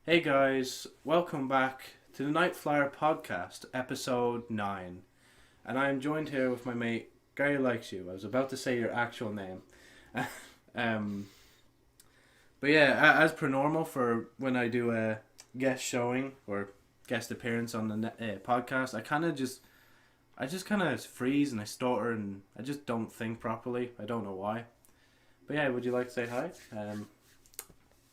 Hey guys, welcome back to the Night Flyer podcast, episode 9. And I am joined here with my mate, Gary Likes You. I was about to say your actual name. But yeah, as per normal for when I do a guest showing or guest appearance on the podcast, I just kind of freeze and I stutter and I just don't think properly. I don't know why. But yeah, would you like to say hi?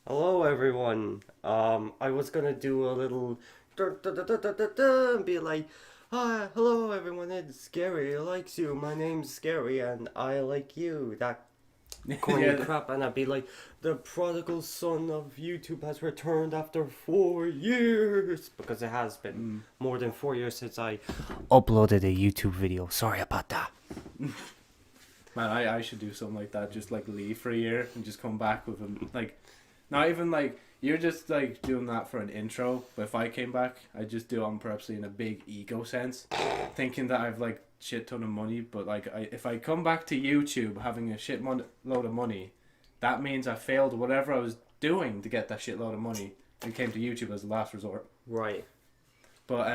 Hello everyone. I was gonna do a little and be like, "Hi, hello everyone, it's Gary likes you. My name's Gary and I like you." That corny Yeah. crap, and I'd be like, "The prodigal son of YouTube has returned after 4 years," because it has been more than 4 years since I uploaded a YouTube video. Sorry about that. Man, I should do something like that. Just like leave for a year and just come back with not even like you're just like doing that for an intro. But if I came back, I'd just do it on purposely in a big ego sense, thinking that I've like shit ton of money. But like if I come back to YouTube having a load of money, that means I failed whatever I was doing to get that shit load of money and came to YouTube as a last resort. Right. But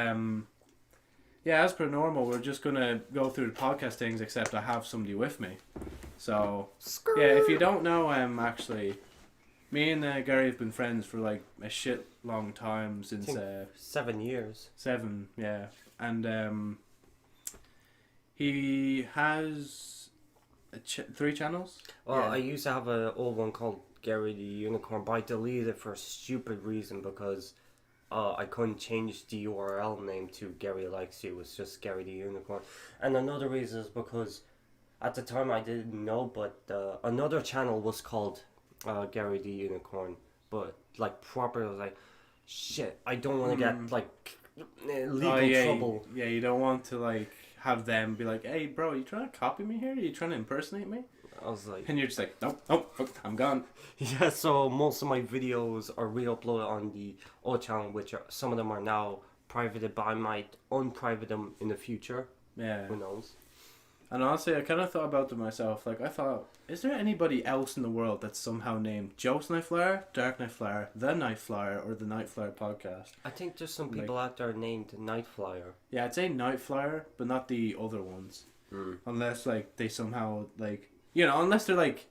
yeah, as per normal, we're just gonna go through the podcast things. Except I have somebody with me. So yeah, if you don't know, actually. Me and Gary have been friends for like a shit long time since 7 years. 7, yeah, and he has 3 channels. Well, Yeah. I used to have an old one called Gary the Unicorn, but I deleted it for a stupid reason because I couldn't change the URL name to Gary Likes You. It's just Gary the Unicorn. And another reason is because at the time I didn't know, but another channel was called Gary the Unicorn, but like proper, I was like, shit, I don't want to get like legal trouble. Yeah, you don't want to like have them be like, hey bro, you trying to copy me here? Are you trying to impersonate me? I was like, And you're just like, nope, fuck, I'm gone. yeah. So most of my videos are re-uploaded on the old channel, which are, some of them are now privated, but I might unprivate them in the future. Yeah. Who knows? And honestly, I kind of thought about it myself. Like, I thought, is there anybody else in the world that's somehow named Joe's Night Flyer, Dark Night Flyer, The Night Flyer, or The Night Flyer Podcast? I think there's some people out there named Night Flyer. Yeah, I'd say Night Flyer, but not the other ones. Unless, like, they somehow, like, unless they're, like,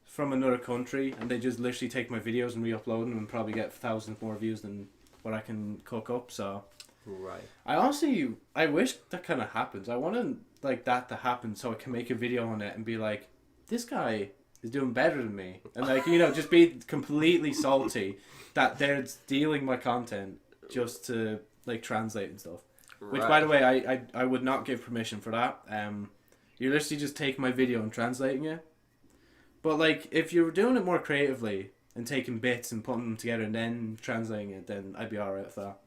from another country and they just literally take my videos and re-upload them and probably get thousands more views than what I can cook up, so... Right. I wish that kind of happens. I want like that to happen so I can make a video on it and be like, this guy is doing better than me, and like just be completely salty that they're stealing my content just to like translate and stuff. Right. Which, by the way, I would not give permission for that. You're literally just taking my video and translating it. But like, if you were doing it more creatively and taking bits and putting them together and then translating it, then I'd be alright with that.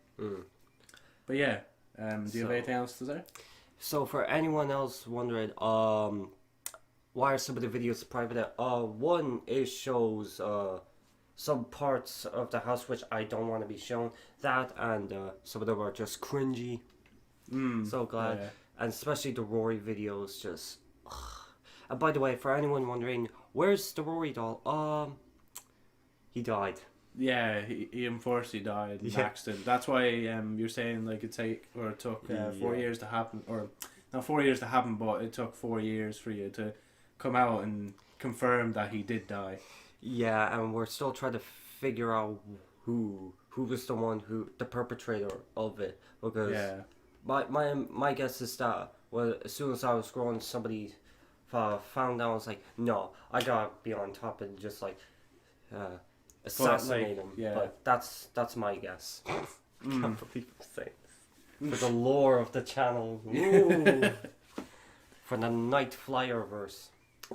But yeah, do you have anything else to say? So for anyone else wondering, why are some of the videos private? One, it shows some parts of the house which I don't want to be shown. That and some of them are just cringy. So glad, Yeah. and especially the Rory videos. Just. And by the way, for anyone wondering, where's the Rory doll? He died. Yeah, he unfortunately died in an Yeah. accident. That's why you're saying like it took 4 years to happen, or not 4 years to happen, but it took 4 years for you to come out and confirm that he did die. Yeah, and we're still trying to figure out who was the perpetrator of it, because Yeah. my guess is that as soon as I was growing, somebody found out. I was like, no, I gotta be on top and just like assassinate him. yeah. But that's my guess. Can't believe I'm saying this. For the lore of the channel. Ooh. For the Night Flyer verse.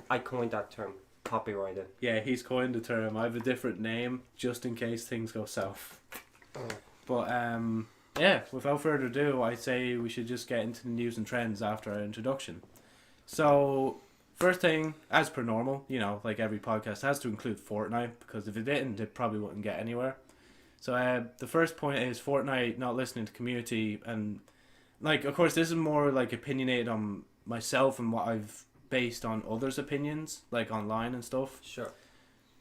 I coined that term. Copyrighted. Yeah, he's coined the term. I have a different name just in case things go south. But yeah, without further ado, I'd say we should just get into the news and trends after our introduction. So, first thing, as per normal, like every podcast has to include Fortnite, because if it didn't, it probably wouldn't get anywhere. So the first point is Fortnite not listening to community, and like, of course, this is more like opinionated on myself and what I've based on others' opinions, like online and stuff. Sure.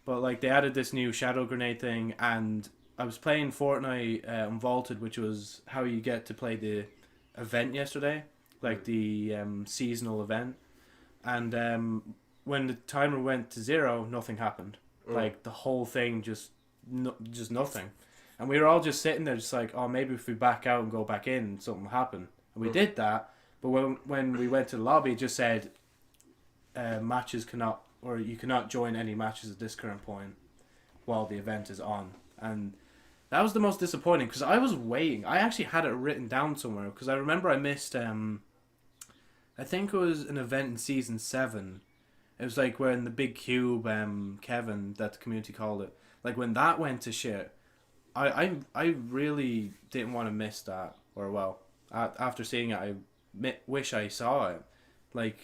But like, they added this new shadow grenade thing, and I was playing Fortnite Unvaulted, which was how you get to play the event yesterday, like the seasonal event, and when the timer went to 0, nothing happened. Like the whole thing just nothing, and we were all just sitting there, just like, oh, maybe if we back out and go back in, something will happen. And we did that, but when we went to the lobby, it just said matches cannot, or you cannot join any matches at this current point while the event is on. And that was the most disappointing, because I was waiting. I actually had it written down somewhere, because I remember I missed I think it was an event in season 7. It was like when the big cube, Kevin, that the community called it, like when that went to shit, I really didn't want to miss that. Or well, after seeing it, I wish I saw it, like,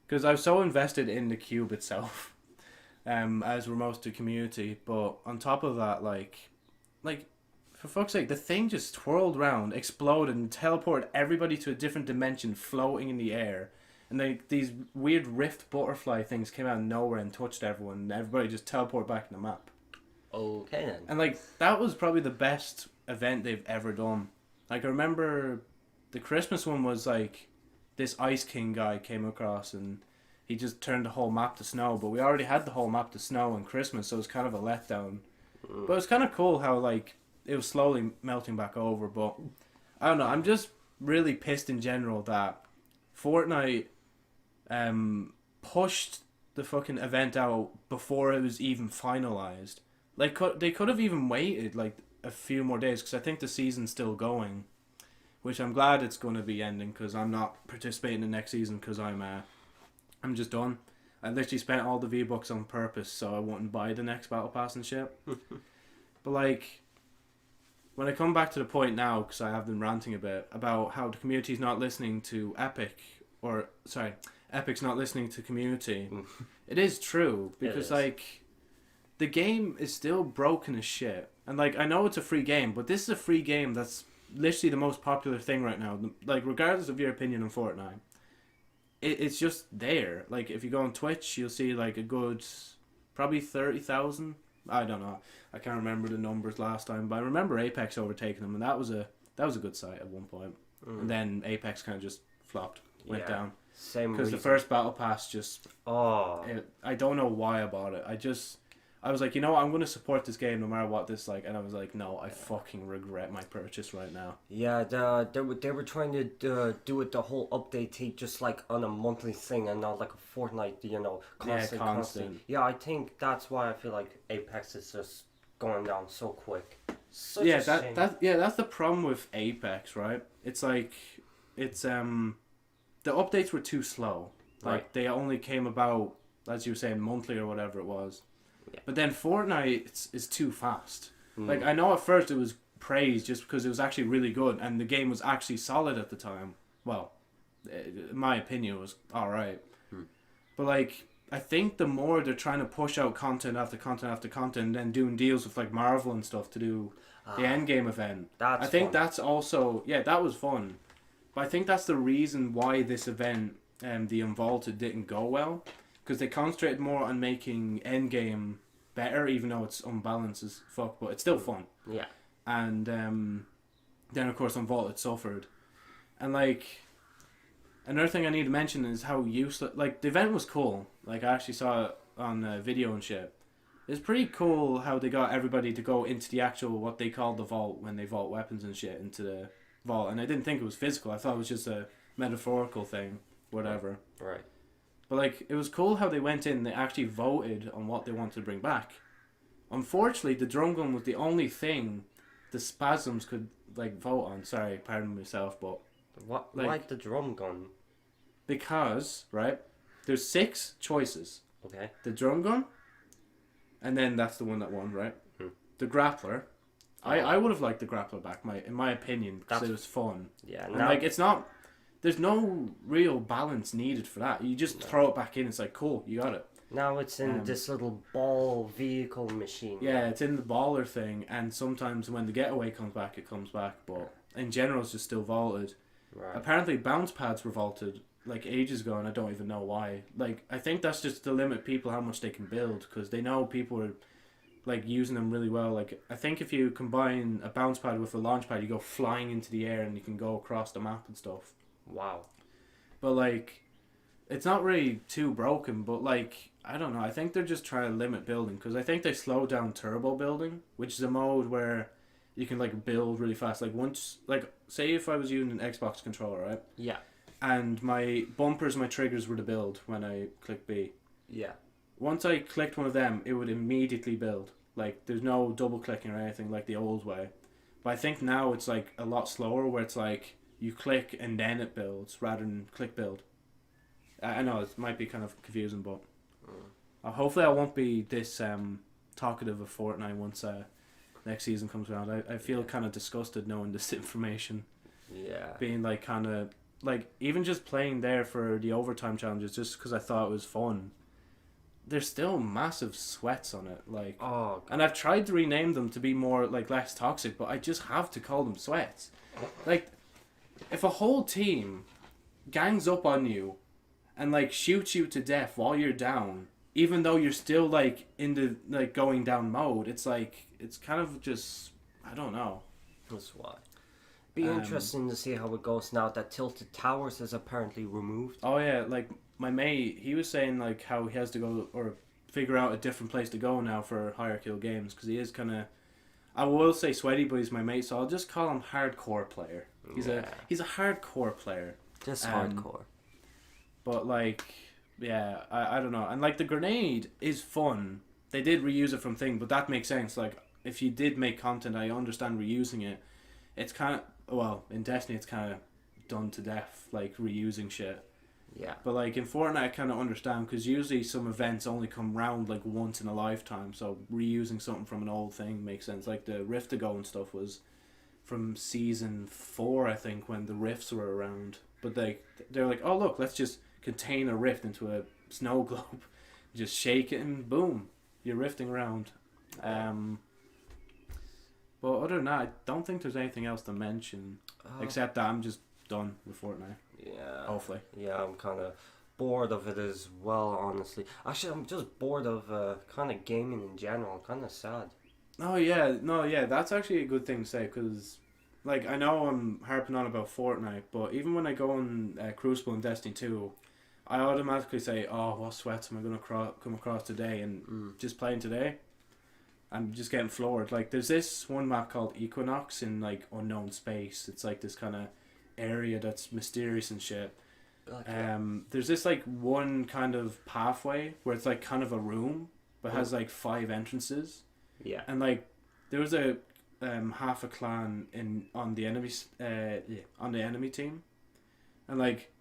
because I was so invested in the cube itself, as were most of the community. But on top of that, like for fuck's sake, the thing just twirled around, exploded, and teleported everybody to a different dimension, floating in the air. And these weird rift butterfly things came out of nowhere and touched everyone, and everybody just teleported back in the map. Okay then. And like that was probably the best event they've ever done. Like I remember the Christmas one was like this Ice King guy came across and he just turned the whole map to snow, but we already had the whole map to snow on Christmas, so it was kind of a letdown. But it was kind of cool how like it was slowly melting back over. But I don't know, I'm just really pissed in general that Fortnite pushed the fucking event out before it was even finalized. Like they could have even waited like a few more days, because I think the season's still going, which I'm glad it's going to be ending, because I'm not participating in next season, because I'm just done. I literally spent all the V-Bucks on purpose so I wouldn't buy the next Battle Pass and shit. But like, when I come back to the point now, because I have been ranting a bit about how the community's not listening to Epic, or sorry, Epic's not listening to community. It is true, because like the game is still broken as shit. And like, I know it's a free game, but this is a free game that's literally the most popular thing right now. Like, regardless of your opinion on Fortnite, it's just there. Like, if you go on Twitch, you'll see like a good probably 30,000. I don't know. I can't remember the numbers last time, but I remember Apex overtaking them, and that was a good sight at one point. And then Apex kind of just flopped, went down. Same because the first Battle Pass just I don't know why I bought it. I was like, you know what, I'm going to support this game no matter what this like, and I was like, no, I fucking regret my purchase right now. Yeah, they were trying to do it the whole update tape just like on a monthly thing and not like a fortnight, constant. Yeah, I think that's why I feel like Apex is just going down so quick. That's the problem with Apex, right? It's like the updates were too slow. Like they only came about, as you were saying, monthly or whatever it was. Yeah. But then Fortnite is too fast. Like, I know at first it was praised just because it was actually really good and the game was actually solid at the time. Well, in my opinion, it was alright. But like, I think the more they're trying to push out content after content after content and then doing deals with like Marvel and stuff to do the endgame event, I think that's also, that was fun. But I think that's the reason why this event, the Unvaulted, didn't go well. Because they concentrated more on making endgame better, even though it's unbalanced as fuck, but it's still fun. Yeah. And then, of course, Unvaulted suffered. And, like, another thing I need to mention is how useless... Like, the event was cool. Like, I actually saw it on video and shit. It's pretty cool how they got everybody to go into the actual, what they call the vault, when they vault weapons and shit into the vault. And I didn't think it was physical. I thought it was just a metaphorical thing, whatever. Right. But like, it was cool how they went in and they actually voted on what they wanted to bring back. Unfortunately, the drum gun was the only thing the spasms could like vote on. Sorry, pardon myself, but what? Like, why the drum gun? Because there's 6 choices. Okay. The drum gun, and then that's the one that won, right? The grappler. I would have liked the grappler back, in my opinion, because it was fun. Yeah. And like, it's not. There's no real balance needed for that. You just throw it back in. It's like, cool, you got it. Now it's in this little ball vehicle machine. Yeah, it's in the baller thing. And sometimes when the getaway comes back, it comes back. But in general, it's just still vaulted. Right. Apparently, bounce pads were vaulted like ages ago, and I don't even know why. Like, I think that's just to limit people how much they can build, because they know people are like using them really well. Like I think if you combine a bounce pad with a launch pad, you go flying into the air and you can go across the map and stuff. Wow. But like, it's not really too broken. But like, I don't know. I think they're just trying to limit building because I think they slowed down turbo building, which is a mode where you can like build really fast. Like once, like say if I was using an Xbox controller, right? Yeah. And my bumpers, my triggers were to build when I click B. Yeah. Once I clicked one of them, it would immediately build. Like, there's no double clicking or anything like the old way. But I think now it's like a lot slower where it's like you click and then it builds rather than click build. I know it might be kind of confusing, but hopefully I won't be this talkative of Fortnite once next season comes around. I feel kind of disgusted knowing this information. Yeah. Being like kind of like even just playing there for the overtime challenges just because I thought it was fun. There's still massive sweats on it, like, Oh, God. and I've tried to rename them to be more like less toxic, but I just have to call them sweats. Like, if a whole team gangs up on you and like shoots you to death while you're down, even though you're still like in the like going down mode, it's like it's kind of just I don't know. That's why. Be interesting to see how it goes now that Tilted Towers is apparently removed. Oh yeah, like my mate, he was saying like how he has to go or figure out a different place to go now for higher kill games because he is kind of. I will say sweaty, but he's my mate, so I'll just call him hardcore player. He's a hardcore player. Just hardcore. But like, yeah, I don't know, and like the grenade is fun. They did reuse it from thing, but that makes sense. Like if you did make content, I understand reusing it. It's kind of in Destiny, it's kind of done to death, like reusing shit. Yeah. But like in Fortnite, I kind of understand because usually some events only come round like once in a lifetime. So reusing something from an old thing makes sense. Like the Rift to Go and stuff was from season 4, I think, when the rifts were around. But they're like, oh look, let's just contain a rift into a snow globe, just shake it and boom, you're rifting around. But other than that, I don't think there's anything else to mention except that I'm just done with Fortnite. Yeah. Hopefully. Yeah, I'm kind of bored of it as well, honestly. Actually, I'm just bored of kind of gaming in general. Kind of sad. Oh yeah, no, yeah, that's actually a good thing to say because, like, I know I'm harping on about Fortnite, but even when I go on Crucible and Destiny 2, I automatically say, oh, what sweats am I going to come across today? And just playing today, I'm just getting floored. Like, there's this one map called Equinox in, like, unknown space. It's, like, this kind of area that's mysterious and shit. Okay. There's this, like, one kind of pathway where it's, like, kind of a room, but has, like, 5 entrances. Yeah. And, like, there was a half a clan on the enemy team, and like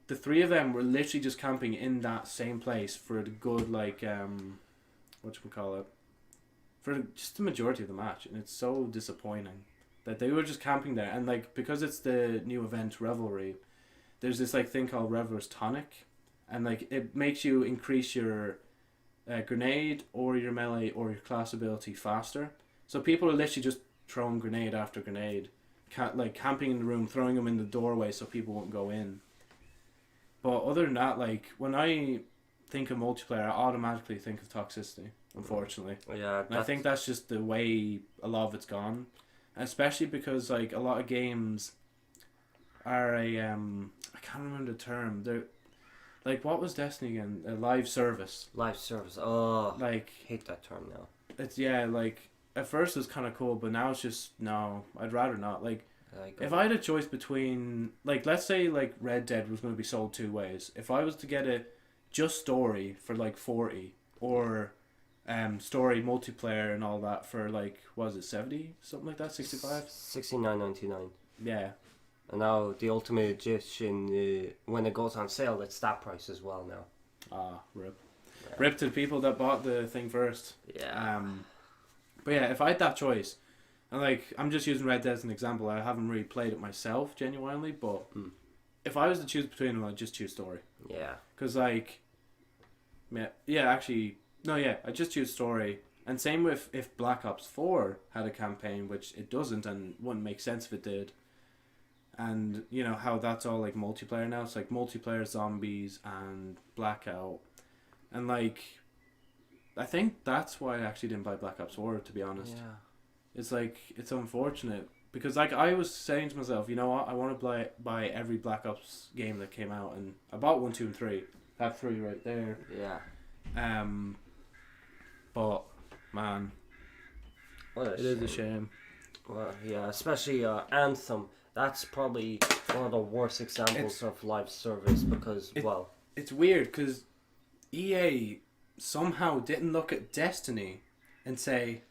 the 3 of them were literally just camping in that same place for the good whatchamacallit, for just the majority of the match, and it's so disappointing that they were just camping there. And like because it's the new event Revelry, there's this like thing called Revelers Tonic, and like it makes you increase your grenade or your melee or your class ability faster. So people are literally just throwing grenade after grenade, like camping in the room, throwing them in the doorway so people won't go in. But other than that, like when I think of multiplayer, I automatically think of toxicity, unfortunately. Yeah. And I think that's just the way a lot of it's gone, especially because like a lot of games are I can't remember the term. They're like, what was Destiny again? A live service. Live service. Oh, like hate that term now. It's like at first it was kind of cool, but now it's just no. I'd rather not. Like if I had a choice between like let's say like Red Dead was going to be sold 2 ways. If I was to get it just story for like 40 or story multiplayer and all that for like what was it 70 something like that 65 $69.99. yeah. And now the Ultimate Edition, when it goes on sale, it's that price as well now. Rip. Yeah. Rip to the people that bought the thing first. Yeah. But yeah, if I had that choice, and like I'm just using Red Dead as an example, I haven't really played it myself genuinely, but if I was to choose between them, I'd just choose story. Yeah. Because like, I'd just choose story. And same with if Black Ops 4 had a campaign, which it doesn't, and wouldn't make sense if it did. And you know how that's all like multiplayer now. It's like multiplayer zombies and blackout, and like I think that's why I actually didn't buy Black Ops 4, to be honest. Yeah. It's like, it's unfortunate. Because like I was saying to myself, you know what, I want to buy every Black Ops game that came out, and I bought 1, 2, and 3. That 3 right there. Yeah. But man, What it is a shame. Well, yeah, especially Anthem. That's probably one of the worst examples of live service because, It's weird because EA somehow didn't look at Destiny and say,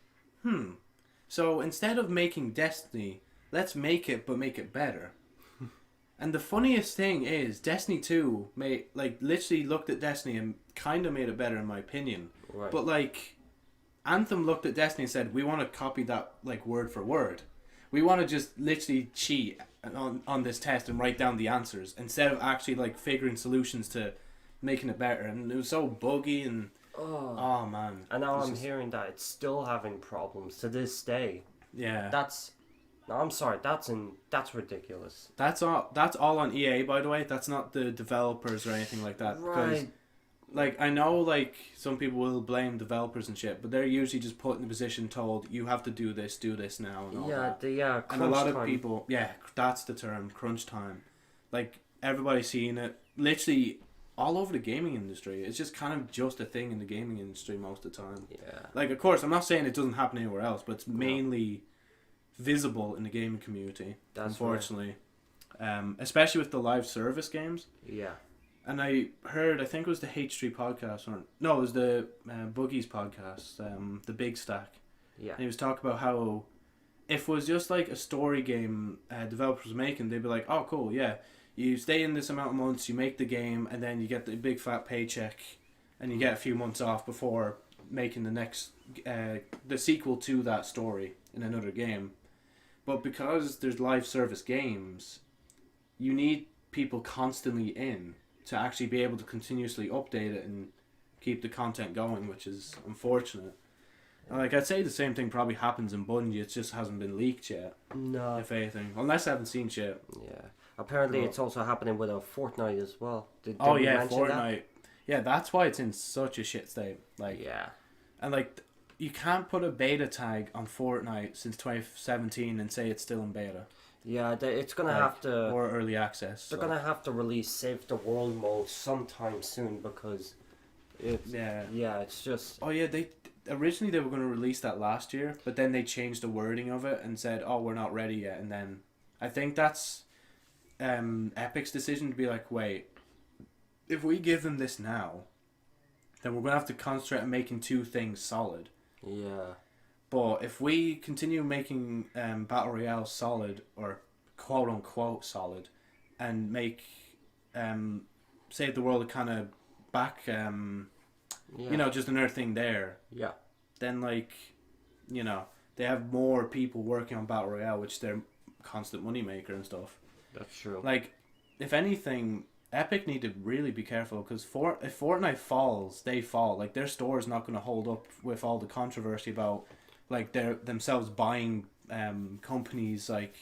so instead of making Destiny, let's make it, but make it better. And the funniest thing is, Destiny 2 literally looked at Destiny and kind of made it better in my opinion. Right. But like, Anthem looked at Destiny and said, we want to copy that like word for word. We want to just literally cheat on this test and write down the answers instead of actually like figuring solutions to making it better. And it was so buggy and oh man. And now I'm hearing that it's still having problems to this day. Yeah. No, I'm sorry. That's ridiculous. That's all on EA, by the way. That's not the developers or anything like that. Right. Because, like, I know like some people will blame developers and shit, but they're usually just put in the position told you have to do this now, and all that. Crunch and a lot time. of people, that's the term, crunch time. Like everybody's seeing it, literally all over the gaming industry. It's just kind of just a thing in the gaming industry most of the time. Yeah. Like, of course, I'm not saying it doesn't happen anywhere else, but it's mainly visible in the gaming community. That's unfortunately, especially with the live service games. Yeah. And I think it was the H3 podcast, it was the Boogie's podcast, the Big Stack. Yeah. And he was talking about how if it was just like a story game developers were making, they'd be like, oh cool, yeah, you stay in this amount of months, you make the game, and then you get the big fat paycheck, and you get a few months off before making the next, the sequel to that story in another game. But because there's live service games, you need people constantly in to actually be able to continuously update it and keep the content going, which is unfortunate. And like, I'd say the same thing probably happens in Bungie, it just hasn't been leaked yet. No. If anything. Unless I haven't seen shit. Yeah. Apparently it's also happening with a Fortnite as well. Did oh we yeah, mention Fortnite. That? Yeah, that's why it's in such a shit state. Like, yeah. And like, you can't put a beta tag on Fortnite since 2017 and say it's still in beta. Yeah, it's gonna have to, or early access. They're gonna have to release Save the World mode sometime soon because it's it's just. Oh yeah, they originally were gonna release that last year, but then they changed the wording of it and said, "Oh, we're not ready yet." And then I think that's Epic's decision to be like, "Wait, if we give them this now, then we're gonna have to concentrate on making two things solid." Yeah. But if we continue making Battle Royale solid, or quote unquote solid, and make Save the World kind of back, just another thing there. Yeah. Then they have more people working on Battle Royale, which they're constant moneymaker and stuff. That's true. Like, if anything, Epic need to really be careful because if Fortnite falls, they fall. Like, their store is not going to hold up with all the controversy about like themselves buying companies, like,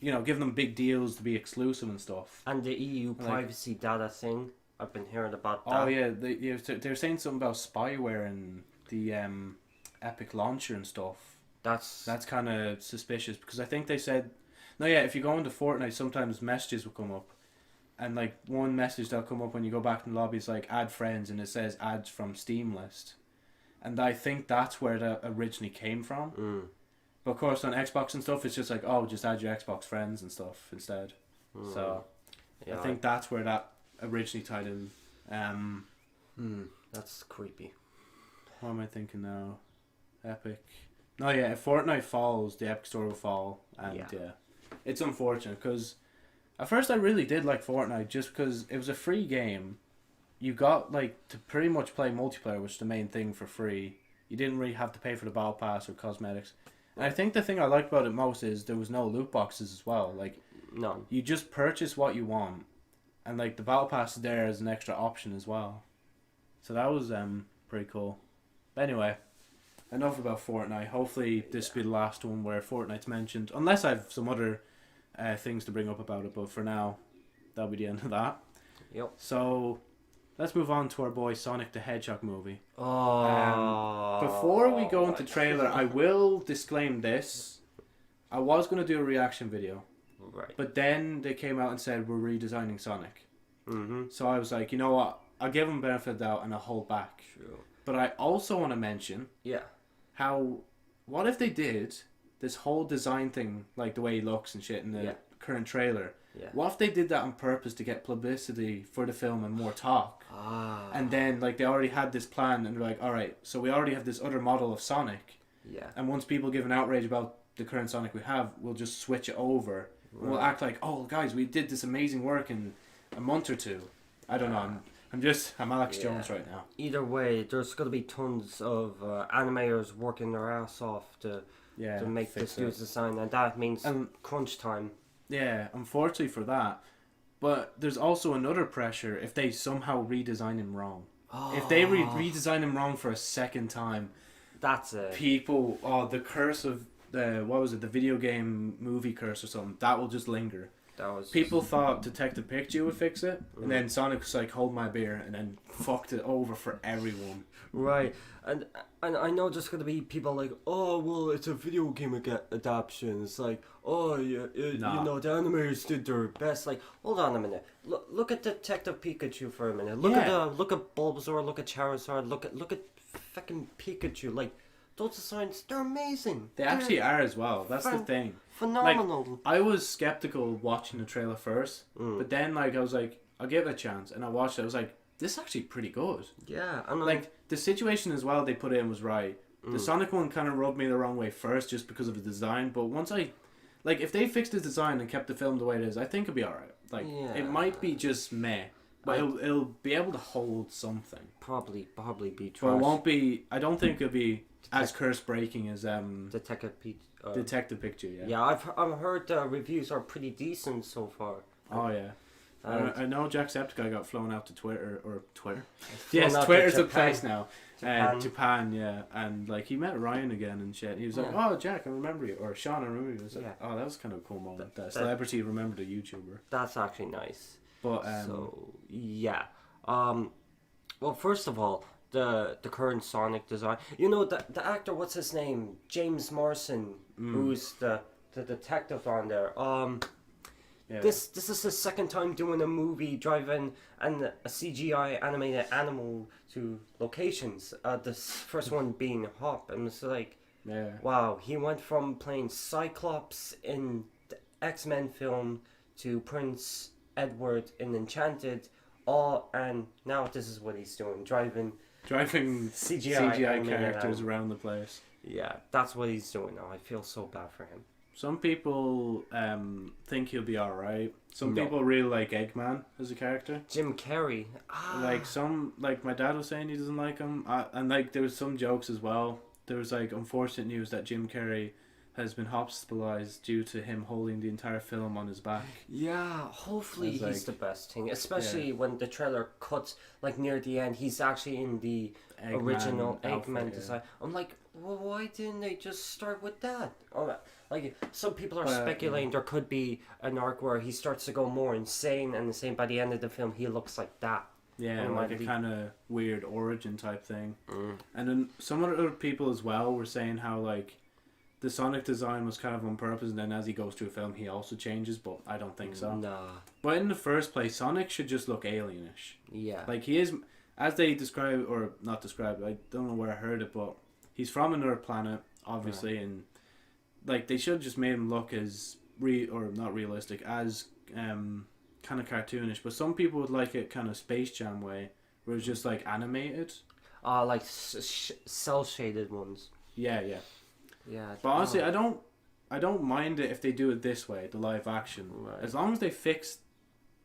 giving them big deals to be exclusive and stuff. And the EU privacy data thing, I've been hearing about that. Oh yeah, they're saying something about spyware and the Epic launcher and stuff. That's kind of suspicious because I think they said, if you go into Fortnite, sometimes messages will come up. And like one message that'll come up when you go back in the lobby is like add friends, and it says ads from Steam list. And I think that's where that originally came from. Mm. But of course on Xbox and stuff, it's just like, just add your Xbox friends and stuff instead. Mm. So I think that's where that originally tied in. That's creepy. What am I thinking now? Epic. No, yeah, if Fortnite falls, the Epic Store will fall. And it's unfortunate because at first I really did like Fortnite just because it was a free game. You got to pretty much play multiplayer, which is the main thing, for free. You didn't really have to pay for the battle pass or cosmetics. And I think the thing I liked about it most is there was no loot boxes as well. Like, none. You just purchase what you want, and like the battle pass is there as an extra option as well. So that was pretty cool. But anyway, enough about Fortnite. Hopefully this will be the last one where Fortnite's mentioned, unless I have some other things to bring up about it. But for now, that'll be the end of that. Yep. So let's move on to our boy Sonic the Hedgehog movie. Oh. Before we go into trailer, I will disclaim this. I was going to do a reaction video. Right. But then they came out and said we're redesigning Sonic. Mm-hmm. So I was like, you know what? I'll give them benefit of the doubt and I'll hold back. True. But I also want to mention how, what if they did this whole design thing, like the way he looks and shit in the current trailer? Yeah. What if they did that on purpose to get publicity for the film and more talk? And then like they already had this plan and they're like, all right, so we already have this other model of Sonic. Yeah. And once people give an outrage about the current Sonic we have, we'll just switch it over. Right. We'll act like, oh guys, we did this amazing work in a month or two. I don't know. I'm Alex Jones right now. Either way, there's going to be tons of animators working their ass off to make this new design, and that means crunch time. Yeah, unfortunately for that. But there's also another pressure if they somehow redesign him wrong. If they redesign him wrong for a second time, that's it. People, the curse of the video game movie curse or something, that will just linger. People thought Detective Pikachu would fix it, and then Sonic was like, hold my beer, and then fucked it over for everyone. Right, and I know there's going to be people like, oh, well, it's a video game adaptation. It's like, oh, you know, the animators did their best. Like, hold on a minute. Look at Detective Pikachu for a minute. Look at Bulbasaur, look at Charizard, look at fucking Pikachu. Like, those designs, they're amazing. They actually are as well. That's the thing. Phenomenal. Like, I was skeptical watching the trailer first, but then like I was like, I'll give it a chance, and I watched it. I was like, this is actually pretty good. Yeah, like the situation as well they put in was right. The Sonic one kind of rubbed me the wrong way first, just because of the design. But once if they fixed the design and kept the film the way it is, I think it'd be alright. Like it might be just meh, but it'll be able to hold something. Probably be trash. But it won't be. I don't think it'll be as curse breaking as Detective Pikachu. Yeah, I've heard the reviews are pretty decent so far. Oh yeah. I know Jacksepticeye got flown out to Twitter. Yes, Twitter's a place now. Japan, yeah. And like he met Ryan again and shit. He was like, oh, Jack, I remember you. Or Sean, I remember you. He was like, oh, that was kind of a cool moment. That celebrity remembered a YouTuber. That's actually nice. But well, first of all, the current Sonic design. You know, the actor, what's his name? James Marsden, who's the detective on there. This is his second time doing a movie driving and a CGI animated animal to locations. This first one being Hop, and it's like, wow, he went from playing Cyclops in the X-Men film to Prince Edward in Enchanted, and now this is what he's doing, driving CGI characters around the place. Yeah, that's what he's doing now. I feel so bad for him. Some people think he'll be alright. Some people really like Eggman as a character. Jim Carrey. Like my dad was saying he doesn't like him. And like there was some jokes as well. There was like unfortunate news that Jim Carrey has been hospitalized due to him holding the entire film on his back. Yeah, hopefully he's the best thing. Especially when the trailer cuts like near the end. He's actually in the original Eggman design. I'm like, well, why didn't they just start with that? Like some people are speculating there could be an arc where he starts to go more insane, and by the end of the film he looks like that. Yeah, like a kind of weird origin type thing. And then some other people as well were saying how like the Sonic design was kind of on purpose, and then as he goes through a film he also changes, but I don't think so. Nah. But in the first place, Sonic should just look alienish. Yeah. Like he is, as they describe, or not describe, I don't know where I heard it, but he's from another planet, obviously, and like they should just made him look as not realistic, as kind of cartoonish. But some people would like it kind of Space Jam way, where it's just like animated. Like cell shaded ones. Yeah. But honestly, I don't mind it if they do it this way, the live action, as long as they fix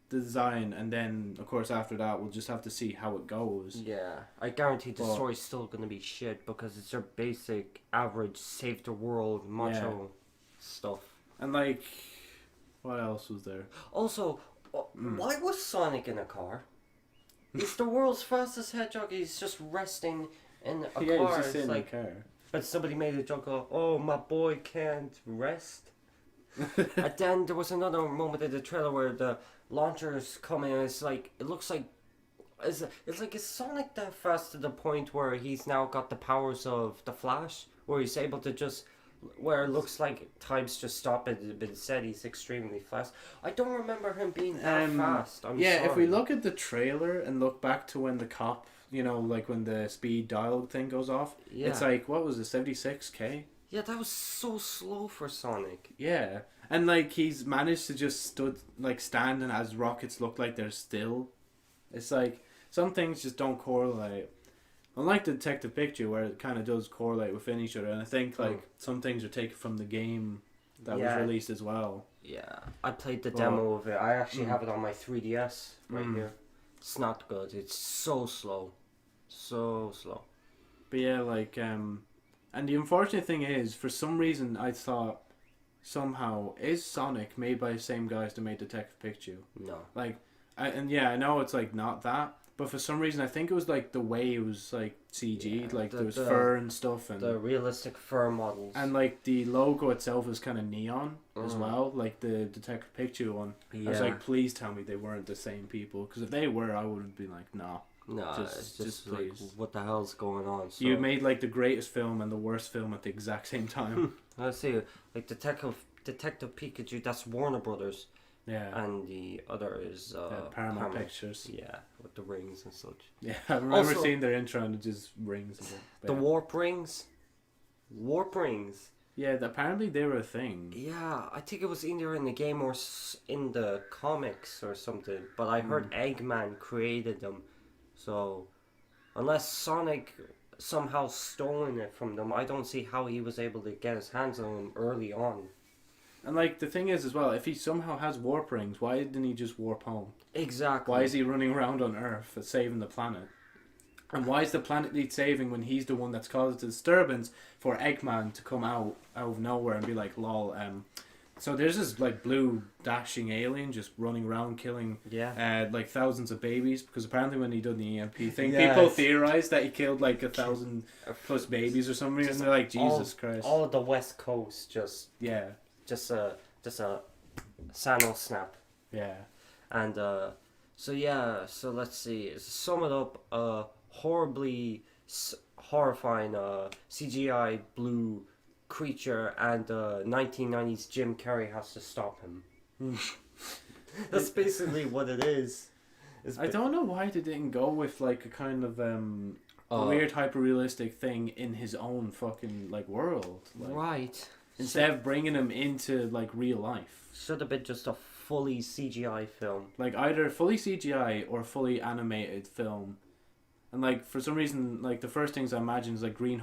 the design, and then of course after that we'll just have to see how it goes. Yeah, I guarantee the story's still gonna be shit because it's your basic average save the world macho stuff. And like, what else was there? Also, why was Sonic in a car? He's the world's fastest hedgehog. He's just resting in a car. He's just in a car. But somebody made a joke of, oh, my boy can't rest. And then there was another moment in the trailer where the launchers come in, and it's like, it looks like It's like, is Sonic that fast to the point where he's now got the powers of the Flash, where he's able to just, where it looks like times just stop it, but instead he's extremely fast. I don't remember him being that fast. I'm yeah, sorry. if we look at the trailer and look back to when the cop, you know, like when the speed dial thing goes off, it's like, what was it, 76k? Yeah, that was so slow for Sonic. Yeah, and like he's managed to just stand, and as rockets look like they're still. It's like some things just don't correlate. Unlike the Detective Pikachu, where it kind of does correlate within each other, and I think like some things are taken from the game that was released as well. Yeah, I played the demo of it. I actually have it on my 3DS right here. It's not good. It's so slow, so slow. But yeah, like and the unfortunate thing is, for some reason, I thought somehow is Sonic made by the same guys that made Detective Pikachu. No. Like, I know it's like not that. But for some reason, I think it was like the way it was like CG'd, like there was fur and stuff, and the realistic fur models, and like the logo itself was kind of neon as well, like the Detective Pikachu one. I was like, please tell me they weren't the same people, because if they were, I would have been like, nah. No, just like, please. what the hell's going on? So, you made like the greatest film and the worst film at the exact same time. Let's see, like Detective Pikachu, that's Warner Brothers. Yeah. And the other is Paramount Pictures. Yeah, with the rings and such. Yeah, I remember seeing their intro and it just rings. The warp rings. Warp rings. Yeah, apparently they were a thing. Yeah, I think it was either in the game or in the comics or something. But I heard Eggman created them. So, unless Sonic somehow stolen it from them, I don't see how he was able to get his hands on them early on. And like the thing is as well, if he somehow has warp rings, why didn't he just warp home? Exactly. Why is he running around on Earth saving the planet? And why is the planet need saving when he's the one that's caused the disturbance for Eggman to come out of nowhere and be like, lol, so there's this like blue dashing alien just running around killing like thousands of babies, because apparently when he did the EMP thing, people theorized that he killed like 1,000+ babies or something, and they're like, Jesus Christ. All of the West Coast just a Sano snap. Yeah. And so let's see. Sum it up. Horribly horrifying CGI blue creature, and 1990s Jim Carrey has to stop him. That's basically what it is. I don't know why they didn't go with like a kind of weird hyper realistic thing in his own fucking like world. Like, right. Instead of bringing him into like real life. Should have been just a fully CGI film. Like either fully CGI or fully animated film. And like for some reason, like the first things I imagine is like Green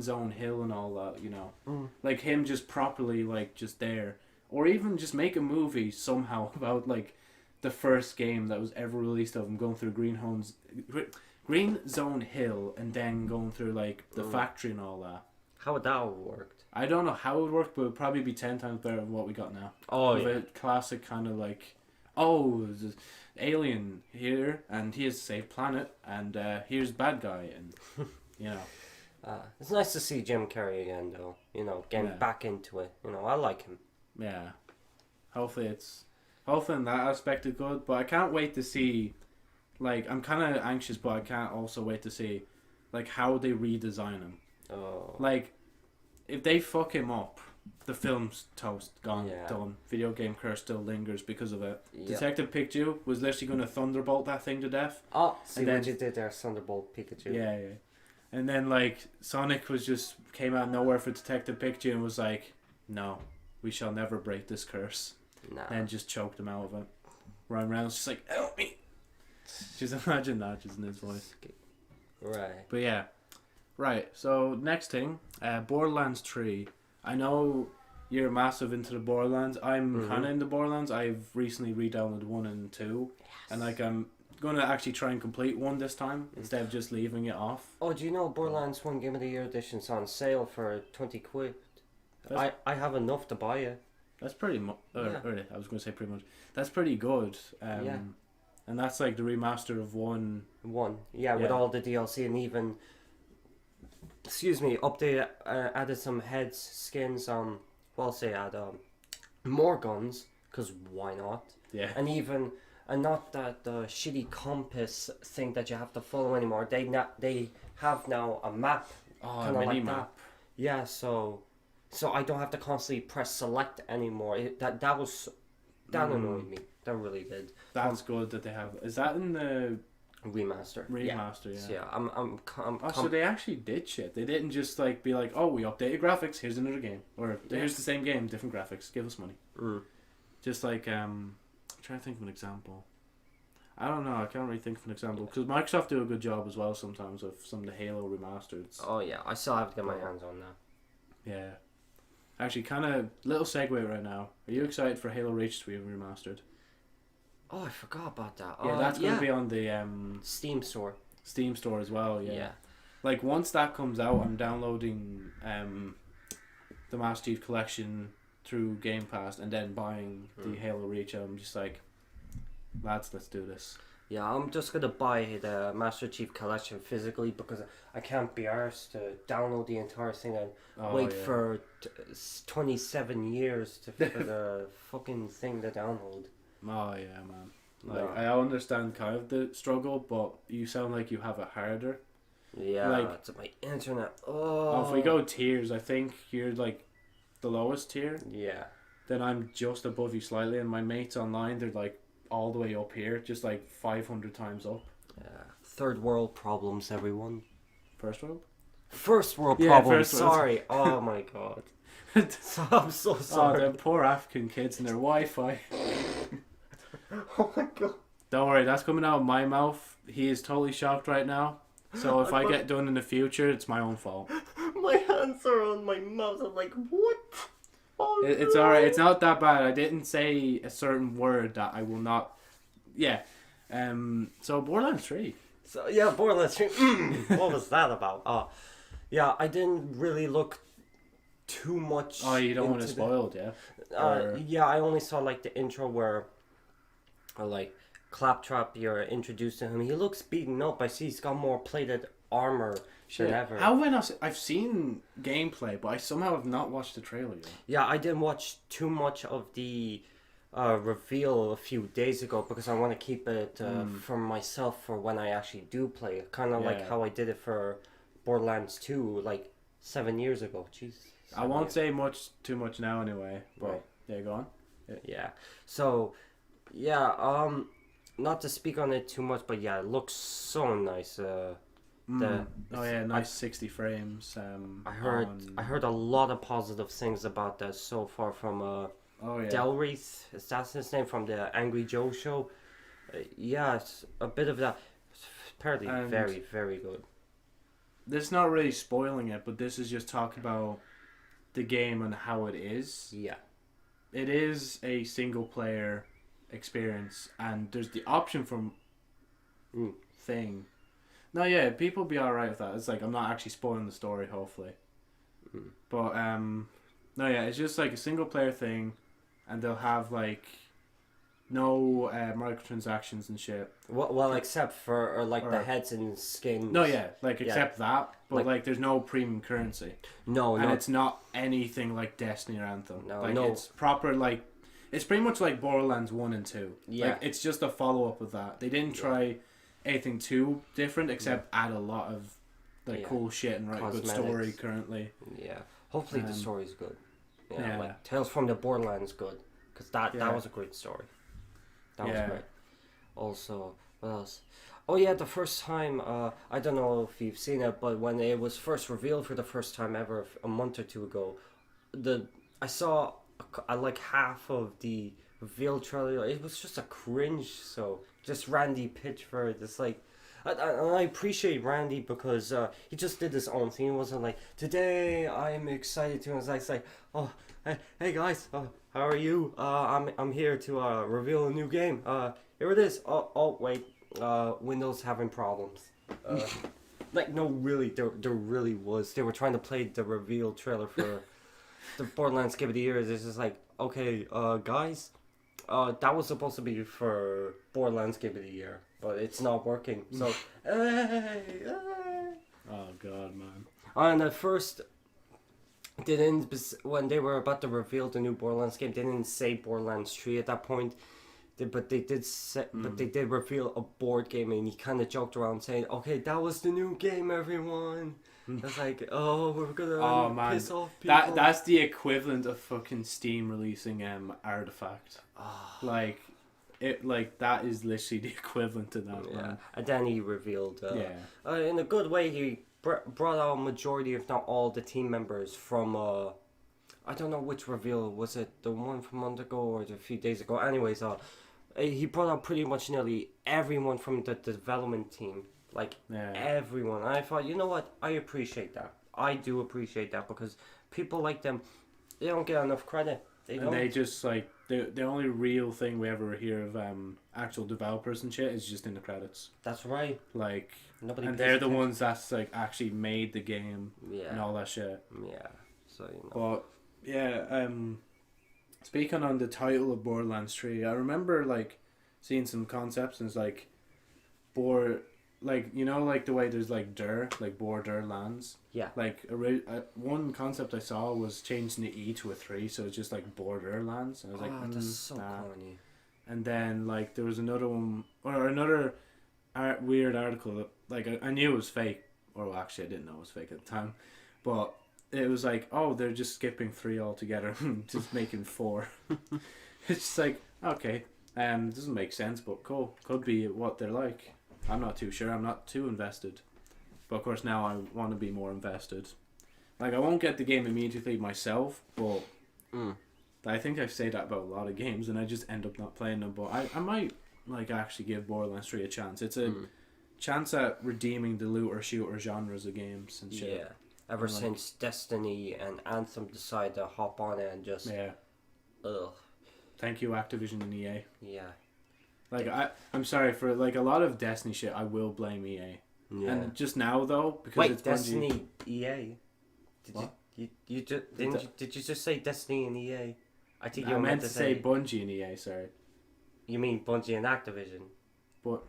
Zone Hill and all that, you know. Like him just properly like just there. Or even just make a movie somehow about like the first game that was ever released of him going through Green Zone Hill and then going through like the factory and all that. How would that have worked? I don't know how it would work, but it would probably be 10 times better than what we got now. Oh, with a classic kind of like, there's this alien here, and he has to save planet, and here's bad guy, and you know. It's nice to see Jim Carrey again, though. You know, getting back into it. You know, I like him. Yeah. Hopefully in that aspect it's good, but I can't wait to see, like, I'm kind of anxious, but I can't also wait to see, like, how they redesign him. Oh. Like, if they fuck him up, the film's toast, gone, Yeah. done. Video game curse still lingers because of it. Yep. Detective Pikachu was literally going to thunderbolt that thing to death. Oh, see and what then, you did there, Thunderbolt Pikachu. Yeah. And then, like, Sonic came out of nowhere for Detective Pikachu and was like, no, we shall never break this curse. Nah. And just choked him out of it. Ryan Reynolds just like, help me. Just imagine that just in his voice. Right. But yeah. Right, so next thing, Borderlands 3. I know you're massive into the Borderlands. I'm kind of into Borderlands. I've recently re-downloaded 1 and 2. Yes. And like I'm going to actually try and complete 1 this time instead of just leaving it off. Oh, do you know Borderlands 1 Game of the Year edition's on sale for 20 quid? I have enough to buy it. That's pretty much... I was going to say pretty much. That's pretty good. Yeah. And that's like the remaster of 1. Yeah, with all the DLC and even... updated, added some heads, skins, more guns, because why not? Yeah. And even and not that shitty compass thing that you have to follow anymore. They have now a map, Oh, kind a of mini like that. map. Yeah, so I don't have to constantly press select anymore. That annoyed me. That really did. That's good that they have. Is that in the Remaster. remaster? So, Yeah. yeah, I'm Oh, so they actually did shit. They didn't just like be like, oh, we updated graphics. Here's another game, or here's the same game, different graphics. Give us money. Just like I'm trying to think of an example. I don't know. I can't really think of an example because Microsoft do a good job as well sometimes with some of the Halo remasters. Oh yeah, I still have to get my hands on that. Yeah. Actually, kind of little segue right now. Are you excited for Halo Reach to be remastered? Oh, I forgot about that. Yeah, that's going to be on the Steam store. Steam store as well. Yeah. Like once that comes out, I'm downloading the Master Chief Collection through Game Pass and then buying the Halo Reach. I'm just like, lads, let's do this. Yeah, I'm just gonna buy the Master Chief Collection physically because I can't be arsed to download the entire thing and wait for 27 years for the fucking thing to download. Oh yeah, man. Like I understand kind of the struggle, but you sound like you have it harder. Yeah, like, it's my internet. Oh, if we go tiers, I think you're like the lowest tier. Yeah. Then I'm just above you slightly, and my mates online, they're like all the way up here, just like 500 times up. Yeah. Third world problems, everyone. First world? First world Yeah, problems. first world. Sorry. Oh my god. I'm so sorry. Oh, the poor African kids and their Wi-Fi. Oh my god. Don't worry, that's coming out of my mouth. He is totally shocked right now. So if I get done in the future, it's my own fault. My hands are on my mouth. I'm like, what? Oh, It's no. alright. It's not that bad. I didn't say a certain word that I will not. Yeah. So Borderlands 3. So yeah, Borderlands 3. What was that about? Yeah, I didn't really look too much. Oh, you don't want to into spoil it, yeah? Or- Yeah, I only saw like the intro where, like, Claptrap, you're introduced to him. He looks beaten up. I see he's got more plated armor than ever. How have I not? I've seen gameplay, but I somehow have not watched the trailer yet. Yeah, I didn't watch too much of the reveal a few days ago because I want to keep it for myself for when I actually do play it. Kind of like how I did it for Borderlands 2 like 7 years ago. Jeez. I won't say too much now anyway. But Right. yeah, go on. Yeah. So, yeah. Not to speak on it too much, but yeah, it looks so nice. Nice 60 frames. I heard a lot of positive things about that so far from Del Reese, is that his name, from the Angry Joe show? Yeah, it's a bit of that. It's apparently very, very good. This is not really spoiling it, but this is just talking about the game and how it is. Yeah. It is a single player experience, and there's the option from thing. No, yeah, people be alright with that. It's like I'm not actually spoiling the story, hopefully. But no, yeah, it's just like a single player thing, and they'll have like no microtransactions and shit. Well, except for the heads and skins. No, yeah, like except that, but Like- like there's no premium currency, No, and no. it's not anything like Destiny or Anthem. No, like no. it's proper like. It's pretty much like Borderlands 1 and 2. Yeah. Like, it's just a follow-up of that. They didn't try anything too different except add a lot of cool shit and write a good story Cosmetics. currently. Yeah. Hopefully the story's good. yeah. Like Tales from the Borderlands good. Because that was a great story. That was great. Also, what else? Oh yeah, the first time, I don't know if you've seen it, but when it was first revealed for the first time ever a month or two ago, I saw like half of the reveal trailer. It was just a cringe. So just Randy Pitchford. It's like, I appreciate Randy because he just did his own thing. It wasn't like, today I'm excited to. It's like, oh, hey guys, how are you? I'm here to reveal a new game. Here it is. Oh wait, Windows having problems. Like no, really, there really was. They were trying to play the reveal trailer for the Borderlands Game of the Year. It's just like, okay, guys, that was supposed to be for Borderlands Game of the Year, but it's not working. So, hey. Oh god, man. And at first, when they were about to reveal the new Borderlands game, they didn't say Borderlands 3 at that point. but they did but they did reveal a board game, and he kind of joked around saying, "Okay, that was the new game, everyone." It's like, oh, we're gonna piss off people. That's the equivalent of fucking Steam releasing Artifact. Like that is literally the equivalent to that. Yeah, man. and then he revealed, in a good way, he brought out a majority, if not all, the team members from I don't know which reveal was it, the one from Undergo or a few days ago. Anyways, he brought out pretty much nearly everyone from the development team, like everyone. And I thought, you know what, I appreciate that. I do appreciate that because people like them, they don't get enough credit. They just like the only real thing we ever hear of actual developers and shit is just in the credits. That's right. Like, nobody. And they're the ones that's like actually made the game. And all that shit. Yeah. So But yeah, speaking on the title of Borderlands 3, I remember like seeing some concepts and it's like like, you know, like the way there's like like Borderlands. Yeah. Like one concept I saw was changing the E to a 3, so it's just like Borderlands. And I was like, that's so corny. And then like there was another one or another weird article that like I knew it was fake, or well, actually I didn't know it was fake at the time, but it was like, oh, they're just skipping 3 altogether, just making 4. It's just like, okay, doesn't make sense, but cool, could be what they're like. I'm not too sure. I'm not too invested, but of course now I want to be more invested. Like I won't get the game immediately myself, but I think I say that about a lot of games, and I just end up not playing them. But I might like actually give Borderlands 3 a chance. It's a chance at redeeming the looter shooter genres of games and shit. Yeah. Ever since Destiny and Anthem decided to hop on it and just ugh. Thank you, Activision and EA. Yeah. Like I'm sorry for like a lot of Destiny shit. I will blame EA. Yeah. And just now though, because it's Destiny EA. What? Did you just say Destiny and EA? I think you meant to say Bungie and EA. Sorry. You mean Bungie and Activision? But.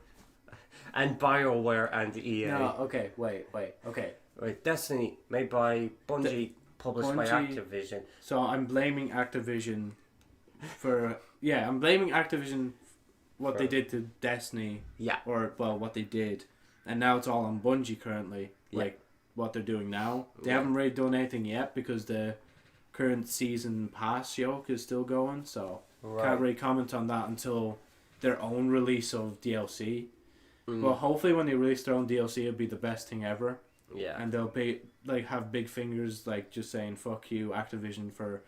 And BioWare and EA. No. Okay. Wait. Okay. Right, Destiny made by Bungie, published by Activision. So I'm blaming Activision for I'm blaming Activision what they did to Destiny. Yeah. Or well, what they did, and now it's all on Bungie currently. Like what they're doing now. They haven't really done anything yet because the current season pass yoke is still going. So can't really comment on that until their own release of DLC. But hopefully when they release their own DLC, it'll be the best thing ever. Yeah. And they'll be like have big fingers, like just saying "fuck you, Activision," for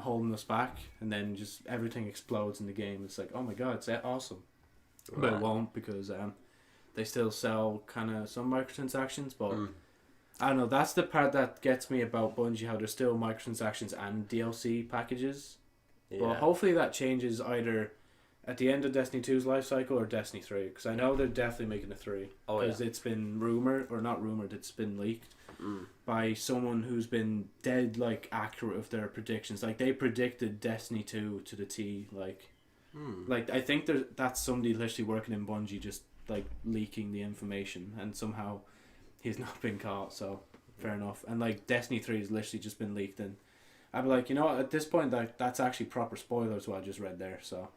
holding us back, and then just everything explodes in the game. It's like, oh my god, it's awesome. Right. But it won't because they still sell kind of some microtransactions. But I don't know. That's the part that gets me about Bungie, how there's still microtransactions and DLC packages. Yeah. But hopefully that changes either at the end of Destiny 2's life cycle or Destiny 3, because I know they're definitely making a 3. Because it's been rumored, or not rumored, it's been leaked by someone who's been dead like accurate with their predictions. Like they predicted Destiny 2 to the T. Like I think that's somebody literally working in Bungie just like leaking the information, and somehow he's not been caught. So fair enough. And like Destiny 3 has literally just been leaked, and I'd be like, you know what, at this point that's actually proper spoilers what I just read there. So.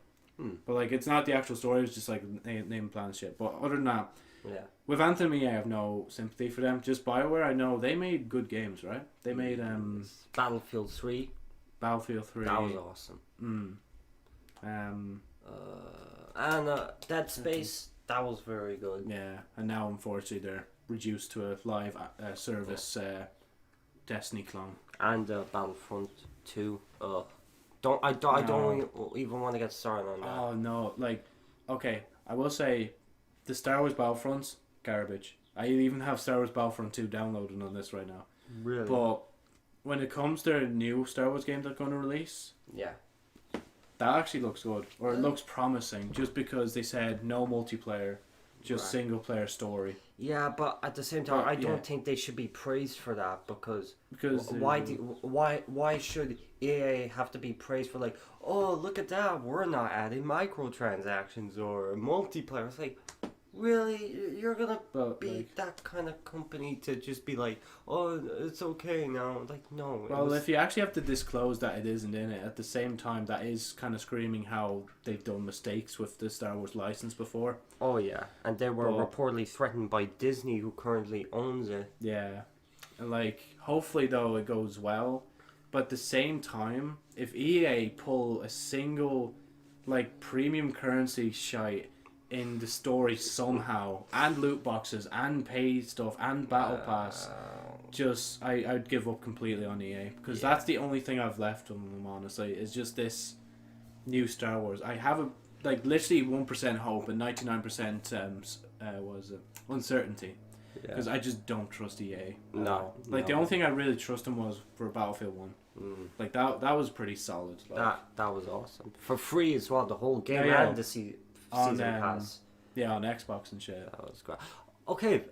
But like it's not the actual story, it's just like name plan shit. But other than that, with Anthem EA I have no sympathy for them. Just BioWare, I know they made good games, right? They made Battlefield 3. Battlefield 3. That was awesome. And Dead Space, that was very good. Yeah, and now unfortunately they're reduced to a live service Destiny clone. And Battlefront 2. I don't even want to get started on that. Oh no, like, okay, I will say, the Star Wars Battlefronts, garbage. I even have Star Wars Battlefront 2 downloaded on this right now. Really? But when it comes to a new Star Wars game they're going to release, that actually looks good, or it looks promising, just because they said no multiplayer, just single player story. Yeah, but at the same time, I don't think they should be praised for that because why should EA have to be praised for like, oh look at that, we're not adding microtransactions or multiplayer? It's like, really, you're gonna But be like, that kind of company to just be like, oh, it's okay now. Like, no. well, if you actually have to disclose that it isn't in it, at the same time, that is kind of screaming how they've done mistakes with the Star Wars license before. Oh yeah, and they were But reportedly threatened by Disney, who currently owns it. yeah, and like, hopefully though it goes well. But at the same time, if EA pull a single like premium currency shite in the story somehow, and loot boxes and paid stuff and battle pass, just I'd give up completely on EA, because that's the only thing I've left on them, honestly, is just this new Star Wars. I have a like literally 1% hope and 99% was uncertainty, because I just don't trust EA. No, like the only thing I really trust them was for Battlefield 1. Like that was pretty solid. Like, that was awesome for free as well. The whole game Yeah. and the season pass. Yeah, on Xbox and shit. That was great. Okay,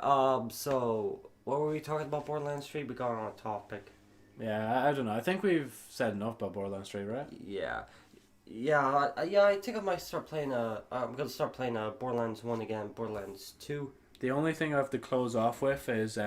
so what were we talking about? Borderlands 3? We got on a topic. Yeah, I don't know. I think we've said enough about Borderlands 3, right? Yeah, I think I might start playing. I'm gonna start playing Borderlands 1 again. Borderlands 2. The only thing I have to close off with is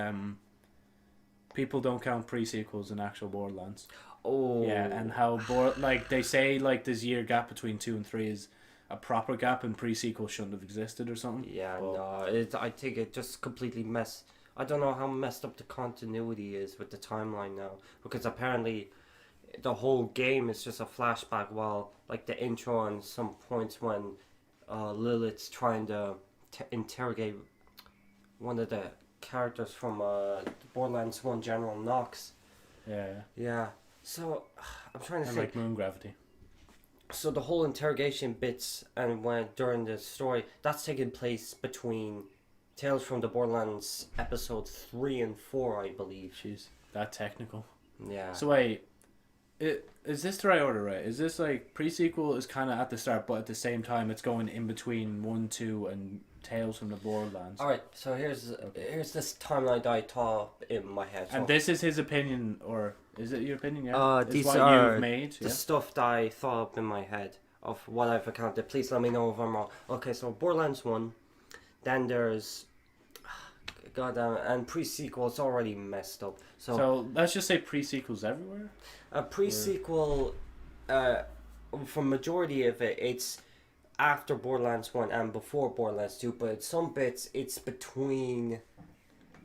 people don't count pre-sequels in actual Borderlands. Oh. Yeah, and how like they say like this year gap between 2 and 3 is a proper gap, and pre-sequel shouldn't have existed or something. Yeah, But no, I think it just completely I don't know how messed up the continuity is with the timeline now, because apparently the whole game is just a flashback, while like the intro and some points when Lilith's trying to interrogate one of the characters from Borderlands 1, General Knox. yeah, Yeah, so I'm trying to and say. like moon gravity. So the whole interrogation bits and when during the story, that's taking place between Tales from the Borderlands episode 3 and 4, I believe. Jeez, that technical. Yeah. So wait, is this the right order, right? Is this like pre-sequel is kind of at the start, but at the same time it's going in between 1, 2, and Tales from the Borderlands? All right. So here's this timeline that I thought in my head. And So, this is his opinion, or is it your opinion? Yeah. Is these what are you've made. the Yeah? stuff that I thought up in my head of what I've accounted. Please let me know if I'm wrong. Okay. So Borderlands 1, then there's. Goddamn, and pre-sequel, it's already messed up. So let's just say pre-sequels everywhere. A pre-sequel, for majority of it, it's after Borderlands 1 and before Borderlands 2, but some bits, it's between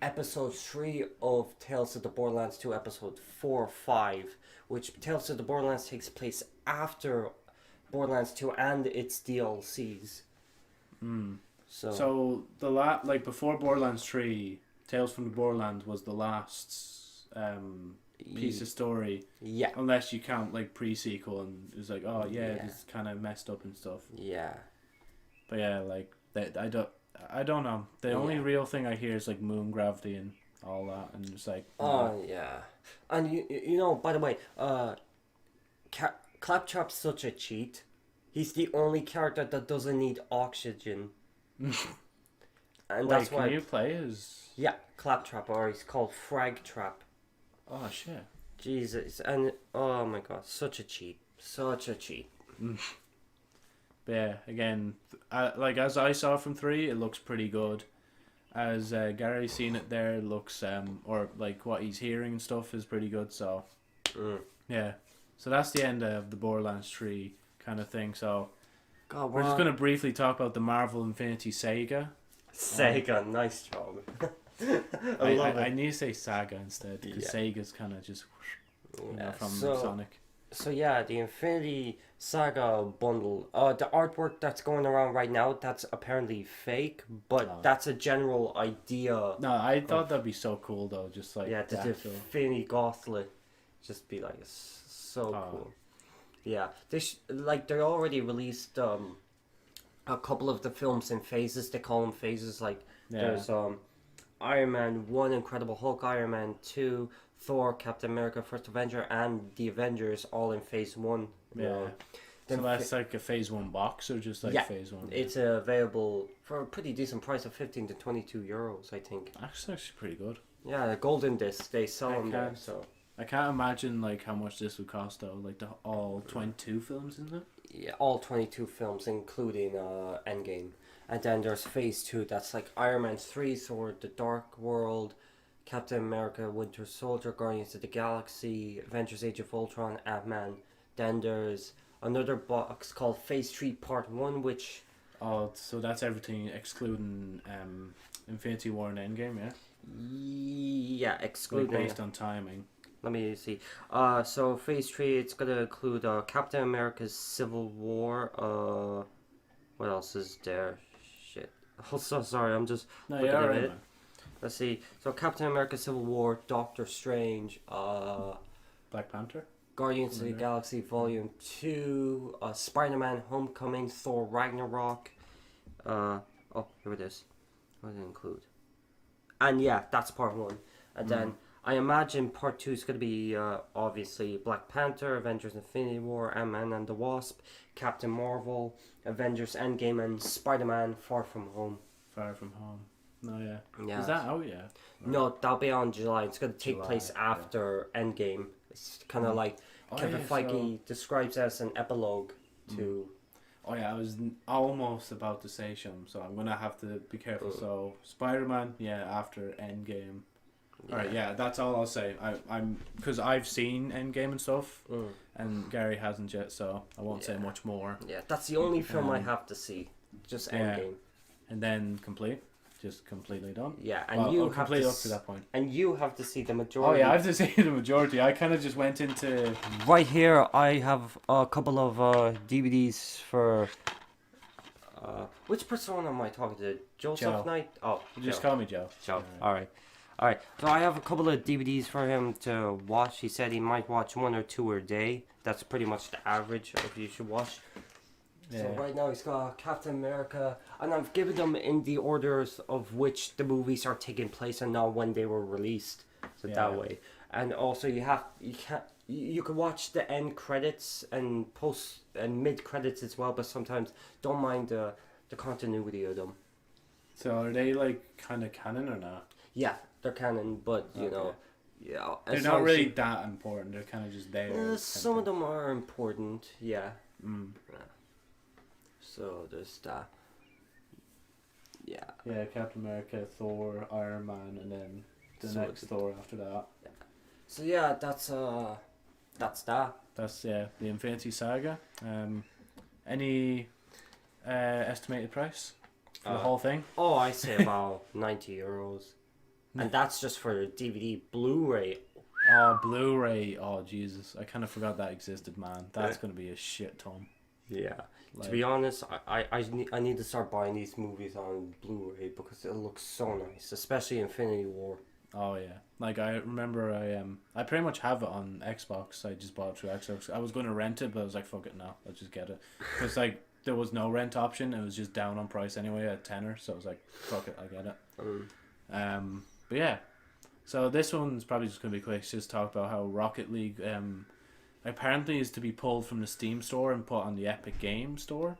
episode 3 of Tales of the Borderlands to episode 4 or 5, which Tales of the Borderlands takes place after Borderlands 2 and its DLCs. So the like before Borderlands 3, Tales from the Borderlands was the last piece of story. Yeah. Unless you count like pre-sequel, and it's like, oh yeah, it's kind of messed up and stuff. Yeah. But yeah, like that, I don't know. The only real thing I hear is like moon gravity and all that, and it's like. Oh yeah, and you know, by the way, Claptrap's such a cheat. He's the only character that doesn't need oxygen. And that's why. Can you play as? Yeah, Claptrap, or he's called Frag Trap. Oh shit. Jesus, and oh my god, such a cheat. But yeah, again, like as I saw from 3, it looks pretty good. As Gary's seen it there, it looks or like what he's hearing and stuff is pretty good. So yeah, so that's the end of the Borderlands 3 kind of thing. So God, we're just gonna briefly talk about the Marvel Infinity Saga. Sega, nice job. I love it. I need to say Saga instead, because Sega's kind of just from Sonic. So yeah, the Infinity Saga bundle. The artwork that's going around right now, that's apparently fake, but that's a general idea. No, I thought that'd be so cool though, just like the Infinity Gauntlet, just be like so cool. Yeah, they already released a couple of the films in phases. They call them phases. Like there's Iron Man 1, Incredible Hulk, Iron Man 2, Thor, Captain America, First Avenger, and the Avengers all in phase 1. Yeah. So that's like a phase 1 box, or just like phase 1? It's available for a pretty decent price of 15 to 22 euros, I think. That's actually pretty good. Yeah, the golden disc, they sell them there, so. I can't imagine like how much this would cost though, like all 22 films, isn't it? Yeah, all 22 films, including Endgame. And then there's Phase 2, that's like Iron Man 3, Thor The Dark World, Captain America Winter Soldier, Guardians of the Galaxy, Avengers Age of Ultron, Ant-Man. Then there's another box called Phase 3 Part 1, which... Oh, so that's everything excluding Infinity War and Endgame, yeah? Yeah, Like excluding... based on timing. Let me see. So Phase 3, it's gonna include Captain America's Civil War. What else is there? Shit. Oh, so sorry. I'm just No, looking yeah, at alright, it. man. Let's see. So Captain America: Civil War, Doctor Strange, Black Panther? Guardians of the Okay. Galaxy Volume 2, Spider-Man: Homecoming, Thor: Ragnarok. Oh, here it is. What did it include? And yeah, that's part 1. And then I imagine part 2 is going to be obviously Black Panther, Avengers: Infinity War, Ant-Man and the Wasp, Captain Marvel, Avengers: Endgame, and Spider-Man: Far From Home. Far From Home. No, yeah. Yeah. Is that out yet? No, that'll be on July. It's going to take July, place yeah. after Endgame. It's kind of like Oh, Kevin yeah, Feige describes as an epilogue to... Oh yeah, I was almost about to say some, so I'm gonna have to be careful. So Spider-Man, yeah, after Endgame. Alright, yeah, that's all I'll say. I'm because I've seen Endgame and stuff, and Gary hasn't yet, so I won't say much more. Yeah, that's the only film I have to see. Just Yeah. Endgame. And then just completely done. Yeah, and Well, you I'll have complete to up to that point. And you have to see the Oh majority. yeah, I have to say the majority. I kind of just went into Right here, I have a couple of DVDs for. Which persona am I talking to? Joseph Joe. Knight? Oh, just Joe. call me Joe. Joe. Alright. Alright. So I have a couple of DVDs for him to watch. He said he might watch 1 or 2 a day. That's pretty much the average of you should watch. Yeah. So right now he's got Captain America, and I've given them in the orders of which the movies are taking place and not when they were released. So Yeah. that way, and also you can watch the end credits and post and mid credits as well, but sometimes don't mind the continuity of them. So are they like kind of canon or not? Yeah, they're canon, but you Okay. know, yeah, They're as not long as really you- that important. They're kind of just there. some of them are important, yeah. Mm. So there's that. Yeah. Yeah, Captain America, Thor, Iron Man, and then the So next Thor after that. So yeah, that's that. That's the Infinity Saga. Any estimated price for the whole thing? Oh, I say about €90, and that's just for the DVD. Blu-ray. Oh, Blu-ray. Oh, Jesus, I kind of forgot that existed, man. That's gonna be a shit ton. Yeah. Like, To be honest, I need to start buying these movies on Blu-ray because it looks so nice, especially Infinity War. oh yeah, like I remember I pretty much have it on Xbox. I just bought it through Xbox. I was gonna rent it, but I was like, fuck it, no, I'll just get it. Cause like there was no rent option. It was just down on price anyway at tenner. So I was like, fuck it, I get it. But yeah, so this one's probably just gonna be quick. Just talk about how Rocket League apparently is to be pulled from the Steam store and put on the Epic Game store.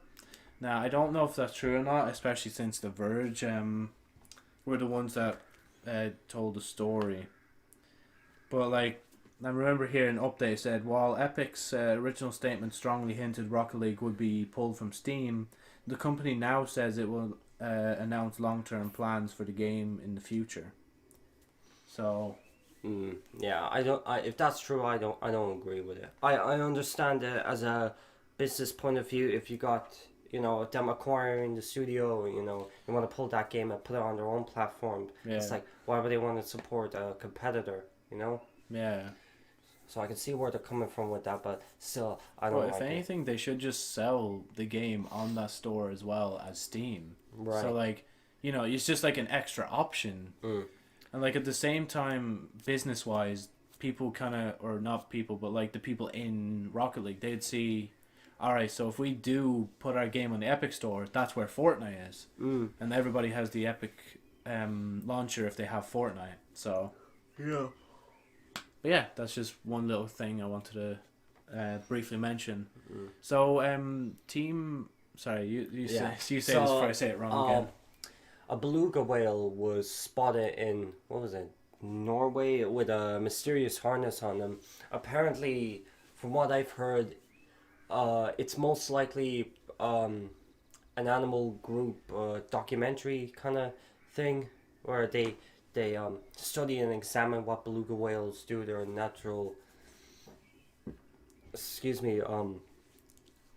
Now I don't know if that's true or not, especially since The Verge were the ones that told the story. But like I remember hearing an update said while Epic's original statement strongly hinted Rocket League would be pulled from Steam, the company now says it will announce long-term plans for the game in the future. So Yeah, if that's true, I don't agree with it. I understand it as a business point of view. If you got them acquiring the studio, you want to pull that game and put it on their own platform. Yeah. It's like, why would they want to support a competitor? yeah. So I can see where they're coming from with that, but still, I Well, don't if like it. anything, they should just sell the game on that store as well as Steam. Right. So like, it's just like an extra option. And like at the same time, business wise, people kind of, or not people, but like the people in Rocket League, they'd see, all right, so if we do put our game on the Epic store, that's where Fortnite is, and everybody has the Epic launcher if they have Fortnite. So Yeah. but yeah, that's just one little thing I wanted to briefly mention. So team, sorry, you say this before I say it wrong again. A beluga whale was spotted in, what was it, Norway, with a mysterious harness on them. Apparently, from what I've heard, it's most likely an animal group documentary kind of thing where they study and examine what beluga whales do, their natural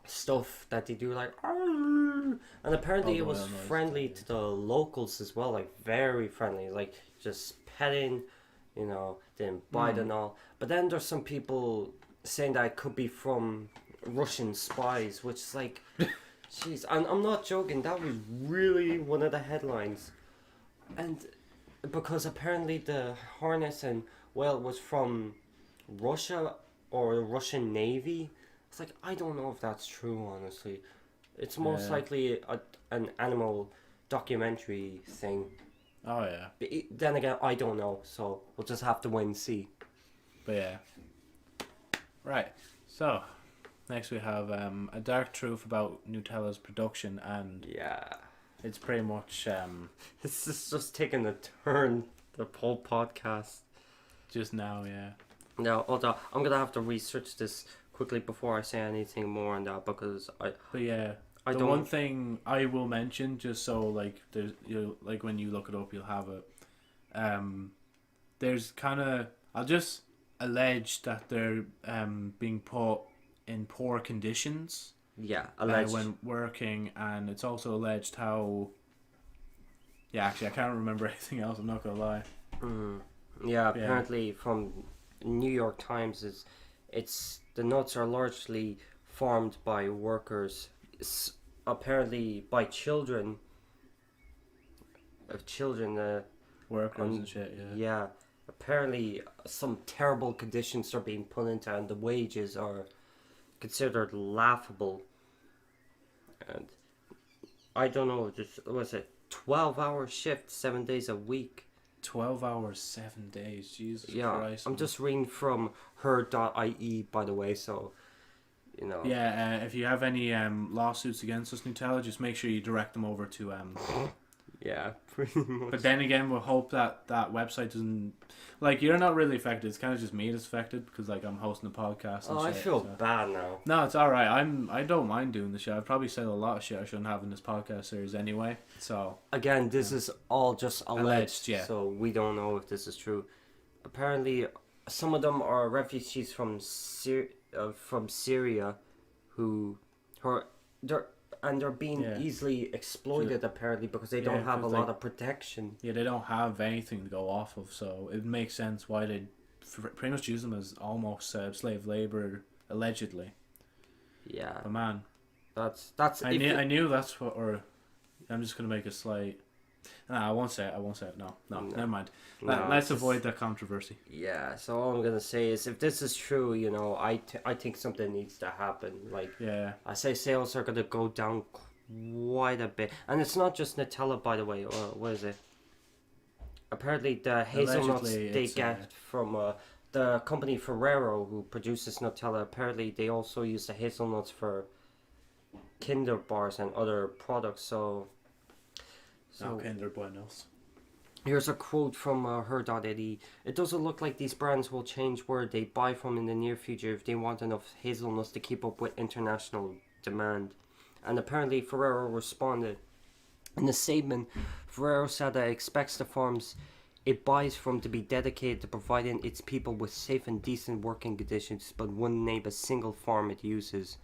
stuff that they do, like "Arr!" And apparently it was friendly to the locals as well, like very friendly, like just petting, didn't bite and all. But then there's some people saying that it could be from Russian spies, which is like, jeez, I'm not joking, that was really one of the headlines. And because apparently the harness and whale was from Russia or the Russian Navy. It's like, I don't know if that's true, honestly. It's most likely an animal documentary thing. Oh, yeah. But then again, I don't know, so we'll just have to wait and see. But yeah. Right. So, next we have a dark truth about Nutella's production, and yeah, it's pretty much this is just taking a turn, the whole podcast. Just now, yeah. Now, although I'm gonna have to research this quickly before I say anything more on that, because But yeah, the one thing I will mention, just so like there's like when you look it up, you'll have it. There's kind of, I'll just allege that they're being put in poor conditions. Yeah, alleged when working, and it's also alleged how. Yeah, actually, I can't remember anything else. I'm not gonna lie. Yeah, apparently from New York Times it's the nuts are largely farmed by workers, apparently by children. Workers and shit. Yeah, apparently some terrible conditions are being put into, and the wages are considered laughable. And I don't know, just was it 12-hour shift, 7 days a week. 12 hours, 7 days. Jesus Christ. I'm just reading from her.ie, by the way, so Yeah, if you have any lawsuits against us, Nutella, just make sure you direct them over to yeah, pretty much. But then again, we'll hope that website doesn't, like, you're not really affected. It's kind of just me that's affected, because like I'm hosting the podcast and shit. I feel bad now. No, it's all right. I don't mind doing the shit. I've probably said a lot of shit I shouldn't have in this podcast series anyway. So again, this is all just alleged, yeah. So we don't know if this is true. Apparently, some of them are refugees from Syria, they're being easily exploited, apparently, because they don't have a lot of protection. Yeah, they don't have anything to go off of, so it makes sense why they pretty much use them as almost slave labor, allegedly. Yeah. But man, that's. I knew that's what. Or I'm just gonna make a slight. Nah, I won't say it. No, never mind. Let's avoid that controversy. Yeah. So all I'm gonna say is, if this is true, I think something needs to happen. Like, yeah, I say sales are gonna go down quite a bit, and it's not just Nutella, by the way. Or what is it? Apparently, the hazelnuts they get from the company Ferrero, who produces Nutella. Apparently, they also use the hazelnuts for Kinder bars and other products. So Kinder Buenos. Here's a quote from her.ie. It doesn't look like these brands will change where they buy from in the near future if they want enough hazelnuts to keep up with international demand. And apparently Ferrero responded. In a statement, Ferrero said that it expects the farms it buys from to be dedicated to providing its people with safe and decent working conditions, but wouldn't name a single farm it uses.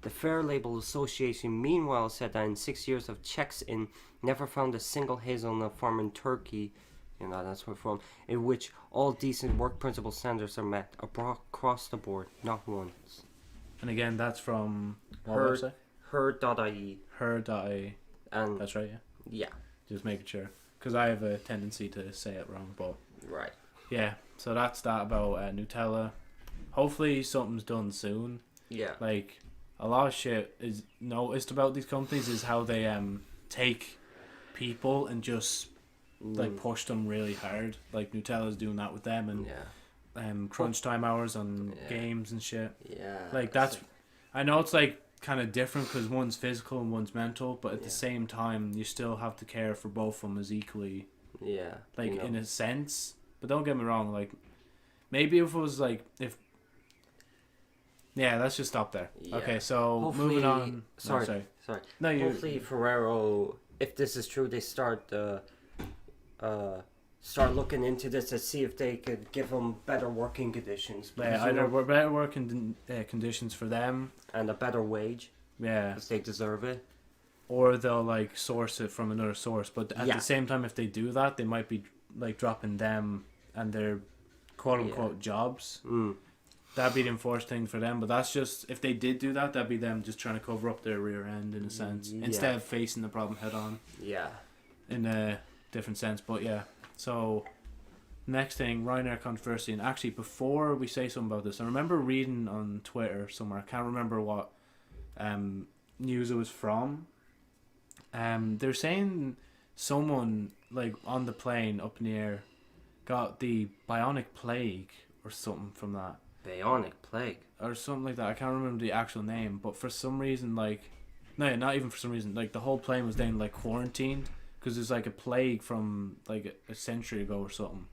The Fair Label Association, meanwhile, said that in 6 years of checks in, never found a single hazelnut farm in Turkey, that's where from, in which all decent work principle standards are met across the board, not once. And again, that's from what website? Her.ie. Her.ie. And that's right, yeah? Yeah. Just making sure. Because I have a tendency to say it wrong, but... Right. Yeah, so that's that about Nutella. Hopefully something's done soon. Yeah. Like, a lot of shit is noticed about these companies is how they take people and just like push them really hard. Like Nutella's doing that with them, and crunch time hours on games and shit. Yeah. Like that's, I know it's like kind of different because one's physical and one's mental, but at the same time you still have to care for both of them as equally. Yeah. Like in a sense, but don't get me wrong. Like maybe if it was like if Yeah, let's just stop there. Yeah. Okay, so Hopefully, moving on. sorry. No, sorry. Sorry. No, you. Hopefully Ferrero, if this is true, they start looking into this to see if they could give them better working conditions. Yeah, either we're better working conditions for them and a better wage. Yeah. Because they deserve it. Or they'll like source it from another source. But at Yeah. the same time, if they do that, they might be like dropping them and their quote unquote jobs. Mm. That'd be the enforced thing for them. But that's just, if they did do that, that'd be them just trying to cover up their rear end in a sense. Yeah. Instead of facing the problem head on. Yeah. In a different sense. But yeah. So, next thing, Ryanair controversy. And actually, before we say something about this, I remember reading on Twitter somewhere, I can't remember what news it was from. They're saying someone, like, on the plane up in the air got the bionic plague or something from that. Bionic plague? Or something like that. I can't remember the actual name. But for some reason, like... No, not even for some reason. Like, the whole plane was then, like, quarantined. Because there's like a plague from like a century ago or something,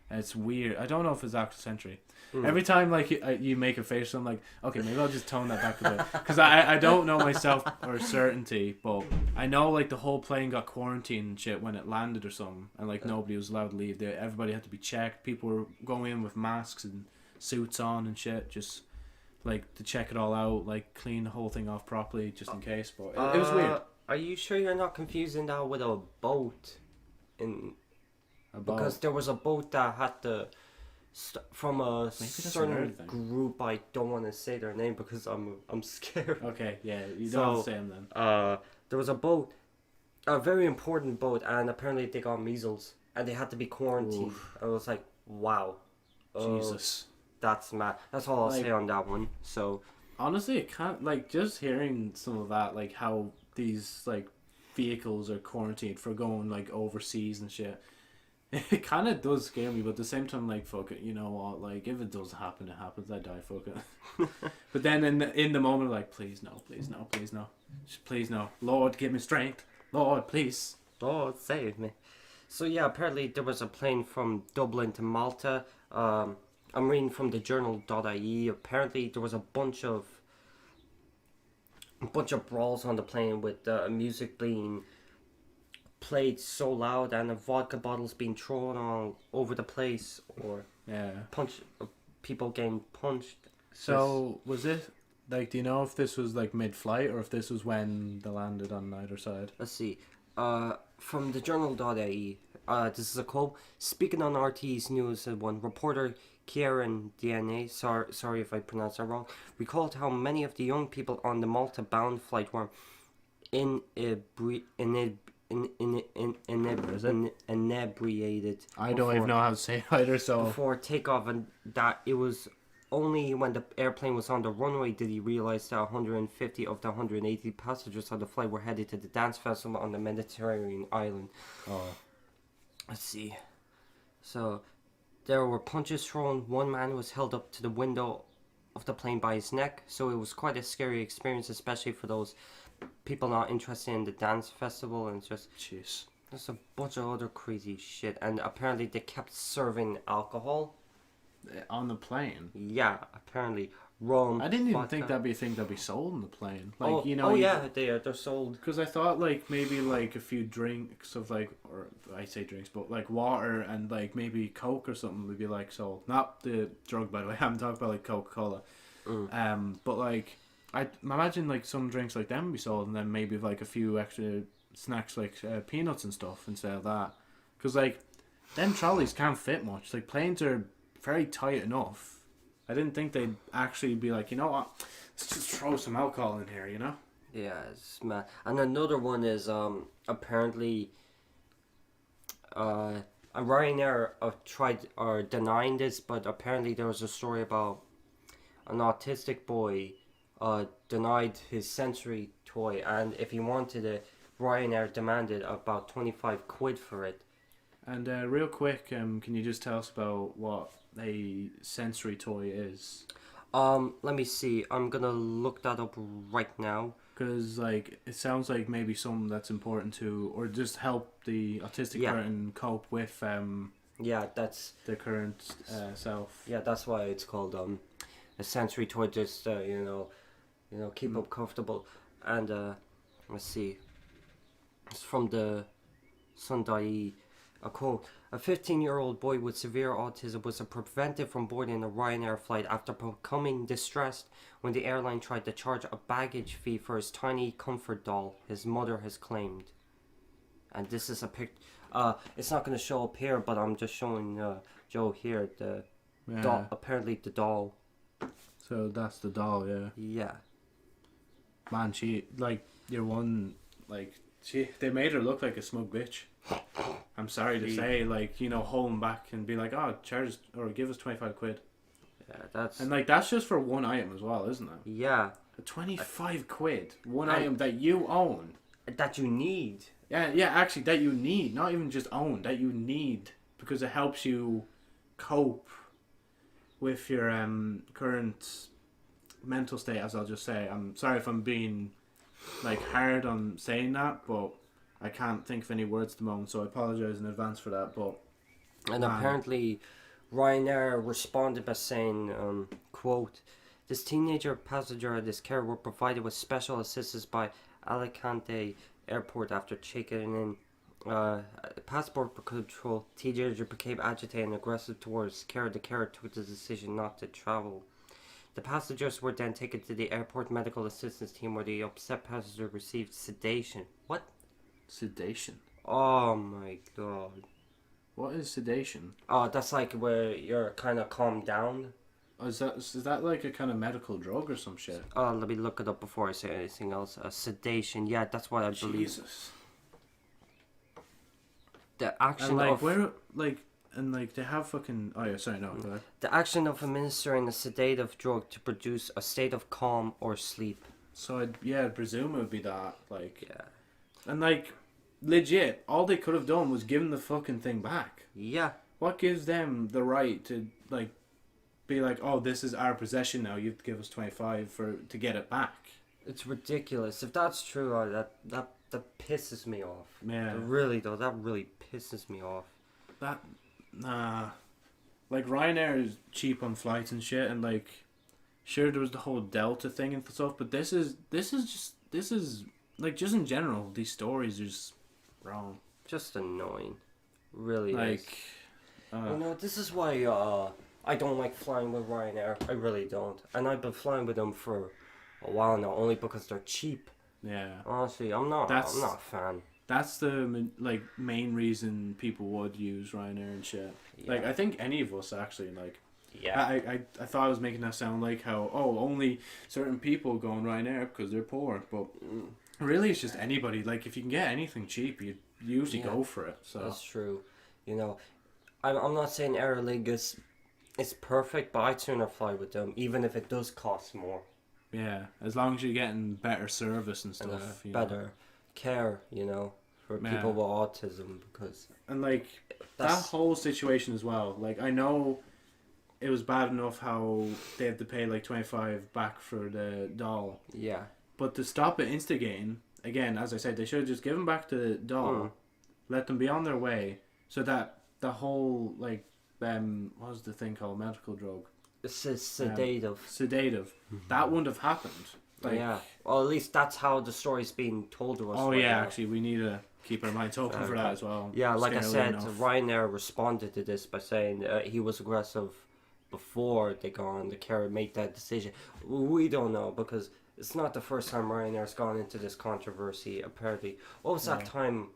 and it's weird. I don't know if it's actual century. Every time like you make a face, I'm like, okay, maybe I'll just tone that back a bit, because I don't know myself or certainty, but I know like the whole plane got quarantined and shit when it landed or something, and like nobody was allowed to leave. Everybody had to be checked. People were going in with masks and suits on and shit, just like to check it all out, like clean the whole thing off properly, just in case. But it was weird. Are you sure you're not confusing that with a boat? Because there was a boat that had to from a certain group. I don't want to say their name because I'm scared. Okay, yeah, you don't have to say them then. There was a boat, a very important boat, and apparently they got measles and they had to be quarantined. I was like, wow, Jesus, that's mad. That's all I'll say on that one. So honestly, it can't, like, just hearing some of that, like how these like vehicles are quarantined for going like overseas and shit, it kind of does scare me. But at the same time, like, fuck it, you know what, like if it does happen, it happens, I die, fuck it. But then in the moment, like, please no, please no, please no, just please no, Lord give me strength, Lord please, Lord save me. So yeah, apparently there was a plane from Dublin to Malta. I'm reading from the journal.ie. Apparently there was a bunch of brawls on the plane with music being played so loud and vodka bottles being thrown all over the place, or people getting punched. So was it like, do you know if this was like mid-flight or if this was when they landed on either side? Let's see. From the journal.ie, this is a quote. Speaking on RT's News One, reporter Kieran DNA, sorry if I pronounced that wrong, recalled how many of the young people on the Malta-bound flight were inebriated. I don't even know how to say it either. So before takeoff, and that it was only when the airplane was on the runway did he realize that 150 of the 180 passengers on the flight were headed to the dance festival on the Mediterranean island. Let's see. So there were punches thrown. One man was held up to the window of the plane by his neck. So it was quite a scary experience, especially for those people not interested in the dance festival. And just, jeez, there's a bunch of other crazy shit. And apparently they kept serving alcohol on the plane. Yeah, apparently rum. I didn't even think that'd be a thing that'd be sold on the plane. Like, oh, you know. Yeah, they're sold. Because I thought like maybe like a few drinks of like, or I say drinks, but like water and like maybe Coke or something would be like sold. Not the drug, by the way. I'm talking about like Coca-Cola. But like I imagine like some drinks like them would be sold, and then maybe like a few extra snacks like peanuts and stuff instead of that. Because like them trolleys can't fit much. Like planes are very tight enough. I didn't think they'd actually be like, you know what, let's just throw some alcohol in here, you know? Yeah, it's mad. And another one is apparently Ryanair tried or denying this, but apparently there was a story about an autistic boy denied his sensory toy, and if he wanted it, Ryanair demanded about 25 quid for it. And real quick, can you just tell us about what a sensory toy is? Let me see. I'm gonna look that up right now. Because like it sounds like maybe something that's important to, or just help the autistic person cope with that's the current self. Yeah, that's why it's called a sensory toy just keep up comfortable. And let's see, it's from the Sundai. A quote: a 15-year-old boy with severe autism was prevented from boarding a Ryanair flight after becoming distressed when the airline tried to charge a baggage fee for his tiny comfort doll, his mother has claimed. And this is a picture. It's not going to show up here, but I'm just showing Joe here the doll. Apparently the doll. So that's the doll, yeah. Yeah. Man, she, like, your one, like, they made her look like a smug bitch. I'm sorry to say, like, you know, holding back and be like, oh, charge or give us 25 quid. Yeah, that's... And, like, that's just for one item as well, isn't it? Yeah. 25 quid. One item that you own. That you need. Yeah, actually, that you need. Not even just own, that you need. Because it helps you cope with your current mental state, as I'll just say. I'm sorry if I'm being, like, hard on saying that, but I can't think of any words at the moment, so I apologise in advance for that. But and apparently, Ryanair responded by saying, quote, this teenager passenger and his care were provided with special assistance by Alicante Airport after checking in. Passport control, teenager became agitated and aggressive towards care. The carer took the decision not to travel. The passengers were then taken to the airport medical assistance team where the upset passenger received sedation. What? Sedation? Oh my god. What is sedation? Oh, that's like where you're kind of calmed down. Oh, is that like a kind of medical drug or some shit? Oh, let me look it up before I say anything else. Sedation, yeah, that's what I believe. Jesus. The action and like of... where, like, and like they have fucking... Oh yeah, sorry, no, go ahead. The action of administering a sedative drug to produce a state of calm or sleep. So I'd presume it would be that, like... Yeah. And like, legit, all they could have done was given the fucking thing back. Yeah. What gives them the right to, like, be like, oh, this is our possession now, you have to give us 25 to get it back? It's ridiculous. If that's true, that pisses me off. Yeah. It really does. That really pisses me off. Nah. Like, Ryanair is cheap on flights and shit, and like, sure, there was the whole Delta thing and stuff, but this is like, just in general, these stories are just wrong. Just annoying. Really like, is. This is why I don't like flying with Ryanair. I really don't. And I've been flying with them for a while now, only because they're cheap. Yeah. Honestly, I'm not a fan. That's the main reason people would use Ryanair and shit. Yeah. Like, I think any of us actually, like, yeah. I thought I was making that sound like how only certain people go on Ryanair because they're poor, but really it's just anybody. Like, if you can get anything cheap, you usually go for it. So that's true. You know, I'm not saying Aer Lingus is perfect, but I'd sooner fly with them, even if it does cost more. Yeah, as long as you're getting better service and stuff, and better care, for people with autism, because and like that whole situation as well. Like, I know it was bad enough how they had to pay like 25 back for the doll. Yeah. But to stop it instigating, again, as I said, they should have just given back the doll, let them be on their way, so that the whole what was the thing called, medical drug? Sedative. Sedative. That wouldn't have happened. Like, yeah. Well, at least that's how the story's being told to us. Oh, right now. Actually, we need to keep our minds open for that as well. Yeah, like I said, Ryanair responded to this by saying he was aggressive before they the carrier made that decision. We don't know, because it's not the first time Ryanair's gone into this controversy, apparently. What was that time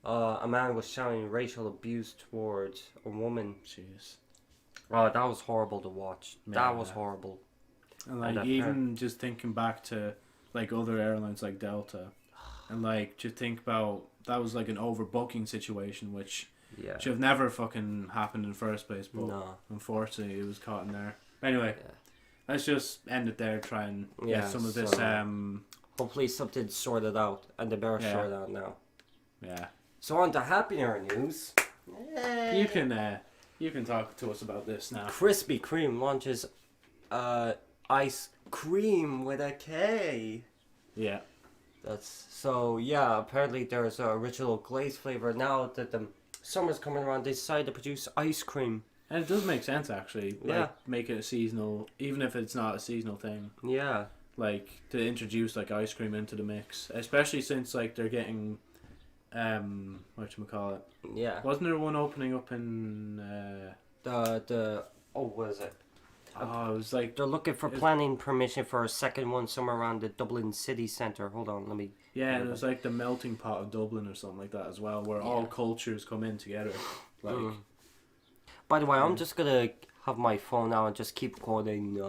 a man was shouting racial abuse towards a woman? Jeez. Oh, that was horrible to watch. Yeah. That was horrible. And like, even just thinking back to like other airlines like Delta, and like just think about that was like an overbooking situation, which should have never fucking happened in the first place, but unfortunately it was caught in there. Anyway, let's just end it there. Try and get some of this. Hopefully something's sorted out, and they better sort it out now. Yeah. So on to happier news. Yay. You can talk to us about this now. Krispy Kreme launches ice cream with a K. Yeah. Apparently there's a original glaze flavor. Now that the summer's coming around, they decided to produce ice cream. And it does make sense, actually. Yeah. Like, make it a seasonal, even if it's not a seasonal thing. Yeah. Like, to introduce, like, ice cream into the mix. Especially since, like, they're getting, whatchamacallit. Yeah. Wasn't there one opening up in, what is it? it was like... They're looking for planning permission for a second one somewhere around the Dublin city centre. Hold on, let me... Yeah, and it was like the melting pot of Dublin or something like that as well, where all cultures come in together. Like... By the way, I'm just gonna have my phone now and just keep quoting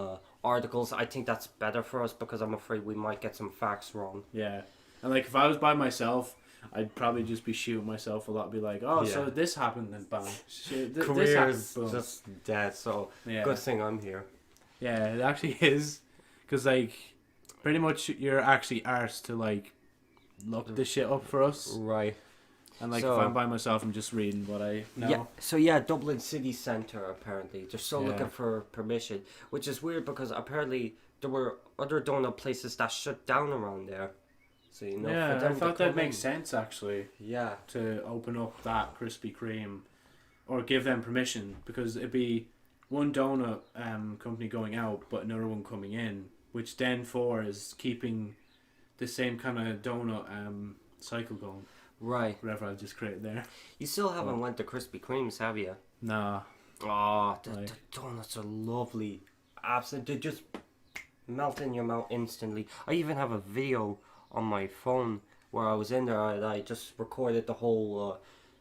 articles. I think that's better for us because I'm afraid we might get some facts wrong. Yeah. And like if I was by myself, I'd probably just be shooting myself a lot, be like, oh, so this happened and bam. Shit, this happened, just dead, so good thing I'm here. Yeah, it actually is. Because like, pretty much you're actually arsed to like look this shit up for us. Right. And like, if I'm by myself, I'm just reading what I know. Yeah, so Dublin city centre, apparently. They're still looking for permission, which is weird because apparently there were other donut places that shut down around there. So, for them I thought that makes sense, actually. Yeah. To open up that Krispy Kreme, or give them permission, because it'd be one donut company going out, but another one coming in, which then is keeping the same kind of donut cycle going. Right. Whatever I just created there. You still haven't went to Krispy Kreme's, have you? Nah. Oh, the donuts are lovely. Absolutely. They just melt in your mouth instantly. I even have a video on my phone where I was in there and I just recorded the whole...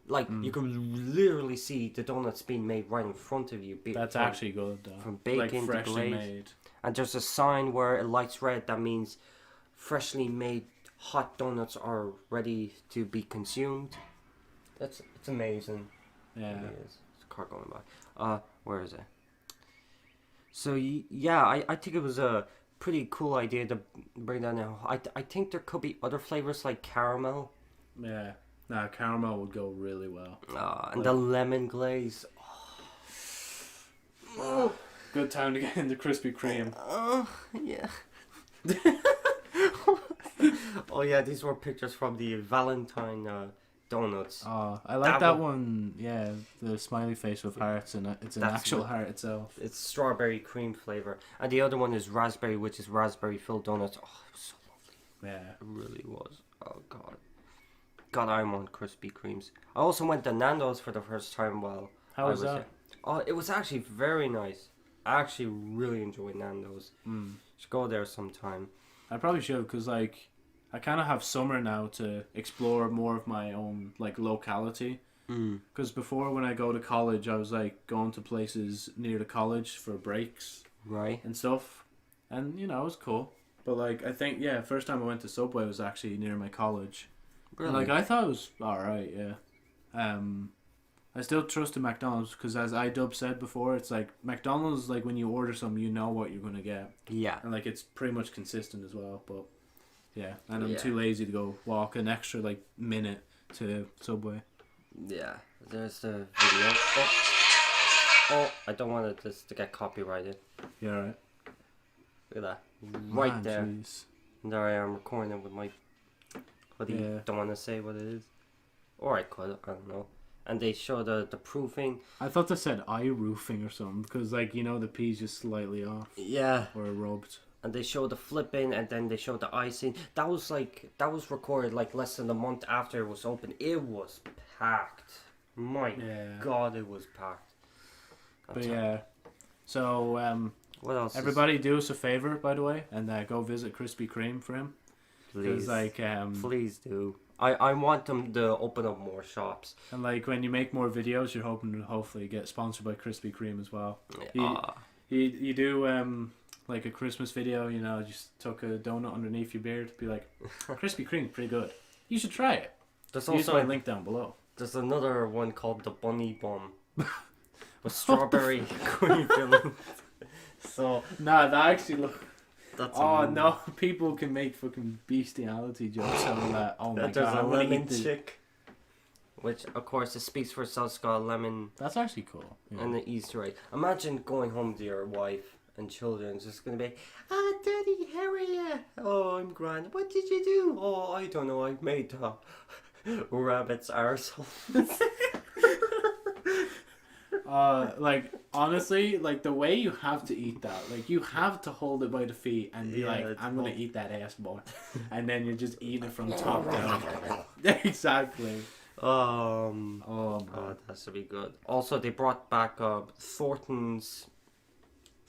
you can literally see the donuts being made right in front of you. That's actually good, though. From baking to glaze. Made. And there's a sign where it lights red. That means freshly made hot donuts are ready to be consumed. It's amazing. Yeah. It is. There's a car going by. Where is it? So I think it was a pretty cool idea to bring that now. I think there could be other flavors like caramel. Yeah. Nah, caramel would go really well. And the lemon glaze. Oh. Good time to get into Krispy Kreme. Yeah. Oh yeah, these were pictures from the Valentine donuts. Oh, I like that one. Yeah, the smiley face with hearts and it's an actual heart itself. It's strawberry cream flavor, and the other one is raspberry, which is raspberry filled donuts. Oh, it was so lovely. Yeah, it really was. Oh God, I want Krispy Kremes. I also went to Nando's for the first time while How was that? There. Oh, it was actually very nice. I actually really enjoyed Nando's. Should go there sometime. I probably should, because like I kind of have summer now to explore more of my own like locality. Because before, when I go to college, I was like going to places near the college for breaks, right, and stuff, and it was cool. But like I think first time I went to Subway was actually near my college. Really? And, like I thought it was alright. Yeah. I still trusted McDonald's because, as iDub said before, it's like McDonald's, like when you order something, you know what you're gonna get. Yeah. And like it's pretty much consistent as well. But yeah, and I'm too lazy to go walk an extra like minute to Subway. Yeah. There's the video. Oh, I don't want this to get copyrighted. Yeah, right. Look at that. Right there. Geez. There I am recording it with my hoodie. Don't want to say what it is. Or I could. I don't know. And they show the proofing. I thought they said eye roofing or something because, like, the P's just slightly off. Yeah. Or rubbed. And they show the flipping, and then they show the icing. That was recorded like less than a month after it was open. It was packed. My God, it was packed. But yeah, so what else? Everybody, do us a favor, by the way, and go visit Krispy Kreme for him. Please, like, please do. I want them to open up more shops. And like when you make more videos, you're hoping to hopefully get sponsored by Krispy Kreme as well. You do like a Christmas video, just tuck a donut underneath your beard, be like, Krispy Kreme, pretty good. You should try it. There's also my link down below. There's another one called the Bunny Bun with strawberry cream filling. So that actually look. No! People can make fucking bestiality jokes out of that. Oh my God! There's a lemon chick, which of course it speaks for itself. It's got a lemon. That's actually cool. Yeah. And the Easter egg. Imagine going home to your wife and children. It's just gonna be, Daddy, how are you? Oh, I'm grand. What did you do? Oh, I don't know. I made rabbit's arsehole. Like honestly, like the way you have to eat that, like you have to hold it by the feet and be like, I'm gonna eat that ass boy, and then you're just eating it from top down. Exactly. Oh, man. that should be good. Also, they brought back Thornton's.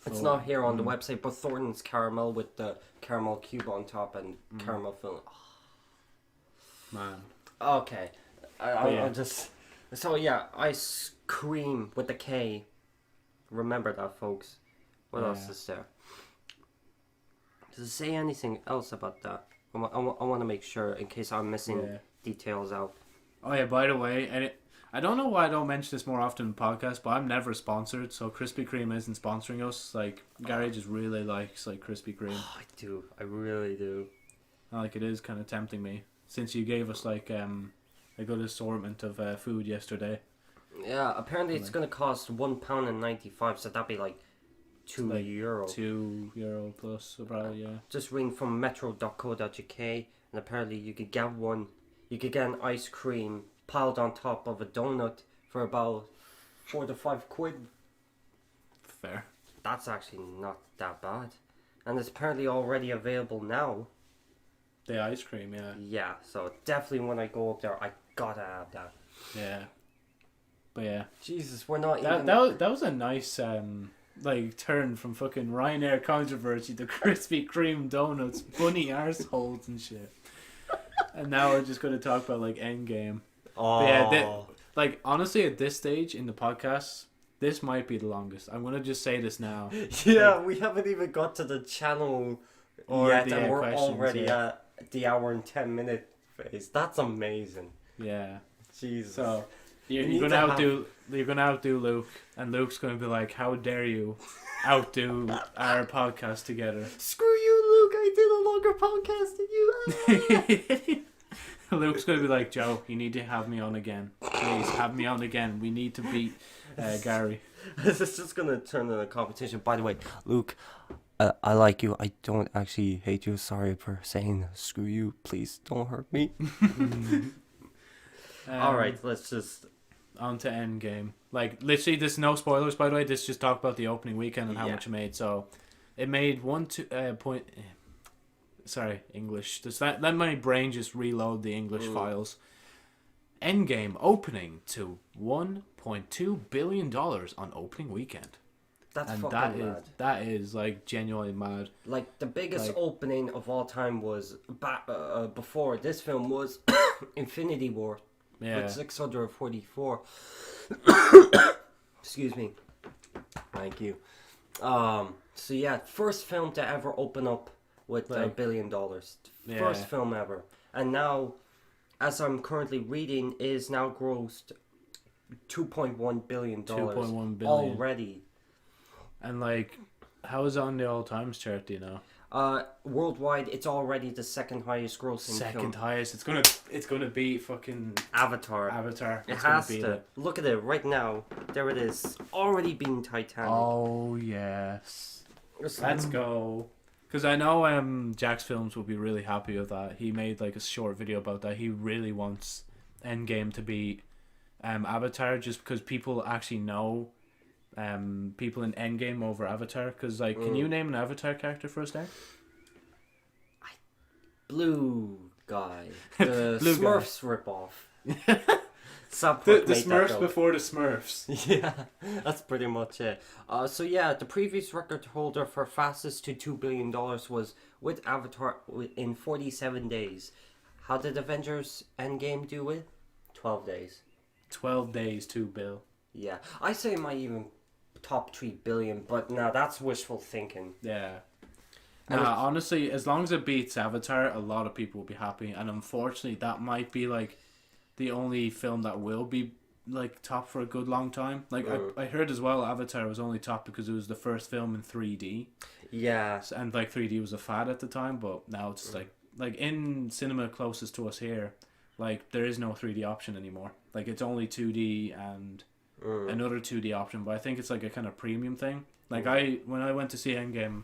It's not here on the website, but Thornton's caramel with the caramel cube on top and caramel filling. Oh. Man. Okay, I'll just. So yeah, ice cream with the K. Remember that, folks. What else is there? Does it say anything else about that? I want to make sure in case I'm missing details out. Oh yeah, by the way, and I don't know why I don't mention this more often in podcasts, but I'm never sponsored, so Krispy Kreme isn't sponsoring us. Like Gary just really likes like Krispy Kreme. Oh, I do. I really do. Like it is kind of tempting me since you gave us like a good assortment of food yesterday. Yeah, apparently it's gonna cost £1.95, so that'd be like €2. €2 plus, probably, yeah. Just reading from metro.co.uk, and apparently you could get one. You could get an ice cream piled on top of a donut for about £4 to £5. Fair. That's actually not that bad, and it's apparently already available now. The ice cream, yeah. Yeah, so definitely when I go up there, I gotta have that. Yeah. But yeah. Jesus, we're not that, even... That was a nice like turn from fucking Ryanair controversy to Krispy Kreme donuts, bunny arseholes and shit. And now we're just going to talk about like Endgame. Oh. But yeah, like honestly at this stage in the podcast, this might be the longest. I'm going to just say this now. Yeah, like, we haven't even got to the channel or yet, the, and we're questions, already at the hour and 10-minute phase. That's amazing. Yeah. Jesus. So you're gonna outdo Luke, and Luke's gonna be like, "How dare you outdo our podcast together?" Screw you, Luke! I did a longer podcast than you. Luke's gonna be like, "Joe, you need to have me on again. Please have me on again. We need to beat Gary." This is just gonna turn into a competition. By the way, Luke, I like you. I don't actually hate you. Sorry for saying screw you. Please don't hurt me. All right, let's just on to Endgame. Like literally, there's no spoilers. By the way, this just talk about the opening weekend and how much it made. So, it made Sorry, English. Does that let my brain just reload the English files? Endgame opening to $1.2 billion on opening weekend. That's and fucking mad. That is like genuinely mad. Like the biggest opening of all time was before this film was Infinity War. Yeah. With 644. Excuse me. Thank you. So yeah, first film to ever open up with $1 billion. First film ever. And now, as I'm currently reading, is now grossed $2.1 billion. $2.1 billion already. And like, how is it on the all times chart? Do you know? Worldwide, it's already the second highest grossing Second film. highest. It's gonna be fucking Avatar. It has to. Look at it right now. There it is. Already being Titanic. Oh yes. Let's go. Because I know Jack's Films will be really happy with that. He made like a short video about that. He really wants Endgame to be Avatar, just because people actually know people in Endgame over Avatar. Because like, can you name an Avatar character for us there? Blue guy. The Blue Smurfs ripoff. The Smurfs before the Smurfs. Yeah, that's pretty much it. So yeah, the previous record holder for fastest to $2 billion was with Avatar in 47 days. How did Avengers Endgame do it? 12 days. 12 days, $2 billion. Yeah, I say it might even top 3 billion, but no, that's wishful thinking. Yeah. Honestly, as long as it beats Avatar, a lot of people will be happy. And unfortunately, that might be like the only film that will be like top for a good long time. Like I heard as well, Avatar was only top because it was the first film in 3D. Yeah. And like 3D was a fad at the time, but now it's like in cinema closest to us here, like there is no 3D option anymore. Like it's only 2D and another 2D option, but I think it's like a kind of premium thing. Like when I went to see Endgame,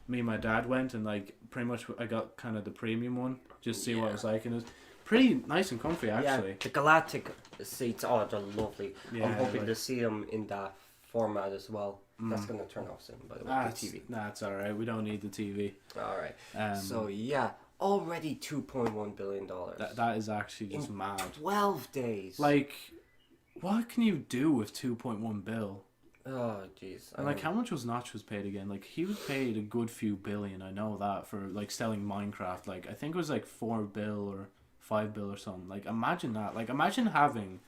me and my dad went, and like pretty much I got kind of the premium one, just to see what it was like, and pretty nice and comfy actually. Yeah, the Galactic seats, they're lovely. Yeah, I'm hoping like- to see them in that format as well. That's going to turn off soon, by the way, the TV. That's alright. We don't need the TV. Alright. Um, Already $2.1 billion. that is actually just in mad. 12 days. Like, what can you do with 2.1 bill? Oh, jeez. And like, how much was Nachos paid again? Like, he was paid a good few billion. I know that for like selling Minecraft. Like, I think it was like 4 bill or 5 bill or something. Like, imagine that. Like, imagine having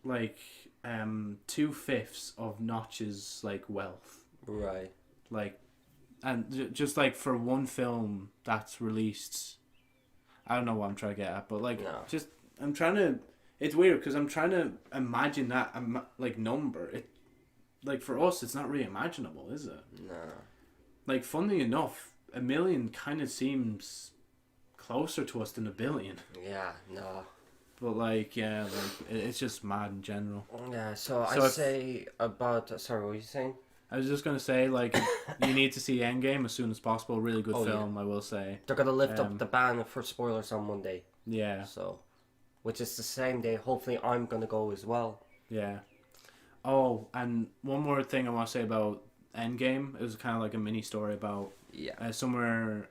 like 2/5 of Notch's like wealth. Right. Like, and just like for one film that's released, I don't know what I'm trying to get at, but like, No. just I'm trying to. It's weird because I'm trying to imagine that like number. It like for us, it's not really imaginable, is it? No. Like, funnily enough, 1 million kind of seems closer to us than 1 billion. Yeah, no. But like, yeah, like it's just mad in general. Yeah, so So I if- say about... Sorry, what were you saying? I was just gonna say, like, you need to see Endgame as soon as possible. Really good Oh, yeah. film, I will say. They're going to lift Um, up the ban for spoilers on Monday. Yeah, So, which is the same day. Hopefully I'm going to go as well. yeah. Oh, and one more thing I want to say about Endgame. It was kind of like a mini story about Yeah. somewhere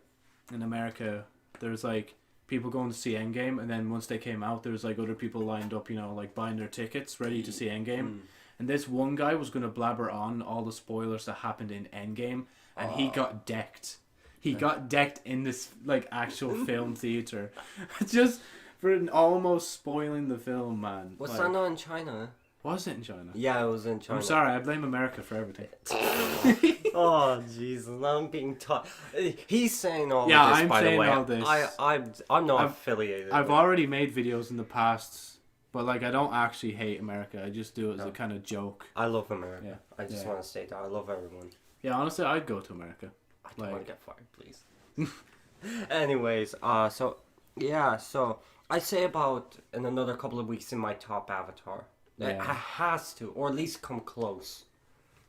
in America. There's like people going to see Endgame, and then once they came out, there's like other people lined up, you know, like buying their tickets, ready to see Endgame. And this one guy was gonna blabber on all the spoilers that happened in Endgame, and he got decked. He got decked in this like actual film theater, just for almost spoiling the film, man. Was Like, that not in China? was it in China? Yeah, it was in China. I'm sorry, I blame America for everything. Oh Jesus! Now I'm being taught. He's saying all Yeah, this. I'm By saying the way, all this. I'm not I've- affiliated. I've with- already made videos in the past, but like I don't actually hate America. I just do it as a kind of joke. I love America. Yeah. I just Yeah. want to state that I love everyone. Yeah, honestly, I'd go to America. I don't want Like- to get fired, please. Anyways, so I'd say about in another couple of weeks in my top Avatar. It Yeah. has to, or at least come close.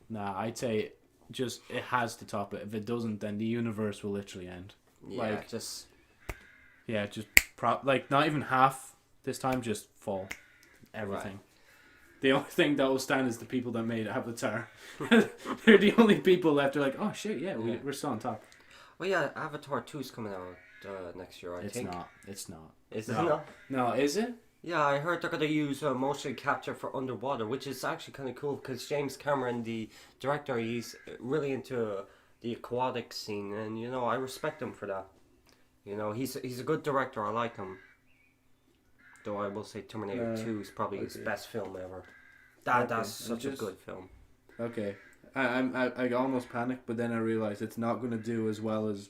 Nah, I'd say just it has to top it. If it doesn't, then the universe will literally end. Yeah, Like- just Yeah, just like not even half this time. Just fall, everything. The only thing that will stand is the people that made Avatar. They're the only people left. They're like, oh shit, yeah, we're still on top. well, yeah. Avatar 2 is coming out next year. I It's think. not. It's not. Is No. it not? No, is it? Yeah, I heard they're gonna use motion capture for underwater, which is actually kind of cool because James Cameron, the director, he's really into the aquatic scene, and you know I respect him for that. You know, he's a good director. I like him. Though I will say Terminator 2 is probably his okay. best film ever. Okay, That's such a just- good film. Okay. I almost panicked, but then I realized it's not going to do as well as.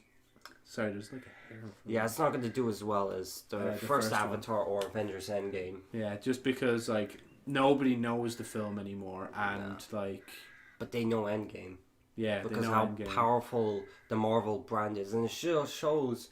Sorry, there's like a hair. from Yeah, it's not going to do as well as the, the first first one. Avatar or Avengers Endgame. Yeah, just because like nobody knows the film anymore, and like But they know Endgame. yeah, Because they know how Endgame. powerful the Marvel brand is. And it shows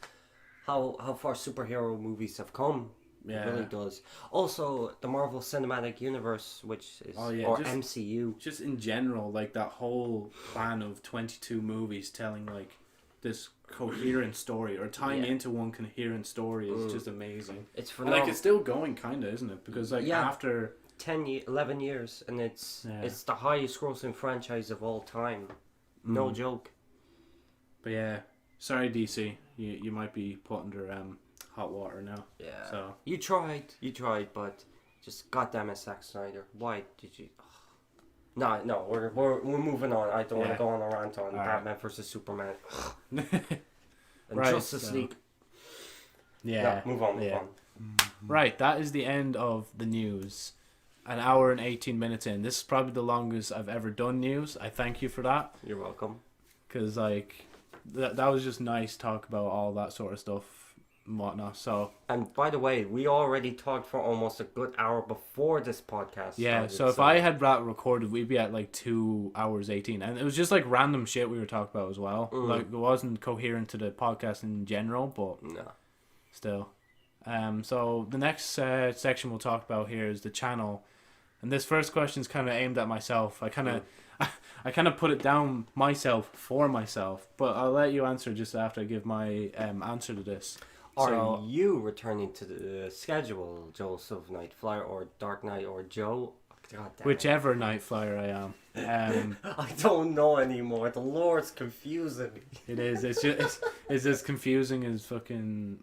how far superhero movies have come. Yeah. It really does. Also, the Marvel Cinematic Universe, which is Oh, yeah, or just- MCU. Just in general, like that whole plan of 22 movies telling like this coherent story or tying Yeah. into one coherent story is just amazing. It's And phenomenal. like it's still going, kind of, isn't it? Because like Yeah. after 11 years, and it's Yeah. it's the highest grossing franchise of all time. No joke. But yeah, sorry DC, you might be put under hot water now. Yeah. So You tried, but just goddamn it, Zack Snyder. Why did you? No, we're moving on. I don't want Yeah. to go on a rant on All right. Batman versus Superman and Right, Justice so- League. yeah, No, move on. yeah. Right, that is the end of the news. An hour and 18 minutes in. This is probably the longest I've ever done news. I thank you for that. You're welcome. Because like that was just nice talk about all that sort of stuff and whatnot. So And by the way, we already talked for almost a good hour before this podcast yeah, started, so if I had that recorded, we'd be at like 2 hours 18, and it was just like random shit we were talking about as well. Like it wasn't coherent to the podcast in general, but No. still. So the next section we'll talk about here is the channel, and this first question is kind of aimed at myself. I kind of put it down myself for myself, but I'll let you answer just after I give my answer to this. Are you returning to the schedule, Joseph Nightflyer or Dark Knight or Joe? God damn Whichever Night Flyer I am. I don't know anymore. The Lord's confusing me. It is. It's just it's as confusing as fucking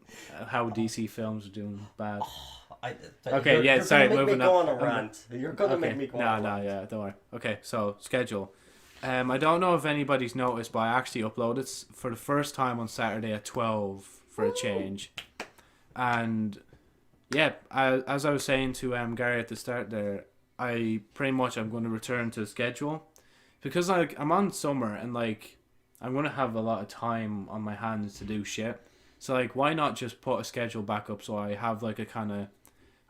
how DC films are doing bad. Okay, yeah, sorry, moving on. You're gonna make me go on a rant. No, yeah, don't worry. Okay, so schedule. I don't know if anybody's noticed, but I actually uploaded for the first time on Saturday at 12 for a change, and yeah, as I was saying to Gary at the start there, I pretty much I'm going to return to the schedule because like I'm on summer and like I'm going to have a lot of time on my hands to do shit. So like, why not just put a schedule back up so I have like a kind of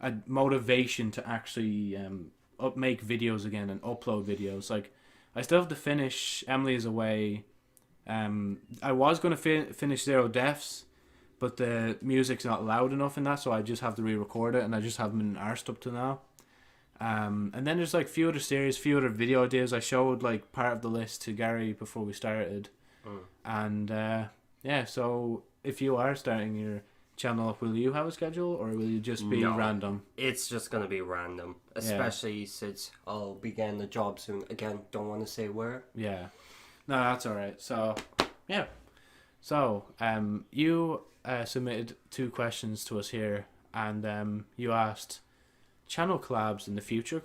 a motivation to actually make videos again and upload videos. Like, I still have to finish Emily is Away. I was going to finish Zero Deaths, but the music's not loud enough in that, so I just have to re-record it, and I just haven't been arsed up to now. And then there's like few other series, few other video ideas. I showed like part of the list to Gary before we started. And yeah, so if you are starting your channel up, will you have a schedule or will you just be random? It's just gonna be random, especially since I'll be getting a job soon. Again, don't want to say where. Yeah, no, that's all right. So yeah, so you submitted 2 questions to us here, and you asked channel collabs in the future ?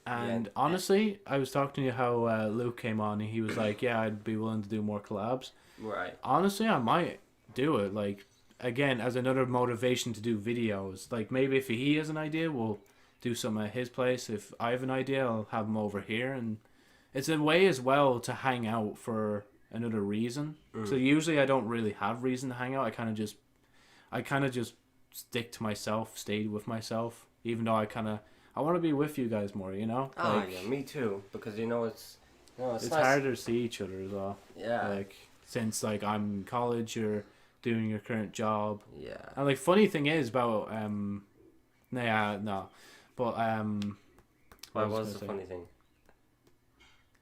And honestly, I was talking to you how Luke came on and he was like, yeah, I'd be willing to do more collabs. Right. Honestly, I might do it, like, again, as another motivation to do videos. Like, maybe if he has an idea, we'll do some at his place. If I have an idea, I'll have him over here. And it's a way as well to hang out for another reason. So usually I don't really have reason to hang out. I kind of just stick to myself, stay with myself, even though I want to be with you guys more, you know? Oh, like, yeah, me too. Because, it's it's nice. harder to see each other as well. Yeah. Like, since, like, I'm in college, you're doing your current job. Yeah. And, like, funny thing is about, but, what was the funny thing?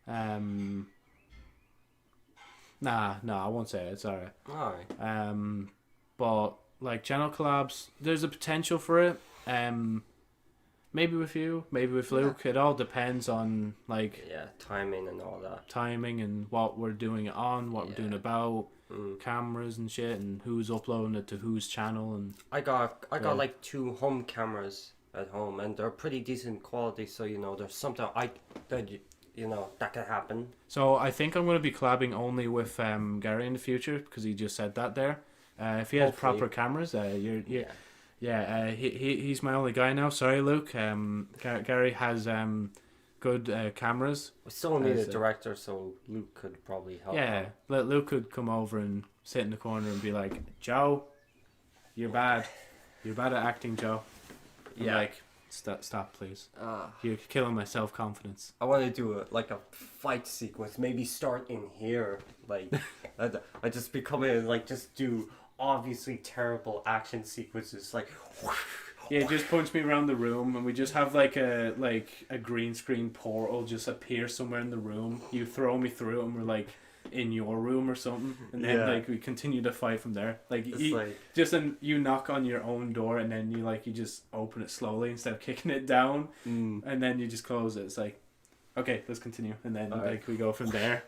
I won't say it, it's alright. Alright. But, like, channel collabs, there's a potential for it. Maybe with you, maybe with Luke. It all depends on, like, timing and all that. Timing and what we're doing it on, what we're doing about, cameras and shit, and who's uploading it to whose channel. And I got like 2 home cameras at home, and they're pretty decent quality. So there's something that could happen. So I think I'm going to be collabing only with Gary in the future because he just said that there. If he has proper cameras, he's my only guy now. Sorry, Luke. Gary has good cameras. We still need a director, so Luke could probably help. Yeah, Luke could come over and sit in the corner and be like, Joe, you're bad. You're bad at acting, Joe. I'm like, stop, please. You're killing my self-confidence. I want to do a fight sequence. Maybe start in here. Like, I just become in, like, just do obviously terrible action sequences, like. Yeah, just punch me around the room, and we just have like a green screen portal just appear somewhere in the room. You throw me through it, and we're like in your room or something, and then like we continue to fight from there. Like, you knock on your own door, and then you just open it slowly instead of kicking it down, and then you just close it. It's like, okay, let's continue, and then we go from there,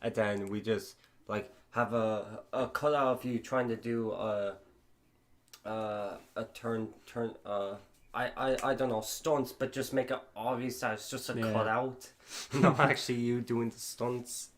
and then we just have a cutout of you trying to do a turn I don't know, stunts, but just make it obvious that it's just a cutout, not actually you doing the stunts.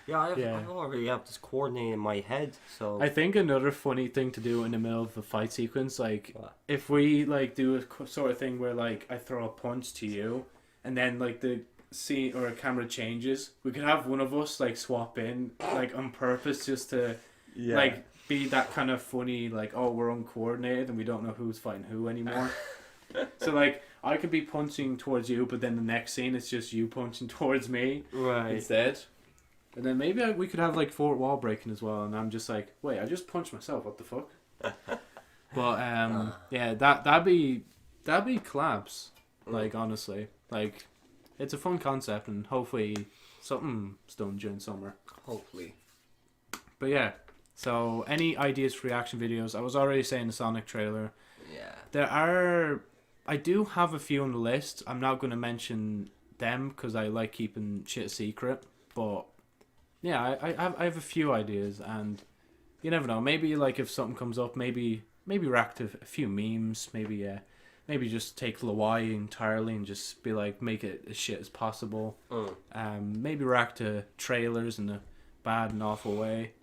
I already have this coordinated in my head, so I think another funny thing to do in the middle of a fight sequence, like if we do a sort of thing where I throw a punch to you, and then the scene or a camera changes, we could have one of us swap in on purpose just to be that kind of funny, we're uncoordinated and we don't know who's fighting who anymore. So I could be punching towards you, but then the next scene it's just you punching towards me instead. And then maybe we could have fourth wall breaking as well, and I'm just wait, I just punched myself, what the fuck? But that'd be collabs. Honestly, it's a fun concept, and hopefully something's done during summer. Hopefully. But yeah, So, any ideas for reaction videos? I was already saying the Sonic trailer. Yeah. I do have a few on the list. I'm not going to mention them because I like keeping shit secret. But yeah, I have a few ideas, and you never know. Maybe like if something comes up, maybe react to a few memes. Maybe just take Lawai entirely and just be like make it as shit as possible. Maybe react to trailers in a bad and awful way.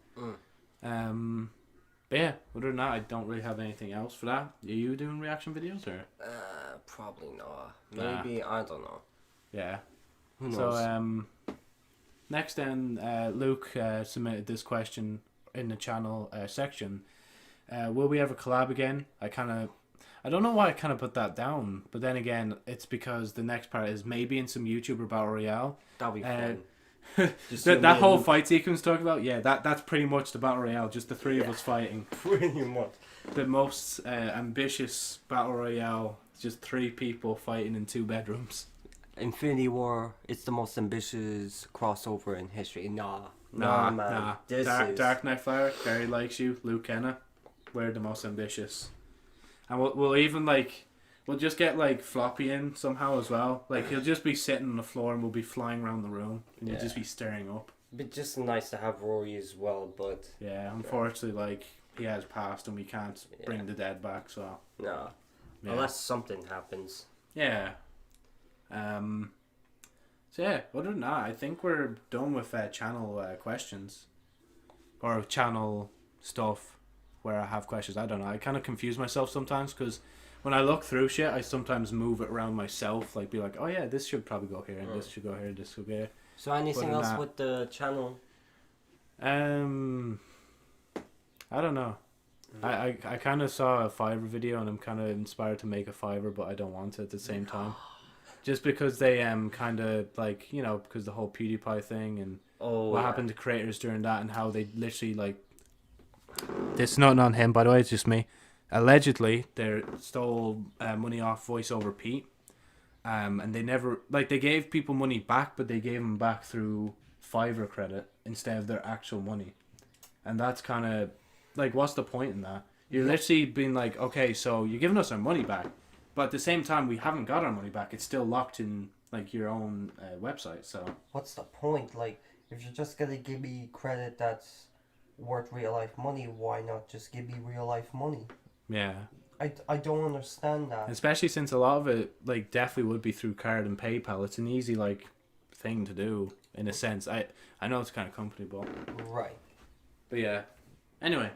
But yeah, other than that, I don't really have anything else for that. Are you doing reaction videos or? Probably not. Maybe, I don't know. Yeah. Who knows? So next then, Luke submitted this question in the channel section. Will we ever collab again? I don't know why I kind of put that down, but then again, it's because the next part is maybe in some YouTuber Battle Royale. That'll be fun. that whole fight sequence talking about, yeah, that's pretty much the Battle Royale, just the three of us fighting. Pretty much. The most ambitious Battle Royale, just 3 people fighting in 2 bedrooms. Infinity War, it's the most ambitious crossover in history. Nah, man. Dark Knight Fire, Gary likes you, Luke Kenna, we're the most ambitious. And we'll even we'll just get Floppy in somehow as well. He'll just be sitting on the floor and we'll be flying around the room and you'll just be staring up. But just nice to have Rory as well, but yeah, unfortunately he has passed and we can't bring the dead back, so no. Yeah. Unless something happens. Yeah. So yeah, other than that, I think we're done with channel questions or channel stuff where I have questions. I don't know. I kind of confuse myself sometimes because when I look through shit, I sometimes move it around myself. Be like, oh yeah, this should probably go here, and this should go here, this should go here. So anything else with the channel? I don't know. I kind of saw a Fiverr video and I'm kind of inspired to make a Fiverr, but I don't want to at the same time. Just because they kind of because the whole PewDiePie thing and what happened to creators during that and how they literally This is not on him, by the way, it's just me. Allegedly, they stole money off VoiceOver Pete. And they never... they gave people money back, but they gave them back through Fiverr credit instead of their actual money. And that's kind of... what's the point in that? You're literally being okay, so you're giving us our money back. But at the same time, we haven't got our money back. It's still locked in, your own website, so... What's the point? If you're just gonna give me credit that's worth real life money, why not just give me real life money? Yeah. I don't understand that. Especially since a lot of it definitely would be through card and PayPal. It's an easy thing to do in a sense. I know it's kind of company, but right. But yeah. Anyway,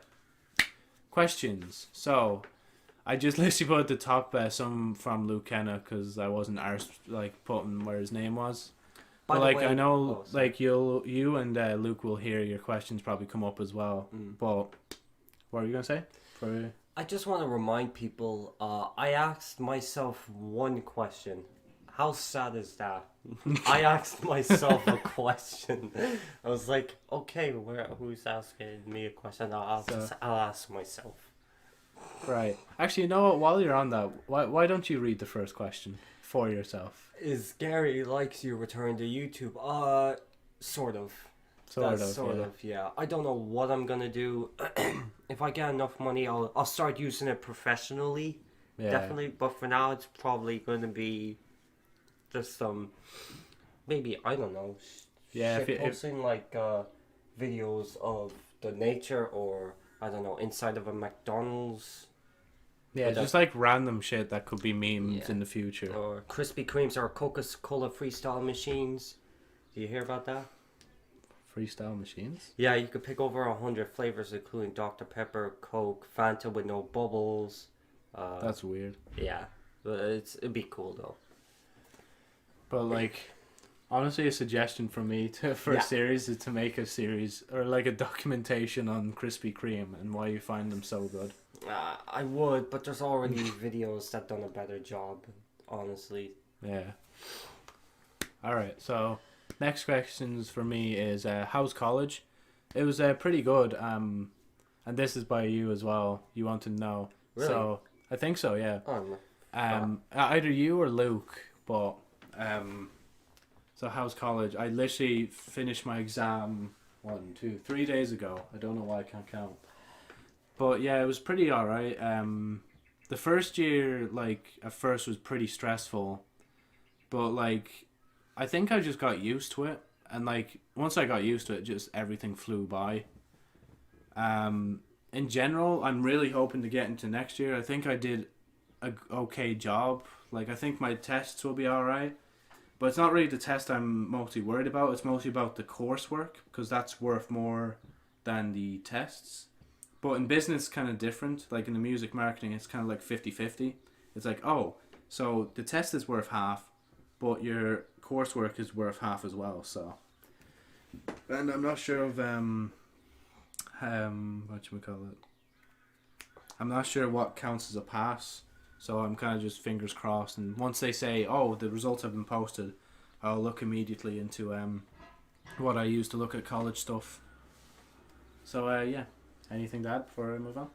questions. So I just literally put at the top some from Luke Kenna because I wasn't arsed putting where his name was. But way, I know you and Luke will hear your questions probably come up as well. But what are you gonna say? I just want to remind people. I asked myself one question. How sad is that? I asked myself a question. I was like, okay, who's asking me a question? I'll ask myself. Right. Actually, you know what? While you're on that, why don't you read the first question for yourself? Is Gary likes you return to YouTube? Sort of. Sort of, yeah. I don't know what I'm gonna do. If I get enough money, I'll start using it professionally. Yeah. Definitely. But for now, it's probably gonna be just some, maybe, I don't know. Posting videos of the nature or I don't know, inside of a McDonald's. Yeah, just random shit that could be memes in the future. Or Krispy Kremes or Coca-Cola freestyle machines. Do you hear about that? Freestyle machines? Yeah, you could pick over 100 flavors, including Dr. Pepper, Coke, Fanta with no bubbles. That's weird. Yeah, but it'd be cool though. But honestly, a suggestion from me for a series is to make a series or a documentation on Krispy Kreme and why you find them so good. I would, but there's already videos that done a better job, honestly. Yeah. All right, so next questions for me is how's college? It was pretty good. And this is by you as well. You want to know? Really? So I think so. Yeah. Either you or Luke, but so how's college? I literally finished my exam 3 days ago. I don't know why I can't count. But yeah, it was pretty alright. The first year, like, at first was pretty stressful. But, like, I think I just got used to it. And, like, once I got used to it, just everything flew by. In general, I'm really hoping to get into next year. I think I did a okay job. Like, I think my tests will be alright. But it's not really the test I'm mostly worried about. It's mostly about the coursework, because that's worth more than the tests. But in business, it's kind of different. Like in the music marketing, it's kind of like 50-50. It's like, oh, so the test is worth half, but your coursework is worth half as well. So, and I'm not sure of whatchamacallit. I'm not sure what counts as a pass. So I'm kind of just fingers crossed. And once they say, oh, the results have been posted, I'll look immediately into what I use to look at college stuff. So yeah. Anything to add before I move on?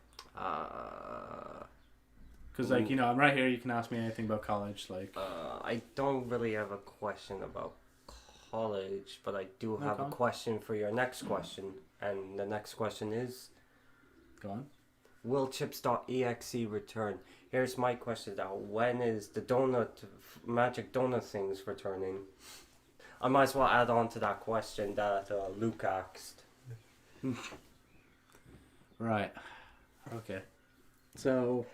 Because, like, you know, I'm right here. You can ask me anything about college. Like, I don't really have a question about college, but I do have a question for your next question. And the next question is... Go on. Will chips.exe return? Here's my question now. When is the magic donut things returning? I might as well add on to that question that Luke asked. Right. Okay. So...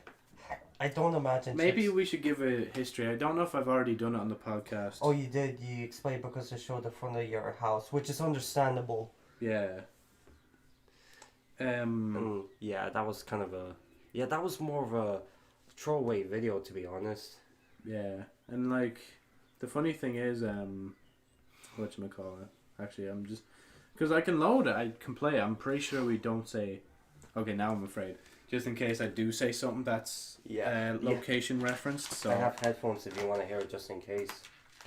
I don't imagine maybe we should give a history. I don't know if I've already done it on the podcast. Oh, you did? You explained because they showed the front of your house, which is understandable. Yeah. Yeah, that was kind of a... Yeah, that was more of a throwaway video, to be honest. Yeah. And, like, the funny thing is, whatchamacallit? Actually, I'm just... Because I can load it. I can play it. I'm pretty sure we don't say... Okay, now I'm afraid. Just in case I do say something that's location referenced. So I have headphones if you want to hear it just in case.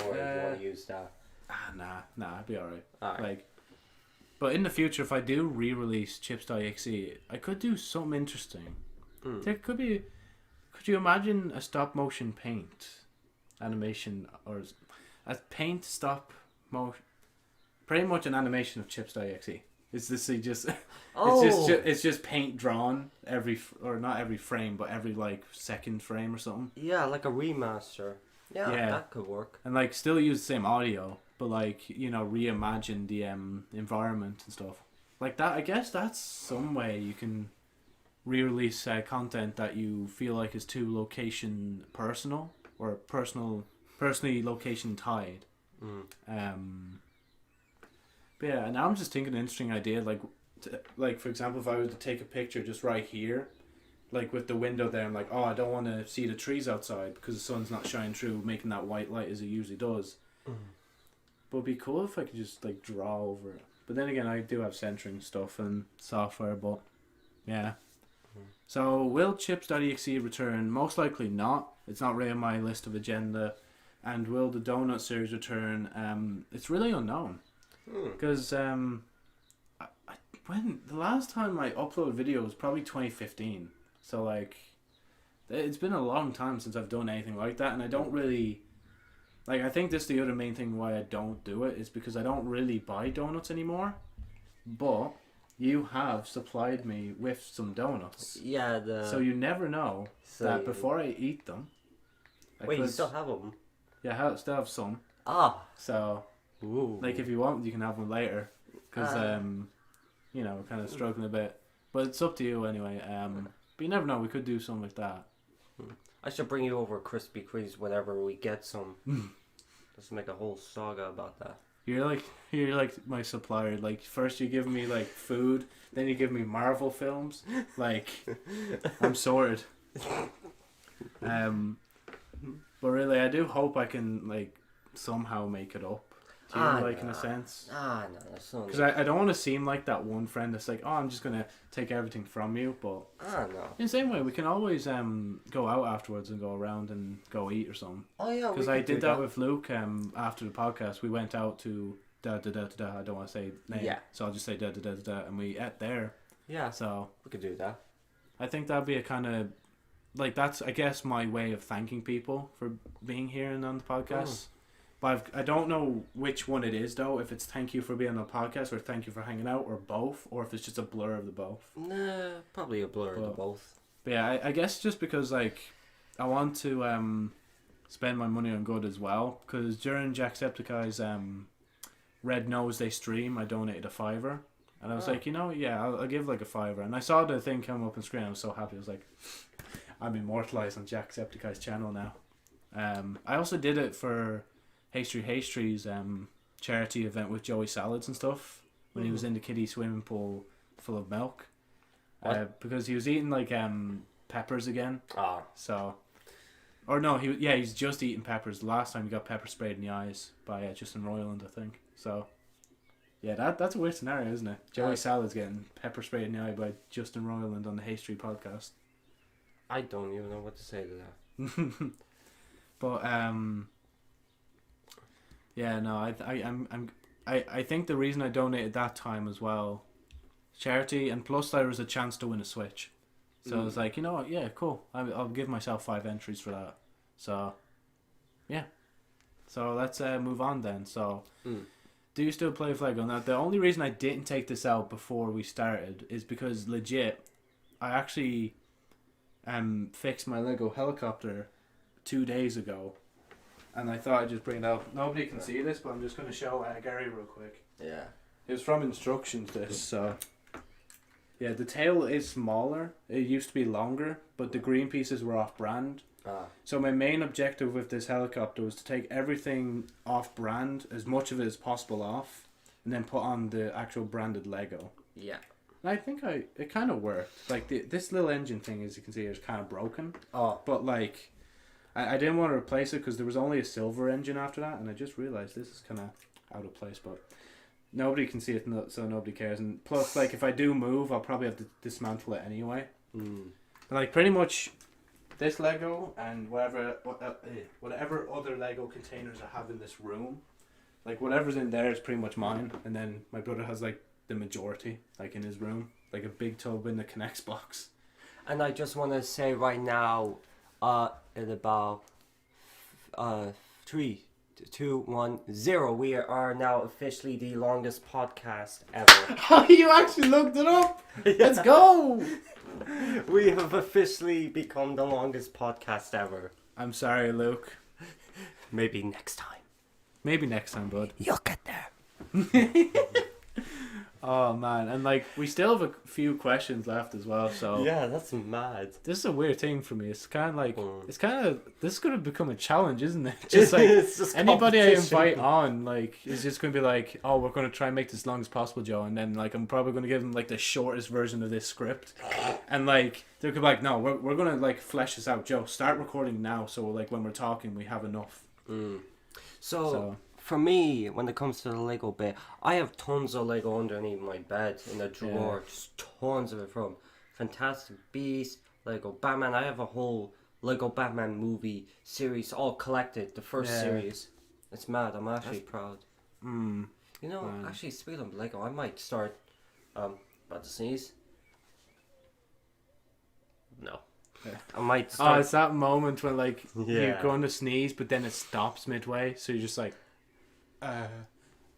Or if you want to use that. Nah, I'd be alright. Alright. Like, but in the future, if I do re-release chips.exe, I could do something interesting. There could be... Could you imagine a stop-motion paint animation, or a paint stop-motion... Pretty much an animation of chips.exe. It's this just... It's just paint drawn not every frame, but every, like, second frame or something. Yeah, like a remaster. Yeah, that could work. And, like, still use the same audio, but, like, you know, reimagine the environment and stuff. Like that, I guess that's some way you can re-release content that you feel like is too location personal or personally location tied. But yeah, and I'm just thinking an interesting idea, like for example, if I were to take a picture just right here, like with the window there, I'm like, oh, I don't want to see the trees outside because the sun's not shining through, making that white light as it usually does. But it'd be cool if I could just, like, draw over it. But then again, I do have centering stuff and software, but yeah. So will chips.exe return? Most likely not. It's not really on my list of agenda. And will the donut series return? It's really unknown. Because when the last time I uploaded video was probably 2015. So, like, it's been a long time since I've done anything like that, and I don't really... Like, I think this is the other main thing why I don't do it, is because I don't really buy donuts anymore. But you have supplied me with some donuts. Yeah, so you never know that before I eat them... you still have them? Yeah, I still have some. So... Ooh. Like, if you want, you can have one later. Because, you know, we're kind of struggling a bit. But it's up to you anyway. But you never know, we could do something like that. I should bring you over Krispy Kremes whenever we get some. Let's make a whole saga about that. You're like my supplier. Like, first you give me, like, food, then you give me Marvel films. Like, I'm sorted. But really, I do hope I can, like, somehow make it up. In a sense. No, that's not... Because I don't want to seem like that one friend that's like, oh, I'm just going to take everything from you, but... no. In the same way, we can always go out afterwards and go around and go eat or something. Oh, yeah, because I did that with Luke after the podcast. We went out to I don't want to say name, so I'll just say and we ate there. Yeah, so we could do that. I think that'd be a kind of... Like, that's, I guess, my way of thanking people for being here and on the podcast. But I don't know which one it is though. If it's thank you for being on the podcast or thank you for hanging out or both, or if it's just a blur of the both. Nah, probably a blur of the both. But yeah, I guess just because like I want to spend my money on good as well. Because during Jacksepticeye's Red Nose Day stream, I donated a $5, and I was like, I'll give like a $5. And I saw the thing come up on screen. I was so happy. I was like, I'm immortalized on Jacksepticeye's channel now. I also did it for H3H3's charity event with Joey Salads and stuff when he was in the kiddie swimming pool full of milk. Because he was eating like peppers again. So, or no, he's just eating peppers. The last time he got pepper sprayed in the eyes by Justin Roiland, I think. So, yeah, that's a weird scenario, isn't it? Joey Salads getting pepper sprayed in the eye by Justin Roiland on the H3 podcast. I don't even know what to say to that. But yeah, no, I think the reason I donated that time as well, charity, and plus there was a chance to win a Switch, so I was like, you know what, yeah, cool, I'll give myself 5 entries for that. So yeah, so let's move on then. So do you still play with Lego? Now the only reason I didn't take this out before we started is because legit, I actually fixed my Lego helicopter 2 days ago. And I thought I'd just bring it out. Nobody can see this, but I'm just going to show Gary real quick. Yeah. It was from instructions, this, so... Yeah, the tail is smaller. It used to be longer, but the green pieces were off-brand. So my main objective with this helicopter was to take everything off-brand, as much of it as possible off, and then put on the actual branded Lego. Yeah. And I think it kind of worked. Like, this little engine thing, as you can see, is kind of broken. But, like... I didn't want to replace it because there was only a silver engine after that, and I just realised this is kind of out of place, but nobody can see it, so nobody cares. And plus, like, if I do move, I'll probably have to dismantle it anyway. But, like, pretty much this Lego and whatever other Lego containers I have in this room, like, whatever's in there is pretty much mine, and then my brother has, like, the majority, like, in his room, like a big tub in the Connects box. And I just want to say right now, in about 3, 2, 1, 0, we are now officially the longest podcast ever. Oh, you actually looked it up! Yeah. Let's go! We have officially become the longest podcast ever. I'm sorry, Luke. Maybe next time. Maybe next time, bud. You'll get there. Oh man, and like we still have a few questions left as well, so yeah, that's mad. This is a weird thing for me. It's kind of like this is gonna become a challenge, isn't it? Just like just anybody I invite on, like, is just gonna be like, oh, we're gonna try and make this as long as possible, Joe, and then like I'm probably gonna give them like the shortest version of this script, and like they're gonna be like, no, we're gonna like flesh this out, Joe. Start recording now, so like when we're talking, we have enough. So for me, when it comes to the Lego bit, I have tons of Lego underneath my bed in a drawer. Just tons of it, from Fantastic Beasts, Lego Batman. I have a whole Lego Batman movie series all collected, the first series. It's mad. I'm actually proud. You know, actually, speaking of Lego, I might start... about to sneeze? No. I might start... Oh, it's that moment when like you're going to sneeze, but then it stops midway, so you're just like...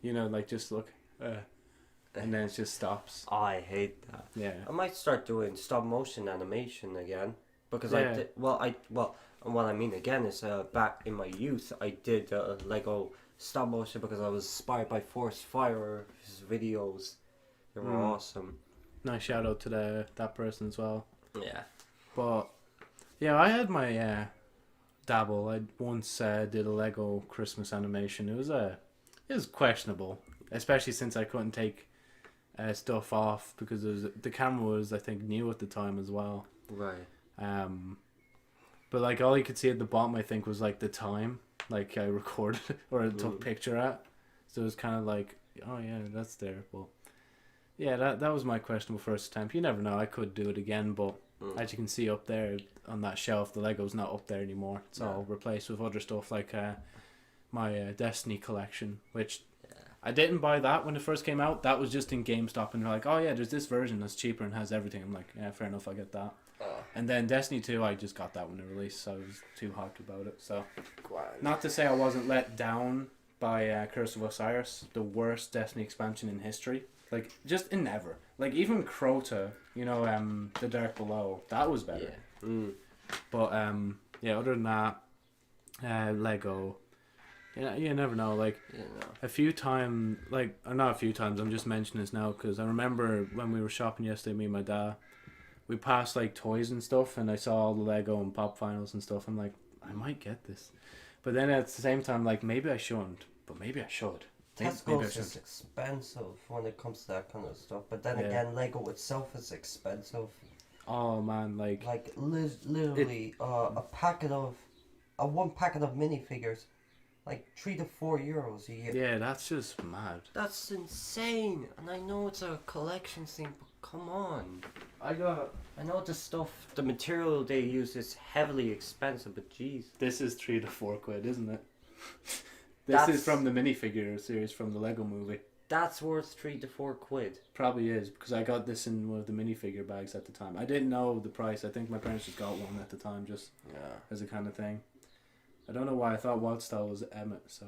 you know, like just look, and then it just stops. I hate that. Yeah. I might start doing stop motion animation again, because what I mean again is back in my youth I did Lego stop motion because I was inspired by Force Fire's videos. They were awesome. Nice shout out to that person as well. Yeah. But yeah, I had my dabble. I once did a Lego Christmas animation. It was questionable, especially since I couldn't take stuff off because the camera was, I think, new at the time as well. Right. But like all you could see at the bottom, I think, was like the time, like I recorded or I took picture at. So it was kind of like, oh yeah, that's there. But yeah, that was my questionable first attempt. You never know. I could do it again, but as you can see up there on that shelf, the Lego's not up there anymore. It's all replaced with other stuff like my Destiny collection, which I didn't buy that when it first came out. That was just in GameStop, and they're like, oh yeah, there's this version that's cheaper and has everything. I'm like, yeah, fair enough, I get that. And then Destiny 2, I just got that when it released, so I was too hyped about it. So, not to say I wasn't let down by Curse of Osiris, the worst Destiny expansion in history. Like, just in ever. Like, even Crota, you know, The Dark Below, that was better. Yeah. But, yeah, other than that, Lego, you never know. Like, a few times, like, or not a few times, I'm just mentioning this now, because I remember when we were shopping yesterday, me and my dad, we passed, like, toys and stuff, and I saw all the Lego and Pop Finals and stuff. I'm like, I might get this. But then at the same time, like, maybe I shouldn't, but maybe I should. Tesco's is expensive when it comes to that kind of stuff. But then again, Lego itself is expensive. Oh, man, like literally, one packet of minifigures, like €3 to €4 a year. Yeah, that's just mad. That's insane. And I know it's a collection thing, but come on. I know the material they use is heavily expensive, but jeez. This is £3 to £4, isn't it? This is from the minifigure series from the Lego movie. That's worth £3 to £4. Probably is, because I got this in one of the minifigure bags at the time. I didn't know the price. I think my parents just got one at the time, just as a kind of thing. I don't know why I thought Wildstyle was Emmett, so.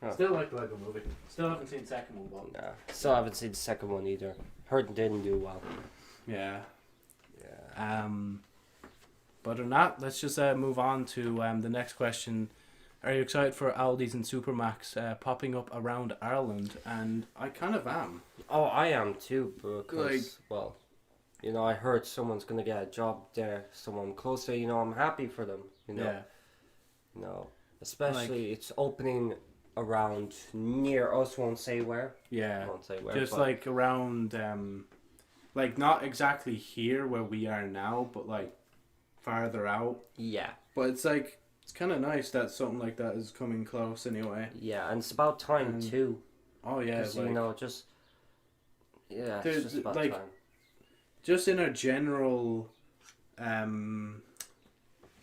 Oh. Still like the Lego movie. Still haven't seen the second one, but. Nah, still haven't seen the second one either. Heard it didn't do well. Yeah. But other than that, let's just move on to the next question. Are you excited for Aldi's and Supermax popping up around Ireland? And I kind of am. Oh, I am too, because, well, you know, I heard someone's going to get a job there, someone closer, you know, I'm happy for them, you know. Yeah. You know, especially it's opening around near us, won't say where. Yeah. Won't say where. Just like around, like not exactly here where we are now, but like farther out. Yeah. But it's like, it's kind of nice that something like that is coming close anyway. Yeah, and it's about time too. Oh yeah, like, you know, just it's just about like, time. Just in a general,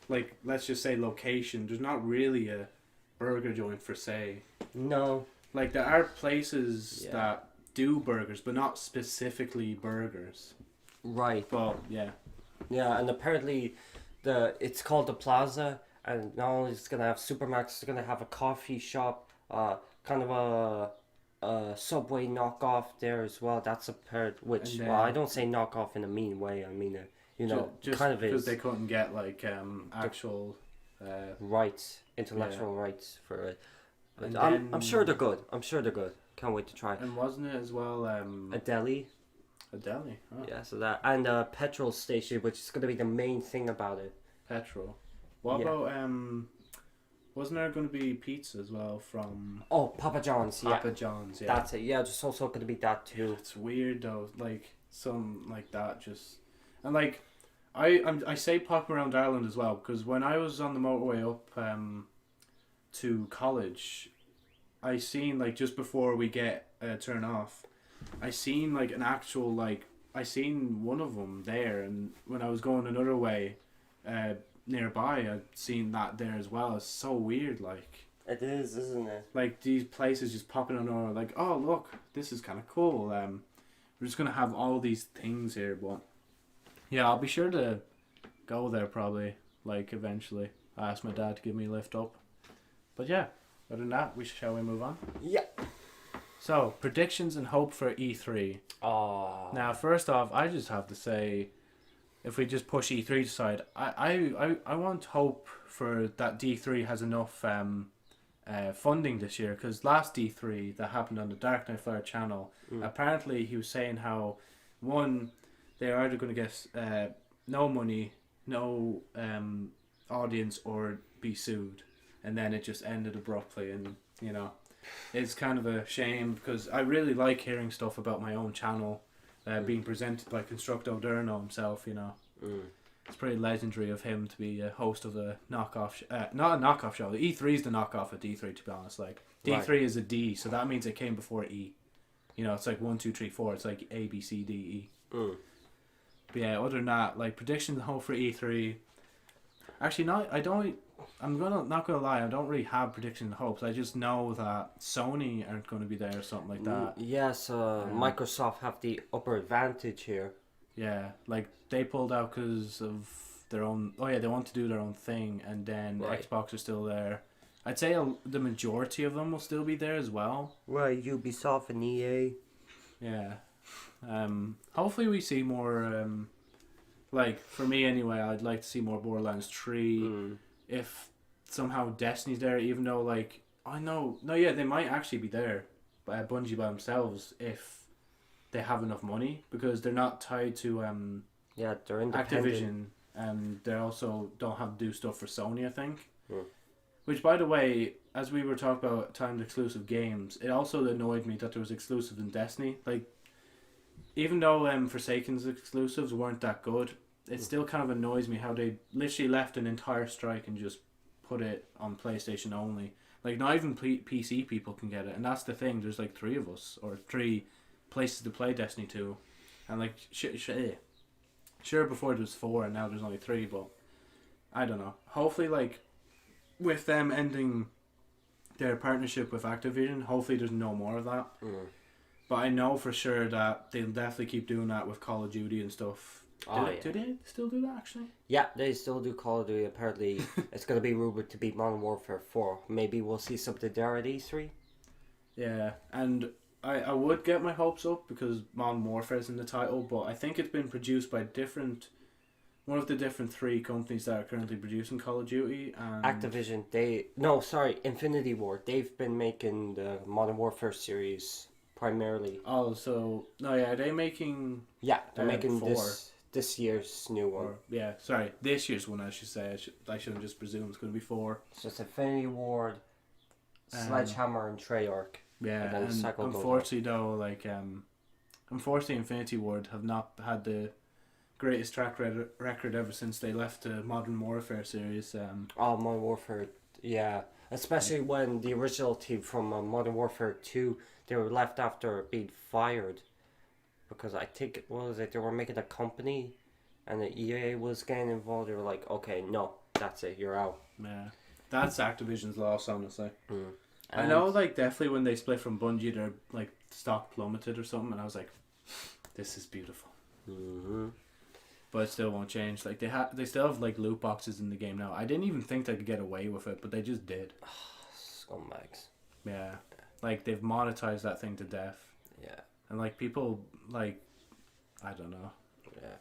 like let's just say location. There's not really a burger joint for say. No. Like there are places that do burgers, but not specifically burgers. Right. But yeah. Yeah, and apparently, it's called the Plaza. And not only is it going to have Supermax, it's going to have a coffee shop, kind of a Subway knockoff there as well. That's a part which, well, I don't say knockoff in a mean way. I mean, you know, just kind of is. Because they couldn't get, like, actual... rights, intellectual rights for it. But I'm sure they're good. I'm sure they're good. Can't wait to try. And wasn't it as well... a deli? A deli, oh. Yeah, so that. And a petrol station, which is going to be the main thing about it. Petrol? What about, wasn't there going to be pizza as well from... Oh, Papa John's, yeah. Papa John's, yeah. That's it, yeah, there's also going to be that too. It's weird though, like, some like that just... And like, I say pop around Ireland as well, because when I was on the motorway up to college, I seen, like, just before we get turn off, I seen, like, an actual, like, I seen one of them there, and when I was going another way, nearby, I'd seen that there as well. It's so weird, like. It is, isn't it? Like, these places just popping on our, like, oh, look, this is kind of cool. We're just going to have all these things here, but... Yeah, I'll be sure to go there probably, like, eventually. I asked my dad to give me a lift up. But yeah, other than that, shall we move on? Yeah. So, predictions and hope for E3. Now, first off, I just have to say... If we just push E3 aside, I want hope for that D3 has enough funding this year, because last D3 that happened on the Dark Knight Fire channel, apparently he was saying how, one, they're either going to get no money, no audience, or be sued, and then it just ended abruptly, and you know, it's kind of a shame, because I really like hearing stuff about my own channel. Being presented by Constructo Durno himself, you know. It's pretty legendary of him to be a host of a knockoff, not a knockoff show. The E3 is the knockoff of D3, to be honest. Like, D3 is a D, so that means it came before E. You know, it's like 1, 2, 3, 4. It's like A, B, C, D, E. But yeah, other than that, like, predictions and hope for E3. Actually, no, I don't not gonna lie, I don't really have predictions and hopes. I just know that Sony aren't going to be there or something like that. Yes, Microsoft have the upper advantage here. Yeah, like they pulled out because of their own. Oh yeah, they want to do their own thing, and then Right. Xbox are still there. I'd say the majority of them will still be there as well. Right, Ubisoft and EA. Yeah. Hopefully we see more. Like for me anyway, I'd like to see more Borderlands 3. If somehow Destiny's there, even though like I know, no, yeah, they might actually be there, by Bungie by themselves if they have enough money because they're not tied to Yeah, they're independent. Activision, and they also don't have to do stuff for Sony, I think. Hmm. Which, by the way, as we were talking about timed exclusive games, it also annoyed me that there was exclusive in Destiny. Like, even though Forsaken's exclusives weren't that good, it still kind of annoys me how they literally left an entire strike and just put it on PlayStation only. Like, not even PC people can get it, and that's the thing. There's like 3 of us, or 3 places to play Destiny 2, and like sure before there was 4 and now there's only 3, but I don't know. Hopefully, like with them ending their partnership with Activision, hopefully there's no more of that. But I know for sure that they'll definitely keep doing that with Call of Duty and stuff. Do they still do that actually? Yeah, they still do Call of Duty. Apparently, it's going to be rumored to be Modern Warfare 4. Maybe we'll see something there at E3. Yeah, and I would get my hopes up because Modern Warfare is in the title, but I think it's been produced by one of the different 3 companies that are currently producing Call of Duty. And Activision, Infinity Ward. They've been making the Modern Warfare series primarily. Oh, so no, yeah, are they making? Yeah, they're making 4. this year's new one. This year's one. I should say. I shouldn't just presume it's going to be 4. So it's Infinity Ward, Sledgehammer, and Treyarch. Yeah, and unfortunately though, like unfortunately, Infinity Ward have not had the greatest track record ever since they left the Modern Warfare series. Modern Warfare, yeah. Especially when the original team from Modern Warfare 2, they were left after being fired. Because I think, they were making a company and the EA was getting involved. They were like, okay, no, that's it, you're out. Yeah, that's Activision's loss, honestly. I know, like, definitely when they split from Bungie, their, like, stock plummeted or something, and I was like, this is beautiful. But it still won't change. Like, they still have, like, loot boxes in the game now. I didn't even think they could get away with it, but they just did. Scumbags. Yeah. Like, they've monetized that thing to death. Yeah. And, like, people, like, I don't know. Yeah.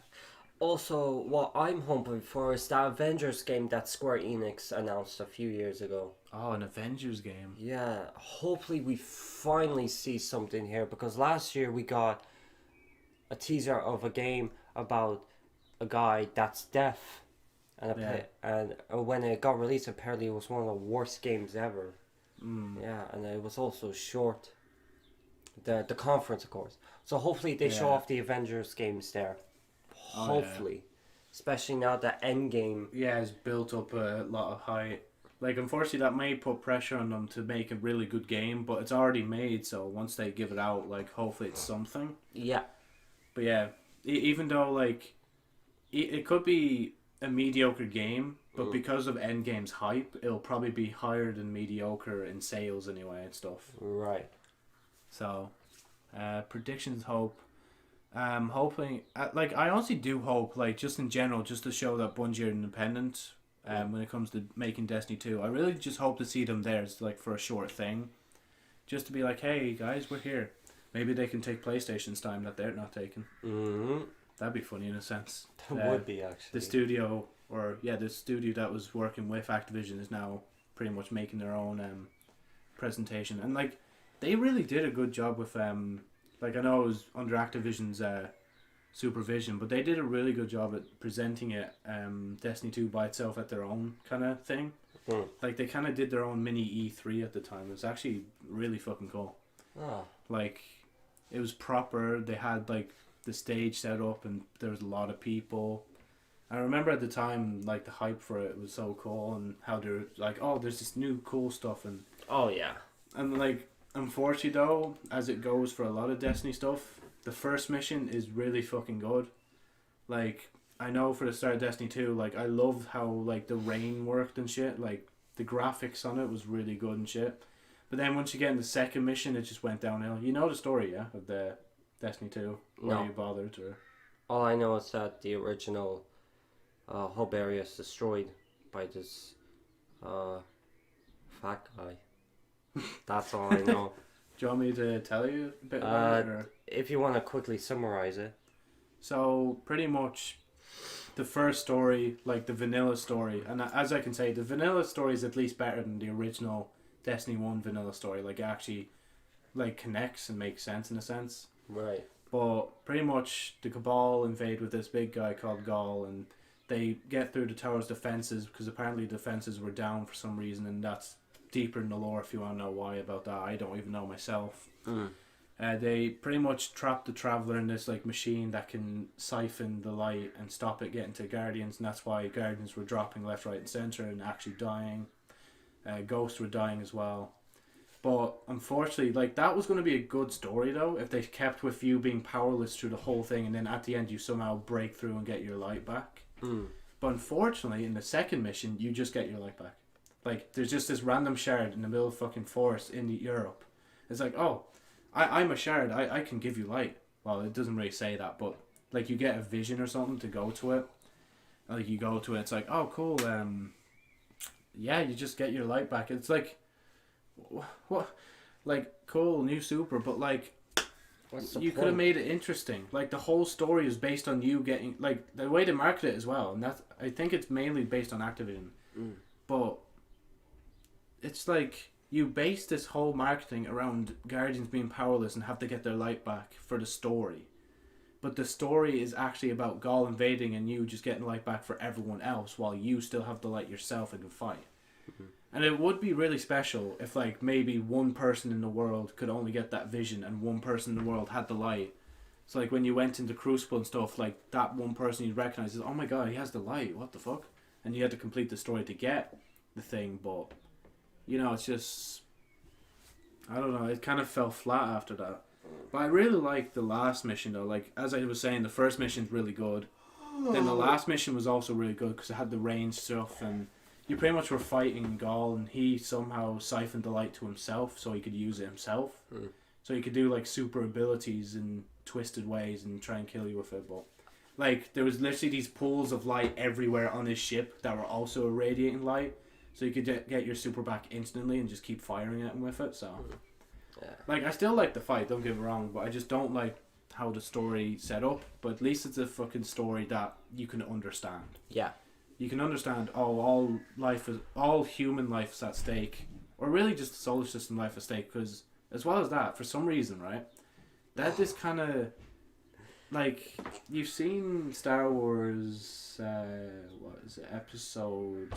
Also, what I'm hoping for is that Avengers game that Square Enix announced a few years ago. Oh, an Avengers game. Yeah, hopefully we finally see something here, because last year we got a teaser of a game about a guy that's deaf, and when it got released, apparently it was one of the worst games ever. Yeah, and it was also short. The conference, of course. So hopefully they show off the Avengers games there. Hopefully. Especially now that Endgame... Yeah, has built up a lot of hype. Like, unfortunately, that may put pressure on them to make a really good game, but it's already made, so once they give it out, like, hopefully it's something. Yeah. But yeah, even though, like, it could be a mediocre game, but because of Endgame's hype, it'll probably be higher than mediocre in sales anyway and stuff. Right. So, predictions, hope. Hoping, like, I honestly do hope, like, just in general, just to show that Bungie are independent when it comes to making Destiny 2. I really just hope to see them there, like, for a short thing. Just to be like, hey, guys, we're here. Maybe they can take PlayStation's time that they're not taking. That'd be funny in a sense. That would be, actually. The studio that was working with Activision is now pretty much making their own presentation. And, like, they really did a good job with... like, I know it was under Activision's supervision, but they did a really good job at presenting it, Destiny 2 by itself at their own kind of thing. Like, they kind of did their own mini E3 at the time. It was actually really fucking cool. Like, it was proper. They had, like, the stage set up, and there was a lot of people. I remember at the time, like, the hype for it was so cool, and how they're like, oh, there's this new cool stuff, and... Oh, yeah. And, like... Unfortunately, though, as it goes for a lot of Destiny stuff, the first mission is really fucking good. Like, I know for the start of Destiny 2, like, I loved how, like, the rain worked and shit. Like, the graphics on it was really good and shit. But then once you get in the second mission, it just went downhill. You know the story, yeah, of the Destiny 2? Were No. you bothered? Or... All I know is that the original hub area is destroyed by this fat guy. That's all I know. Do you want me to tell you a bit about it? Or? If you want to quickly summarize it. So, pretty much, the first story, like the vanilla story, and as I can say, the vanilla story is at least better than the original Destiny 1 vanilla story. Like, it actually, like, connects and makes sense in a sense. Right. But pretty much, the Cabal invade with this big guy called Gaul, and they get through the tower's defenses, because apparently the defenses were down for some reason, and that's deeper in the lore if you want to know why about that. I don't even know myself. They pretty much trap the Traveler in this like machine that can siphon the light and stop it getting to Guardians, and that's why Guardians were dropping left, right and centre and actually dying. Ghosts were dying as well. But unfortunately, like, that was going to be a good story though, if they kept with you being powerless through the whole thing, and then at the end you somehow break through and get your light back. But unfortunately, in the second mission, you just get your light back. Like, there's just this random shard in the middle of fucking forest in Europe. It's like, oh, I'm a shard, I can give you light. Well, it doesn't really say that, but like, you get a vision or something to go to it. Like, you go to it, it's like, oh, cool, yeah, you just get your light back. It's like, what? Like, cool, new super, but like, you could have made it interesting. Like, the whole story is based on you getting, like, the way they market it as well, and that's, I think it's mainly based on Activision. But it's like, you base this whole marketing around Guardians being powerless and have to get their light back for the story. But the story is actually about Gaul invading and you just getting light back for everyone else while you still have the light yourself and can fight. And it would be really special if, like, maybe one person in the world could only get that vision and one person in the world had the light. So, like, when you went into Crucible and stuff, like, that one person you'd recognize is, oh my god, he has the light, what the fuck? And you had to complete the story to get the thing, but, you know, it's just, I don't know, it kind of fell flat after that. But I really like the last mission though. Like, as I was saying, the first mission's really good. Then the last mission was also really good because it had the range stuff, and you pretty much were fighting Gaul, and he somehow siphoned the light to himself so he could use it himself. So he could do like super abilities in twisted ways and try and kill you with it. But like, there was literally these pools of light everywhere on his ship that were also irradiating light, so you could get your super back instantly and just keep firing at him with it. So like, I still like the fight, don't get me wrong, but I just don't like how the story set up. But at least it's a fucking story that you can understand. Yeah, you can understand, oh, all human life is at stake, or really just the solar system life at stake, because as well as that, for some reason, right, that this kind of, like, you've seen Star Wars, what is it, episode,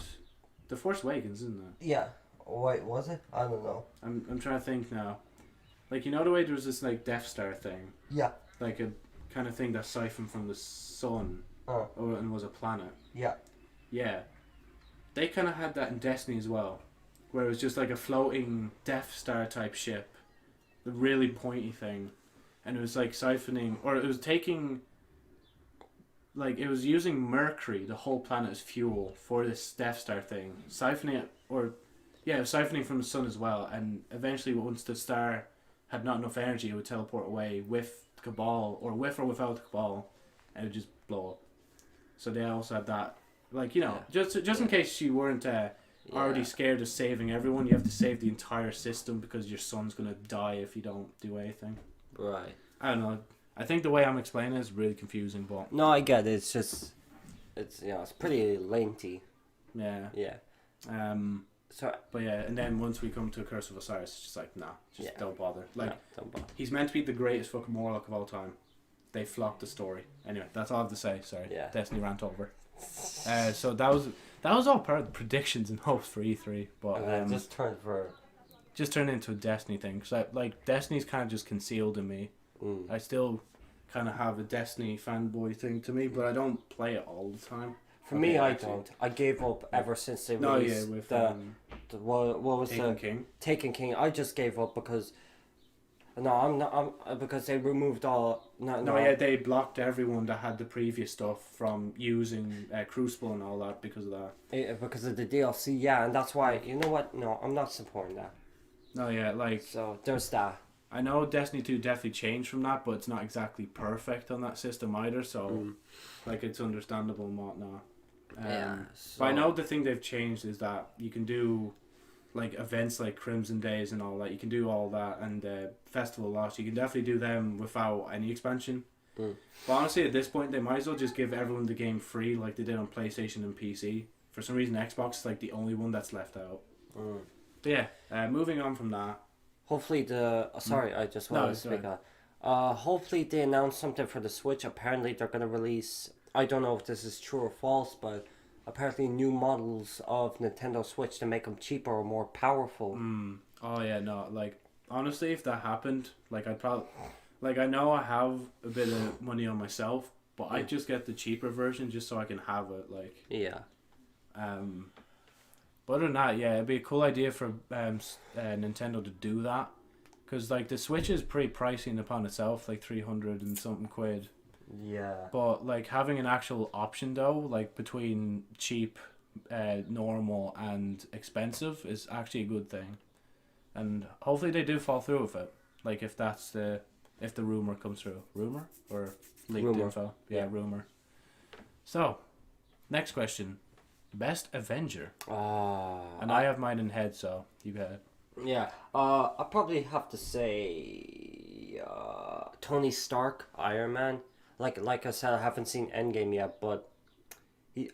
The Force Awakens, isn't it? Yeah. Wait, was it? I don't know. I'm trying to think now. Like, you know the way there was this, like, Death Star thing? Yeah. Like a kind of thing that siphoned from the sun and was a planet. Yeah. Yeah. They kind of had that in Destiny as well, where it was just like a floating Death Star type ship, the really pointy thing, and it was like siphoning, or it was taking, like, it was using Mercury, the whole planet, as fuel for this Death Star thing, siphoning it, or yeah, it was siphoning from the sun as well, and eventually once the star had not enough energy, it would teleport away with the Cabal, or with or without the Cabal, and it would just blow up. So they also had that, like, you know, just in case you weren't already scared of saving everyone, you have to save the entire system because your son's gonna die if you don't do anything. Right. I don't know. I think the way I'm explaining it is really confusing, but no, I get it. It's just, it's, you know, it's pretty lengthy. Yeah. Yeah. So, but yeah, and then once we come to Curse of Osiris, it's just like, nah, just don't bother. Like, no, don't bother. He's meant to be the greatest fucking warlock of all time. They flopped the story. Anyway, that's all I have to say. Sorry, Destiny rant over. So that was all part of the predictions and hopes for E3, but just turned into a Destiny thing, because like, Destiny's kind of just concealed in me. I still kind of have a Destiny fanboy thing to me, but I don't play it all the time. For me, I don't. I gave up ever since they released with what was Taken King. Taken King. I just gave up because No, I'm not. Because they removed all. No, yeah, they blocked everyone that had the previous stuff from using Crucible and all that because of that. Because of the DLC, yeah, and that's why. You know what? No, I'm not supporting that. No, yeah, like So there's that. I know Destiny 2 definitely changed from that, but it's not exactly perfect on that system either. So, like, it's understandable and whatnot. Yeah. But I know the thing they've changed is that you can do like events like Crimson Days and all that. You can do all that, and Festival Lost. You can definitely do them without any expansion. But honestly, at this point, they might as well just give everyone the game free, like they did on PlayStation and PC. For some reason, Xbox is like the only one that's left out. But yeah, moving on from that. Hopefully the sorry, I just wanted to speak on. Hopefully they announce something for the Switch. Apparently they're gonna release. I don't know if this is true or false, but apparently new models of Nintendo Switch to make them cheaper or more powerful. Oh yeah, no, like honestly, if that happened, like I'd probably, like I know I have a bit of money on myself, but I'd just get the cheaper version just so I can have it. Like Yeah. But other than that, yeah, it'd be a cool idea for Nintendo to do that, because like the Switch is pretty pricey upon itself, like 300 and something quid. Yeah. But like having an actual option though, like between cheap, normal, and expensive is actually a good thing, and hopefully they do fall through with it. Like if the rumor comes through, rumor or leaked info, yeah, rumor. So, next question. Best Avenger. And I have mine in head, so you got it. Yeah. I'll probably have to say Tony Stark, Iron Man. Like I said, I haven't seen Endgame yet, but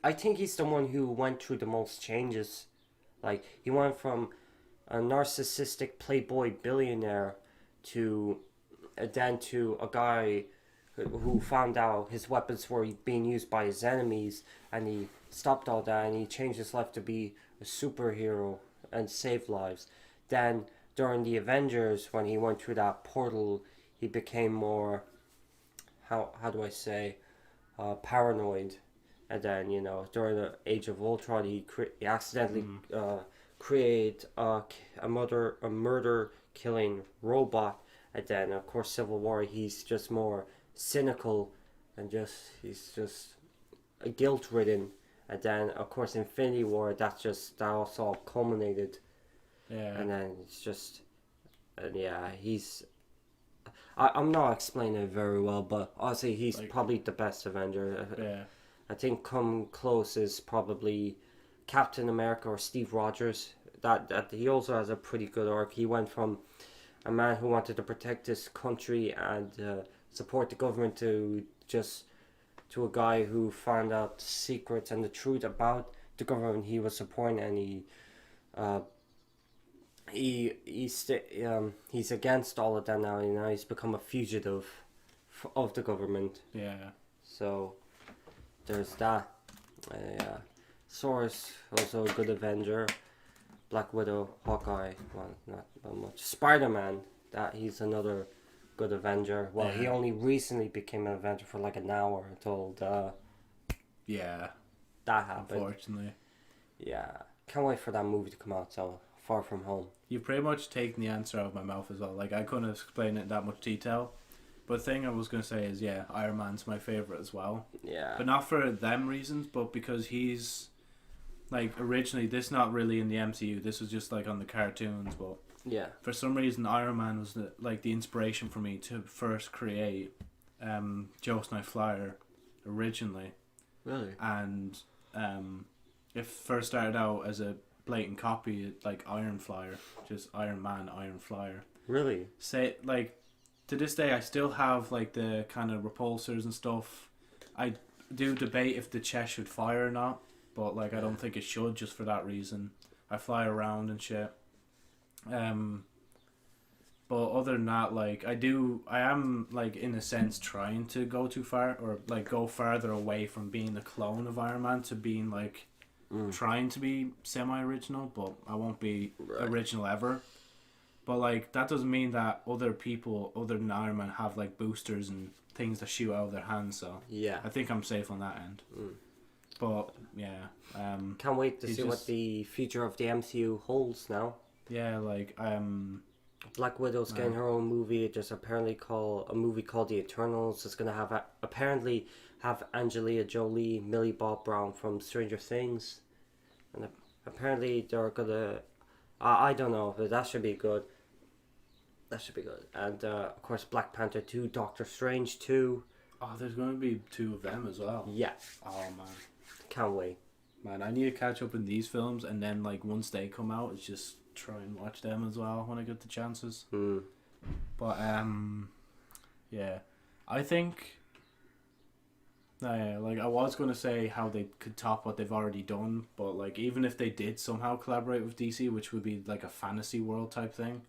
I think he's the one who went through the most changes. Like he went from a narcissistic playboy billionaire to to a guy who found out his weapons were being used by his enemies, and he stopped all that and he changed his life to be a superhero and save lives. Then during the Avengers, when he went through that portal, he became more, how do I say, paranoid. And then, you know, during the Age of Ultron, he accidentally create a murder killing robot. And then of course Civil War, he's just more cynical and he's just guilt ridden. And then of course Infinity War, that also all culminated. Yeah. And then it's just, and yeah, I'm not explaining it very well, but honestly he's like, probably the best Avenger. Yeah. I think come close is probably Captain America or Steve Rogers. That he also has a pretty good arc. He went from a man who wanted to protect his country and support the government to a guy who found out the secrets and the truth about the government he was supporting, and he's against all of that now. You know, he's become a fugitive of the government. Yeah. So there's that. Yeah. Source also a good Avenger. Black Widow, Hawkeye, well, not much. Spider-Man, he's another good Avenger. Well, he only recently became an Avenger for like an hour until that happened. Unfortunately. Yeah. Can't wait for that movie to come out, so Far From Home. You've pretty much taken the answer out of my mouth as well. Like, I couldn't explain it in that much detail. But the thing I was going to say is, yeah, Iron Man's my favourite as well. Yeah. But not for them reasons, but because he's... Like, originally, this not really in the MCU. This was just, like, on the cartoons, but... Yeah. For some reason, Iron Man was, the inspiration for me to first create Joe Snipe Flyer originally. Really? And it first started out as a blatant copy, like Iron Flyer. Just Iron Man, Iron Flyer. Really? To this day, I still have, like, the kind of repulsors and stuff. I do debate if the chest should fire or not. But like I don't think it should, just for that reason. I fly around and shit. But other than that, like I am like in a sense trying to go too far, or like go farther away from being the clone of Iron Man to being like trying to be semi-original, but I won't be original ever. But like that doesn't mean that other people other than Iron Man have like boosters and things that shoot out of their hands. So yeah, I think I'm safe on that end. But yeah, can't wait to see what the future of the MCU holds now. Yeah, like Black Widow's getting her own movie. There's apparently a movie called The Eternals. It's gonna have apparently have Angelina Jolie, Millie Bob Brown from Stranger Things, and apparently they're gonna. I don't know, but that should be good. That should be good. And of course, Black Panther 2, Doctor Strange 2. Oh, there's going to be 2 of them as well. Yeah. Oh man, Can't wait. man, I need to catch up in these films, and then like once they come out, it's just try and watch them as well when I get the chances. But yeah, I think. Yeah, like I was gonna say how they could top what they've already done, but like even if they did somehow collaborate with DC, which would be like a fantasy world type thing,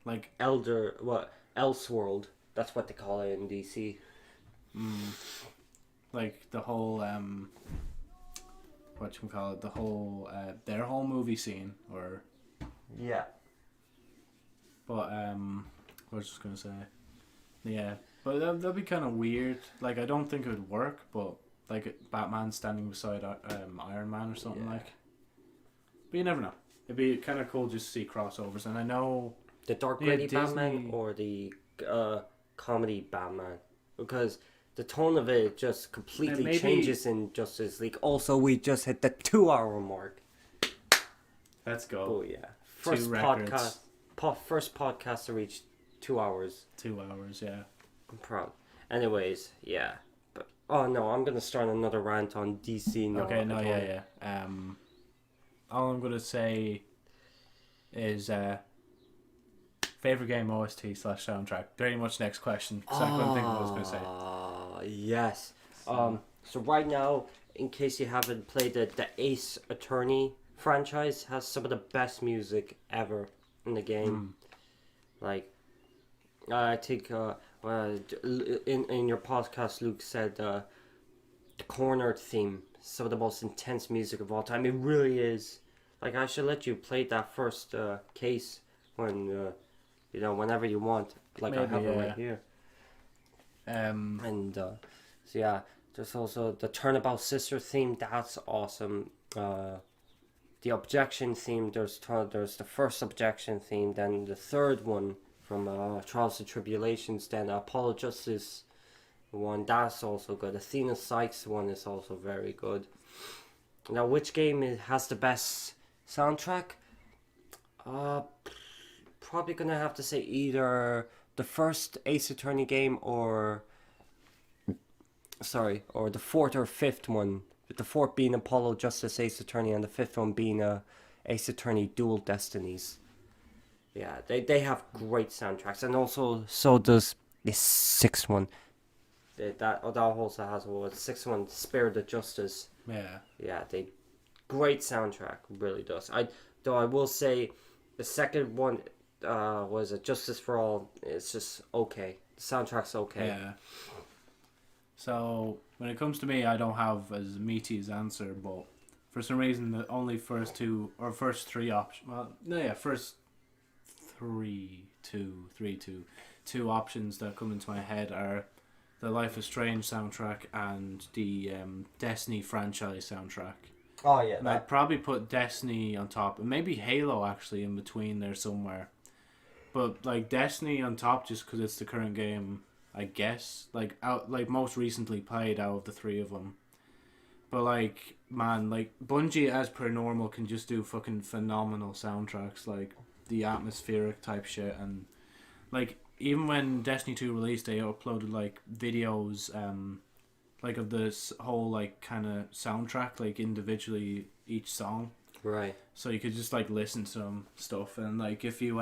like Elseworld. That's what they call it in DC. like the whole whatchamacallit, the whole their whole movie scene, or Yeah. but what was I just gonna say, yeah. But that'd be kind of weird. Like, I don't think it would work, but like Batman standing beside Iron Man or something like. But you never know. It'd be kind of cool just to see crossovers. And I know The dark gritty Batman or the comedy Batman, because the tone of it just completely changes in Justice League. Also, we just hit the 2-hour mark. Let's go. Oh yeah, First podcast to reach 2 hours. 2 hours, yeah. I'm proud. Anyways, yeah. But oh no, I'm gonna start another rant on DC now. Okay, no, yeah. All I'm gonna say is favorite game OST/soundtrack. Pretty much next question. Because I couldn't think of what I was gonna say. Yes. So right now, in case you haven't played it, the Ace Attorney franchise has some of the best music ever in the game. Like, I think in your podcast, Luke said the Cornered theme, some of the most intense music of all time. It really is. Like, I should let you play that first case when whenever you want. Like, maybe, I have it right here. And so yeah, there's also the Turnabout Sister theme. That's awesome. The Objection theme. There's the first Objection theme. Then the third one from Trials and Tribulations. Then Apollo Justice one. That's also good. Athena Sykes one is also very good. Now, which game has the best soundtrack? Probably gonna have to say either the first Ace Attorney game or the fourth or fifth one. With the fourth being Apollo Justice Ace Attorney and the fifth one being Ace Attorney Dual Destinies. Yeah, they have great soundtracks, and also so does the sixth one. That also has the sixth one, Spirit of Justice. Yeah, they great soundtrack, really does. I will say the second one was Justice for All. It's just okay. The soundtrack's okay. Yeah. So when it comes to me, I don't have as meaty as answer, but for some reason the only first three options. Well, no, yeah, first two options that come into my head are the Life is Strange soundtrack and the Destiny franchise soundtrack. Oh yeah. And I'd probably put Destiny on top, and maybe Halo actually in between there somewhere. But like Destiny on top just because it's the current game, I guess. Like most recently played out of the three of them. But like, man, like Bungie as per normal can just do fucking phenomenal soundtracks, like the atmospheric type shit, and like even when Destiny 2 released, they uploaded like videos like of this whole like kind of soundtrack, like individually each song. Right. So you could just like listen to some stuff, and like if you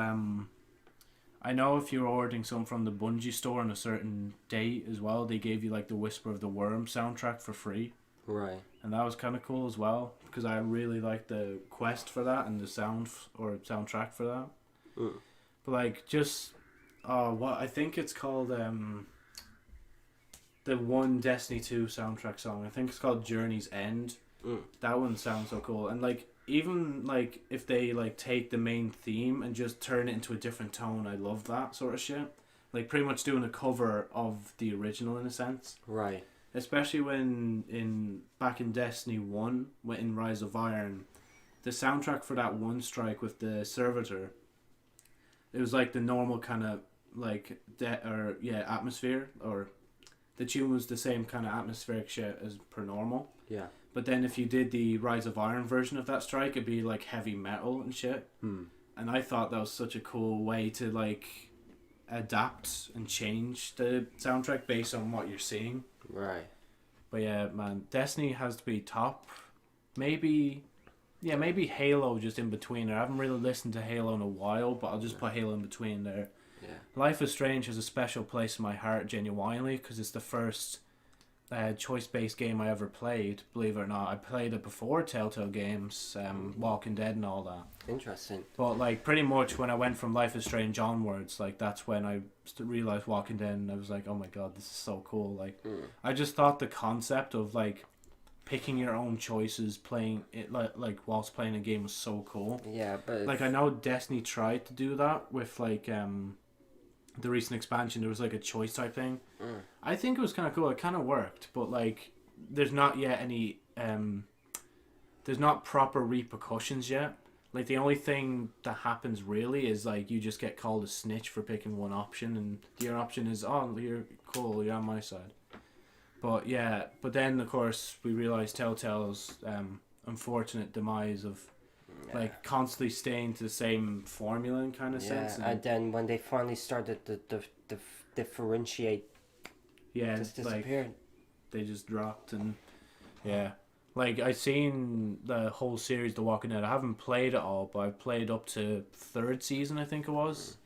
I know if you're ordering some from the Bungie store on a certain date as well, they gave you like the Whisper of the Worm soundtrack for free. Right. And that was kind of cool as well, because I really liked the quest for that and the soundtrack for that. But like just what I think it's called the one Destiny 2 soundtrack song, I think it's called Journey's End. That one sounds so cool. And like even like if they like take the main theme and just turn it into a different tone, I love that sort of shit. Like pretty much doing a cover of the original in a sense. Right. Especially when back in Destiny 1, in Rise of Iron, the soundtrack for that one strike with the Servitor, it was like the normal kind of like atmosphere, or the tune was the same kind of atmospheric shit as per normal. Yeah. But then if you did the Rise of Iron version of that strike, it'd be like heavy metal and shit. And I thought that was such a cool way to like adapt and change the soundtrack based on what you're seeing. Right. But yeah, man, Destiny has to be top. Maybe Halo just in between there. I haven't really listened to Halo in a while, but I'll just put Halo in between there. Yeah. Life is Strange has a special place in my heart, genuinely, because it's the first choice-based game I ever played. Believe it or not, I played it before Telltale games, Walking Dead and all that. Interesting. But like pretty much when I went from Life is Strange onwards, like that's when I realized Walking Dead, and I was like, oh my god, this is so cool. Like, I just thought the concept of like picking your own choices, playing it like whilst playing a game was so cool. Yeah, but like I know Destiny tried to do that with like the recent expansion. There was like a choice type thing. I think it was kind of cool. It kind of worked, but like there's not yet any there's not proper repercussions yet. Like the only thing that happens really is like you just get called a snitch for picking one option, and your option is, oh, you're cool, you're on my side. But yeah, but then of course we realized Telltale's unfortunate demise of like constantly staying to the same formula in kind of sense. And then when they finally started to differentiate, just disappeared. Like, they just dropped. And like I seen the whole series The Walking Dead. I haven't played it all, but I played up to 3rd season, I think it was.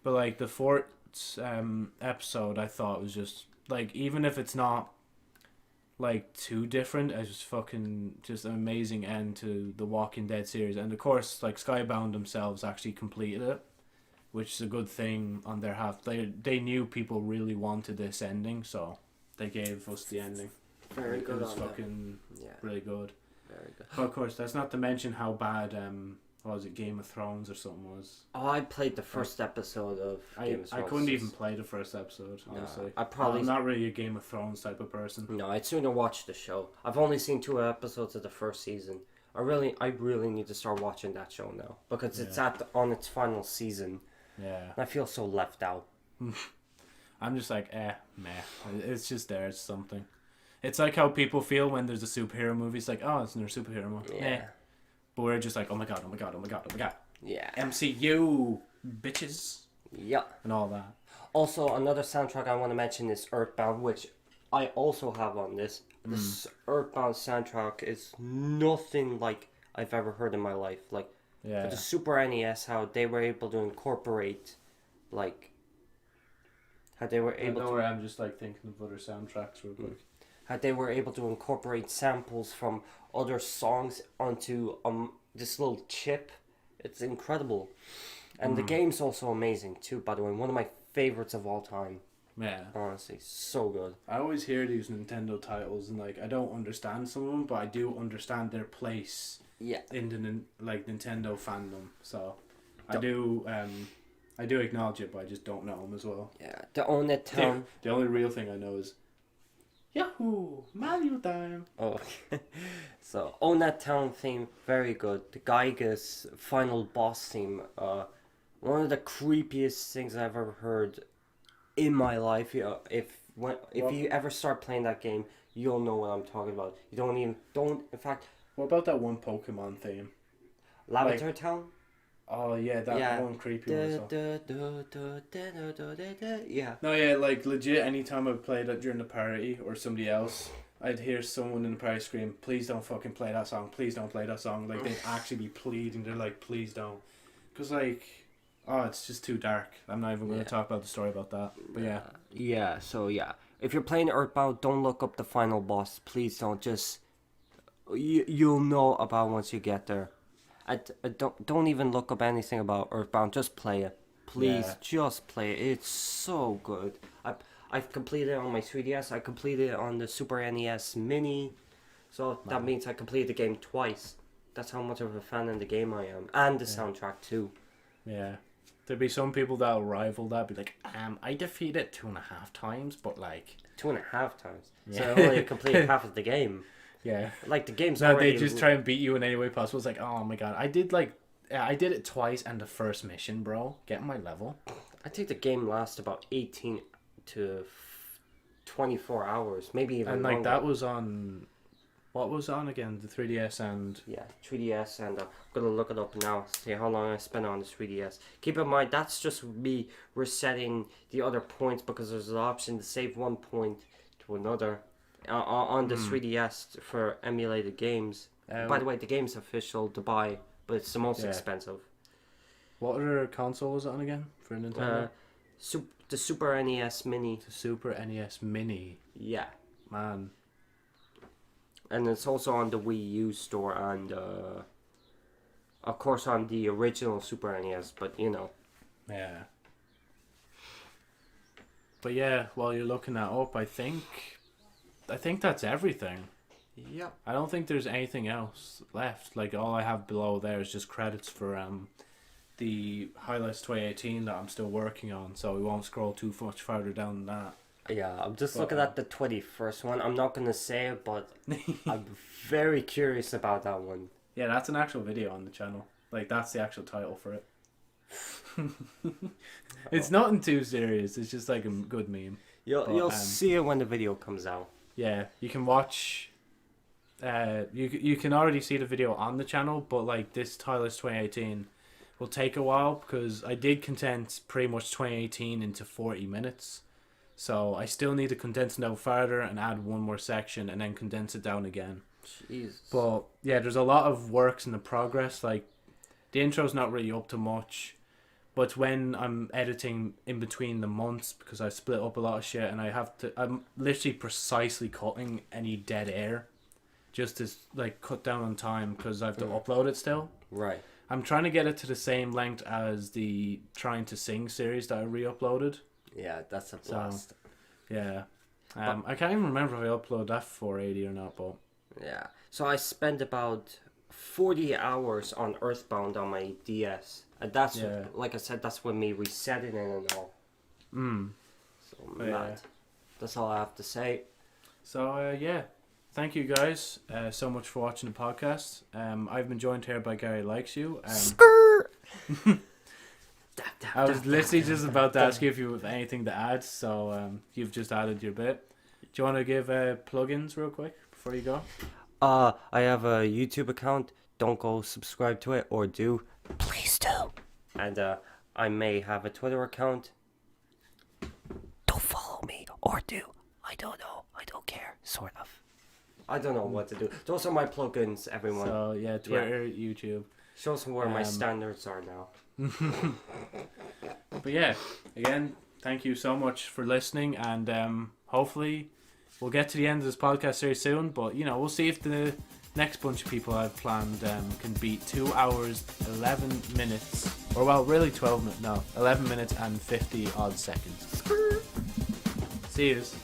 But like the 4th episode, I thought was just like, even if it's not like too different, it's just fucking just an amazing end to the Walking Dead series. And of course, like Skybound themselves actually completed it, which is a good thing on their half. They knew people really wanted this ending, so they gave us the ending. Very good. It was on fucking that. really good. Very good. But of course, that's not to mention how bad what was it, Game of Thrones or something was. Oh, I played the first episode of Game of Thrones. I couldn't even play the first episode, honestly. I'm not really a Game of Thrones type of person. No, I'd sooner watch the show. I've only seen 2 episodes of the first season. I really need to start watching that show now, because it's on its final season. Yeah. And I feel so left out. I'm just like, meh. It's just there, it's something. It's like how people feel when there's a superhero movie. It's like, oh, it's another superhero movie. Yeah. But we're just like, oh my god, oh my god, oh my god, oh my god. Yeah. MCU, bitches. Yeah. And all that. Also, another soundtrack I want to mention is Earthbound, which I also have on this. This Earthbound soundtrack is nothing like I've ever heard in my life. Like, for the Super NES, how they were able to incorporate, like, how they were able to... I'm just like thinking of other soundtracks real quick. How they were able to incorporate samples from other songs onto this little chip. It's incredible. And the game's also amazing too, by the way. One of my favorites of all time. Yeah. Honestly, so good. I always hear these Nintendo titles and like I don't understand some of them, but I do understand their place in the like Nintendo fandom. So I do acknowledge it, but I just don't know them as well. Yeah, the Own It Town. The only real thing I know is Yahoo! Mario time! Oh, so Own That Town theme, very good. The Geiger's final boss theme, one of the creepiest things I've ever heard in my life. If you ever start playing that game, you'll know what I'm talking about. In fact... What about that one Pokemon theme? Lavender Town? Oh yeah, that one creepy one as well. Yeah. No, yeah, like legit. Anytime I played it during the party or somebody else, I'd hear someone in the party scream, "Please don't fucking play that song! Please don't play that song!" Like they'd actually be pleading. They're like, "Please don't," because like, oh, it's just too dark. I'm not even going to talk about the story about that. But yeah. Yeah. So yeah, if you're playing Earthbound, don't look up the final boss. Please don't. Just you'll know about once you get there. I don't even look up anything about Earthbound. Just play it, please. Just play it. It's so good. I've completed it on my 3DS. I completed it on the Super NES Mini, so that means I completed the game twice. That's how much of a fan of the game I am, and the soundtrack too. Yeah, there'd be some people that'll rival that. Be like, I defeated it 2.5 times, but like 2.5 times. So I only completed half of the game. Yeah. Like the game's No, already... they just try and beat you in any way possible. It's like, oh my god. I did like I did it twice, and the first mission, bro, getting my level. I think the game lasts about 18 to 24 hours, maybe even And like longer. that was on, what was on again? The 3DS and Yeah, 3DS, and I'm gonna look it up now, see how long I spent on the 3DS. Keep in mind, that's just me resetting the other points because there's an option to save one point to another on the 3DS for emulated games. By the way, the game's official to buy, but it's the most expensive. what other console was it on again for Nintendo? The Super NES Mini. The Super NES Mini. Yeah. Man, And it's also on the Wii U store and, of course, on the original Super NES, but you know. yeah. But yeah, while you're looking that up, I think that's everything. Yep. I don't think there's anything else left. Like all I have below there is just credits for the highlights 2018 that I'm still working on, so we won't scroll too much farther down than that. Yeah, I'm just looking at the 21st one. I'm not going to say it, but I'm very curious about that one. Yeah, that's an actual video on the channel. Like that's the actual title for it. It's nothing too serious. It's just like a good meme. You'll see it when the video comes out. Yeah, you can watch. You can already see the video on the channel, but like this Tyler's 2018 will take a while because I did condense pretty much 2018 into 40 minutes. So I still need to condense it out further and add one more section and then condense it down again. Jesus. But yeah, there's a lot of works in the progress. Like the intro's not really up to much, but when I'm editing in between the months because I split up a lot of shit and I'm literally precisely cutting any dead air just to like cut down on time because I have to upload it still. Right. I'm trying to get it to the same length as the Trying to Sing series that I re-uploaded. Yeah, that's a blast. Yeah. I can't even remember if I uploaded that for 480 or not, but Yeah. So I spent about 40 hours on Earthbound on my DS. And that's, like I said, that's when me resetting it and all. So, mad. That's all I have to say. So, yeah. Thank you guys so much for watching the podcast. I've been joined here by Gary Likes You. I was literally just about to ask you if you have anything to add, so you've just added your bit. Do you want to give plugins real quick before you go? I have a YouTube account. Don't go subscribe to it, or do. Please do. And I may have a Twitter account. Don't follow me, or do. I don't know. I don't care. Sort of. I don't know what to do. Those are my plugins, everyone. So, yeah, Twitter, YouTube. Shows them where my standards are now. But yeah, again, thank you so much for listening, and hopefully we'll get to the end of this podcast series soon, but you know, we'll see if the next bunch of people I've planned can beat 2 hours 11 minutes, or well, really 11 minutes and 50 odd seconds. See yous.